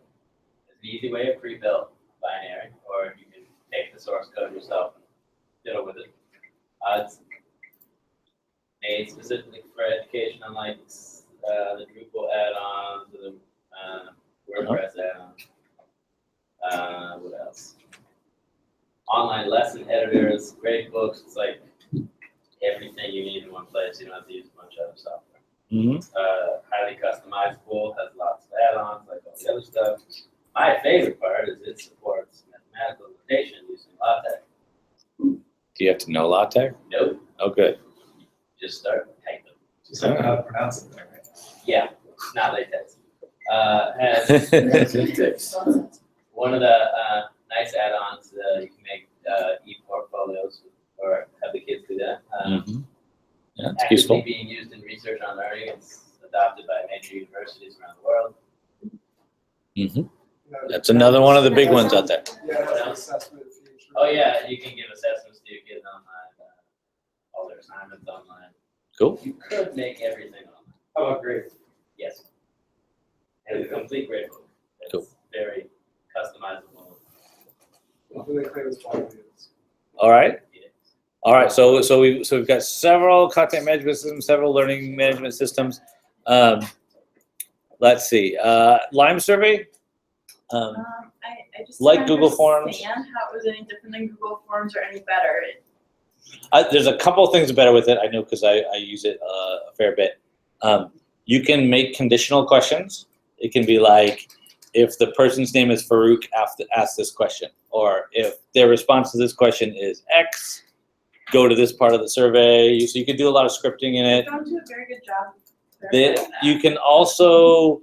There's an easy way of pre-built binary, or you can take the source code yourself and fiddle with it. It's made specifically for education, unlike the Drupal add-ons or the WordPress add-ons. What else? Online lesson editors, great books. It's like everything you need in one place. You don't have to use a bunch of other software. Mm-hmm. Highly customizable, has lots of add-ons like all the other stuff. My favorite part is it supports mathematical notation using LaTeX. Do you have to know LaTeX? Nope, Oh, good. just start typing. Just don't know how to pronounce it there, right? Yeah, not latex. Has one of the nice add-ons, you can make e-portfolios or have the kids do that. Mhm. Yeah, it's Actively useful. being used in research on learning. It's adopted by major universities around the world. Mm-hmm. That's another one of the big ones out there. Yeah, What that's an else? assessment feature. Oh yeah, you can give assessments to your kids online, all their assignments online. Cool. You could make everything online. How about grades? Yes. And it's a complete grade book. It's Cool. very customizable. What do they claim is one of these? All right. Yeah. All right. So we've got several content management systems, several learning management systems. Let's see. Lime survey. I just Like don't Google Forms. understand how it was any different than Google Forms or any better. There's a couple of things better with it. I know because I use it a fair bit. You can make conditional questions. It can be like, if the person's name is Farouk, ask this question. Or if their response to this question is X, go to this part of the survey. So you can do a lot of scripting in it. Don't do a very good job. of That clarifying that. you can also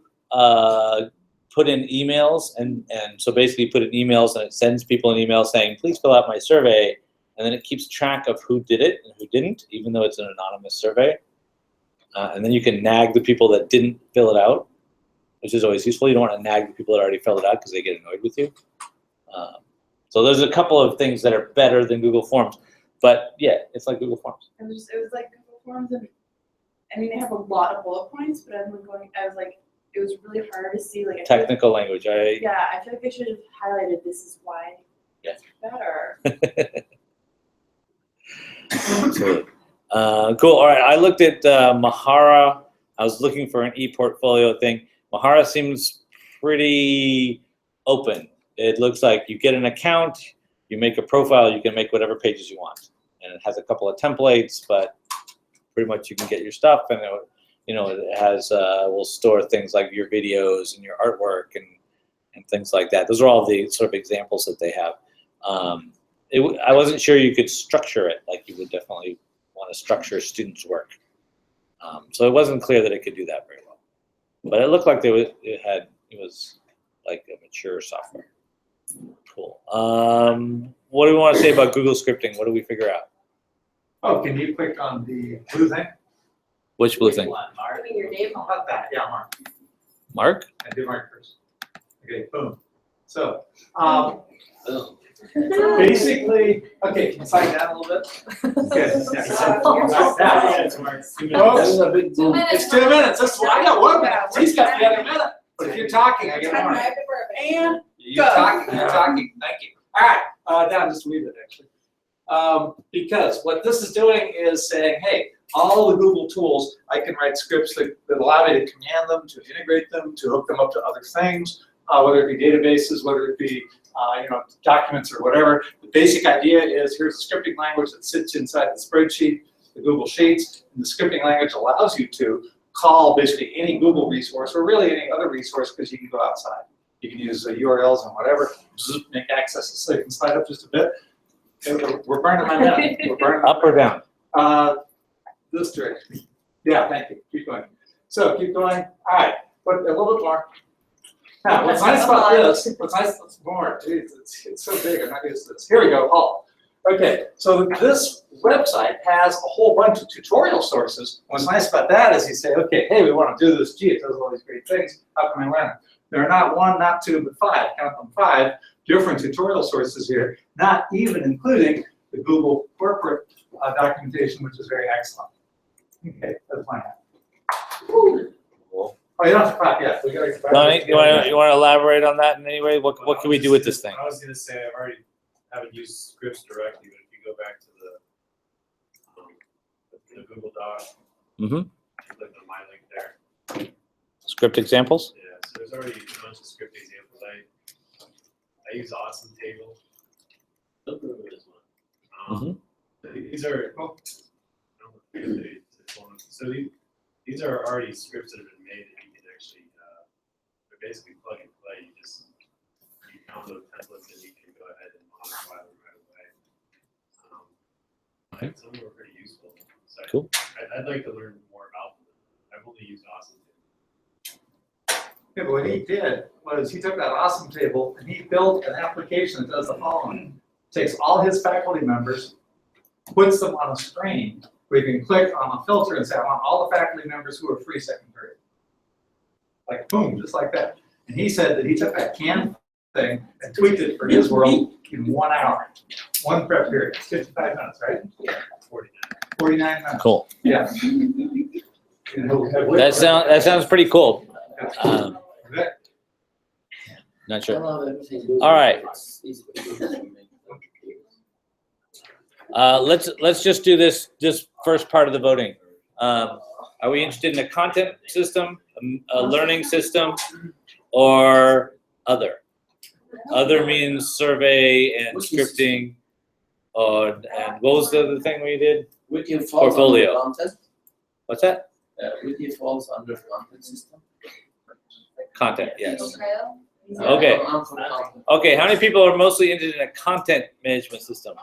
put in emails, and so basically put in emails, and it sends people an email saying, please fill out my survey, and then it keeps track of who did it and who didn't, even though it's an anonymous survey. And then you can nag the people that didn't fill it out, which is always useful. You don't want to nag the people that already filled it out because they get annoyed with you. So there's a couple of things that are better than Google Forms, but yeah, it's like Google Forms. It was like Google Forms, and I mean, they have a lot of bullet points, but I was like, it was really hard to see, like. I feel like- Technical language. Yeah, I feel like I should have highlighted this is why Yeah. it's better. Absolutely. Cool. All right. I looked at Mahara. I was looking for an e-portfolio thing. Mahara seems pretty open. It looks like you get an account, you make a profile, you can make whatever pages you want. And it has a couple of templates, but pretty much you can get your stuff, and it has will store things like your videos and your artwork and things like that. Those are all the sort of examples that they have. I wasn't sure you could structure it like you would definitely want to structure students' work. So it wasn't clear that it could do that very well. But it looked like it was like a mature software. Cool. What do we want to say about Google scripting? What do we figure out? Oh, can you click on the blue thing? Which blue thing? Putting your name How about that? Yeah, Mark. Mark? I do Mark first. Okay, boom. So, Boom. basically, okay, can you slide down a little bit? Good. Yeah. Folks, big boom. it's 2 minutes. That's why I got 1 minute. He's got the other minute. But if you're talking, I get more. And You're talking. Thank you. All right, down just a wee bit actually. Because what this is doing is saying, hey, all the Google tools, I can write scripts that allow me to command them, to integrate them, to hook them up to other things, whether it be databases, whether it be documents or whatever. The basic idea is here's a scripting language that sits inside the spreadsheet, the Google Sheets, and the scripting language allows you to call basically any Google resource or really any other resource because you can go outside. You can use URLs and whatever, make access so you can slide up just a bit. We're burning my minute. We're burning Up or down? this direction. Yeah, thank you. Keep going. So keep going. All right, but a little bit more. Now, what's nice about this, it's more, geez, it's so big, I'm not used to this. Here we go, Paul. Okay, so this website has a whole bunch of tutorial sources. What's nice about that is you say, okay, hey, we want to do this. Gee, it does all these great things. How can I learn it? There are not 1, not 2, but 5. Count them 5 different tutorial sources here, not even including the Google corporate documentation, which is very excellent. Okay, that's fine. Oh, you don't have to clap yet. We gotta Lonnie, you want to elaborate on that in any way? What can we do with this thing? I was gonna say, I already haven't used scripts directly, but if you go back to the Google Doc, Mm-hmm. click on my link there. Script examples? Yeah, so there's already a bunch of script examples. I use Awesome Table. Look over this one. These are, so these are already scripts that have been made that you can actually, they're basically plug and play. You download templates and you can go ahead and modify them right away. Some of them are pretty useful. So Cool. I'd like to learn more about them. I've only used Awesome Table. Yeah, but what he did was he took that Awesome Table and he built an application that does the following. Takes all his faculty members, puts them on a screen where you can click on a filter and say, I want all the faculty members who are free second period. Like boom, just like that. And he said that he took that canned thing and tweaked it for his world in 1 hour. 1 prep period, 55 minutes, right? Yeah. 49 minutes. Cool. Yeah. That sounds pretty cool. Not sure. All right. Let's just do this first part of the voting. Are we interested in a content system, a learning system, or other? Other means survey and scripting. And what was the other thing we did? Wiki falls Portfolio. under content. What's that? Wiki falls under content system. Content, yes. Okay. Okay, how many people are mostly interested in a content management system? I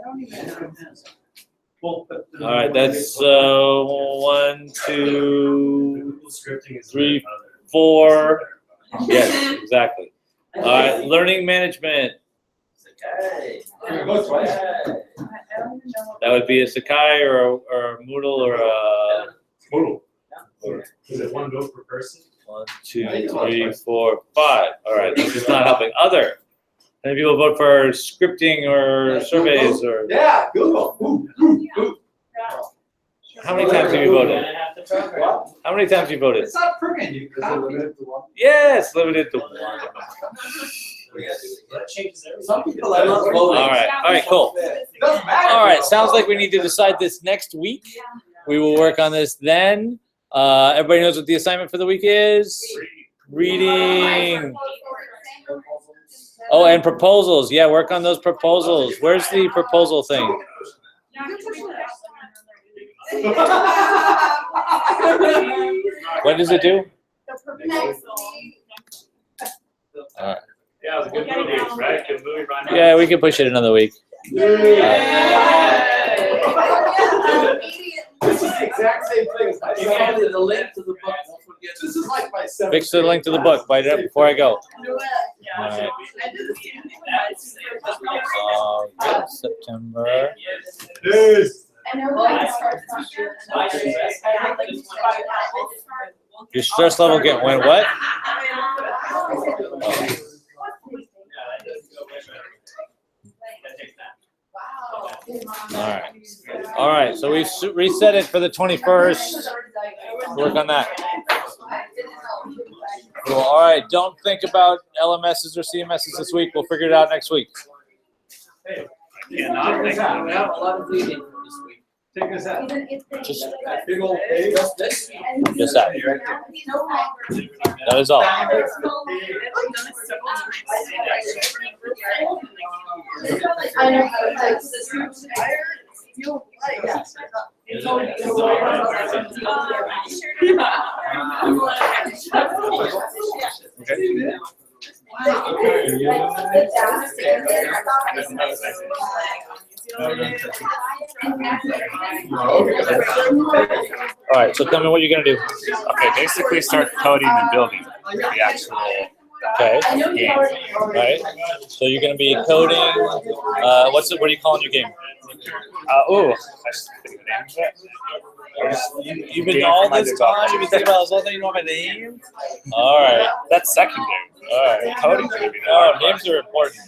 don't even know. All right, that's 1, 2, 3, 4. Yes, exactly. All right, learning management. That would be a Sakai or a Moodle or a Moodle. Is it 1 vote per person? 1, 2, 3, 4, 5. All right, this is not helping. Other. How many people vote for scripting or surveys or? Yeah, Google. How many times have you voted? How many times have you voted? It's not friggin' you. Limited to 1. Yes, limited to 1. Some people are not voting. All right, cool. Doesn't matter. All right, sounds like we need to decide this next week. We will work on this then. Everybody knows what the assignment for the week is? Reading. Oh, and proposals. Yeah, work on those proposals. Where's the proposal thing? What does it do? All right. Yeah, it was a good movie, right? Good movie, Ryan. Yeah, we can push it another week. This is the exact same thing. You added a link to the book. Don't forget. This is like my 7th. Fix the link to the book. Bite it up before I go. All right. September. I know that it starts next year. Your stress level get when what? All right. So we reset it for the 21st. Work on that. Cool. All right. Don't think about LMSs or CMSs this week. We'll figure it out next week. Cannot think of it. A lot of reading this week. Take us out. Just That big old page. Just that. That is all. I know how to type this. All right. So tell me what you're gonna do. Okay, basically start coding and building the actual Okay. game. Right. So you're gonna be coding. What are you calling your game? I should think of the name of it. You've been all this time. You've been thinking about this whole thing. You know my name. All right. That's secondary. All right. Coding should be the No, hard part. names are important.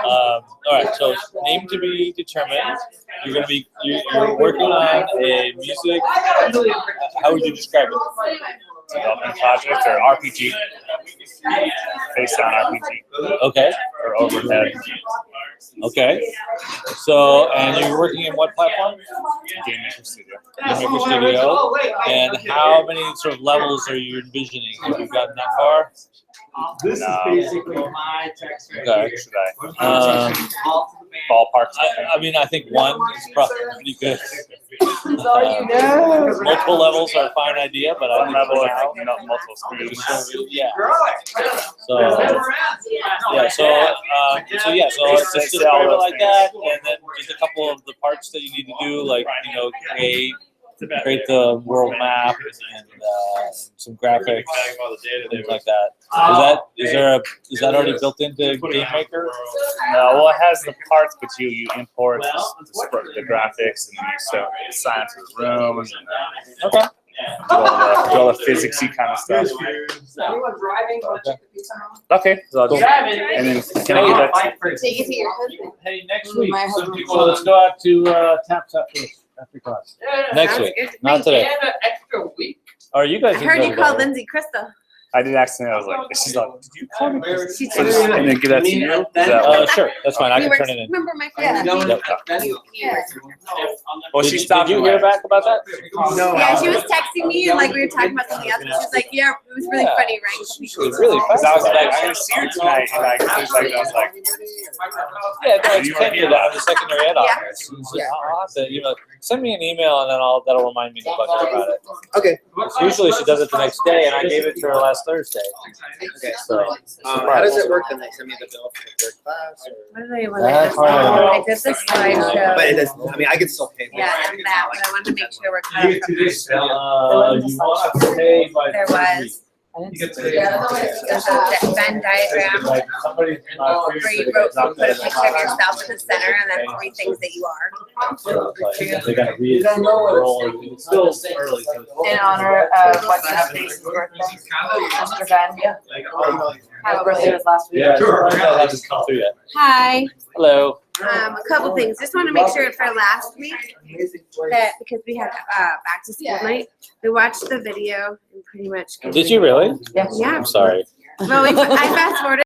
All right. So name to be determined. You're gonna be you're working on a music. How would you describe it? Development project or RPG. Based on RPG. Okay. Or overhead. Okay. So, and you're working in what platform? Game Maker Studio. Game Maker Studio. And how many sort of levels are you envisioning? Have you gotten that far? This is basically my text right Okay. here. Should I? Ballpark something. I mean, I think one is probably pretty good. all you know. Multiple levels are a fine idea, but I One think level four- is like, multiple screens. Yeah. So, Never yeah. So it's just describe it like that, and then just a couple of the parts that you need to do, like create the world map and some graphics, things like that. Is that already built into Game Maker? No, well, it has the parts, but you import the graphics and then you assign to the rooms and Okay. do all the physicsy kind of stuff. Anyone driving? Okay, so I'll just, and then can I get that? Take it to your husband. Hey, next Ooh, week. my So husband. let's go out to TAPS after class. Next week, not today. Extra week. Or you guys? I can heard go you together. called Lindsay Crystal. I did accidentally. I was like, she's like, did you call me? She So just, and then give that to you. Is that Sure, that's fine. I We can were, turn it in. remember my friend? Yep. Well, she Did stopped you me hear by- back about that? No. Yeah, she was texting me and like we were talking about something else, and she was like, "Yeah, it was really Yeah. funny, right?" She was really Because I was fast. like, I'm gonna see her tonight, and I was like, Yeah, no, it's You wanna Kenya hear that that? I'm the secondary ed Yeah. office. So I'll have to, send me an email and then that'll remind me to bug her about it. Okay. Usually she does it the next day, and I gave it to her last Thursday. Okay. So How does it work then? They send me the bill for the third class? Or? What did I want That's to fine. I did this slideshow. But it is, I mean, I could still pay. Yeah, and that, but I wanted to make sure we're caught up from you want to pay by There 3 was. weeks. There's a Venn diagram Like somebody's not where you put a picture of yourself at the center and then 3 things that you are. They gotta read it. It's still early. In honor of what's his face's birthday, Mr. Ben. My birthday was last week. Yeah, it hasn't come through yet. Hi. Hello. A couple things. Just want to make sure for last week that because we had back to school night, we watched the video and pretty much. Did you really? Yes. Yeah. I'm sorry. Well, I fast forwarded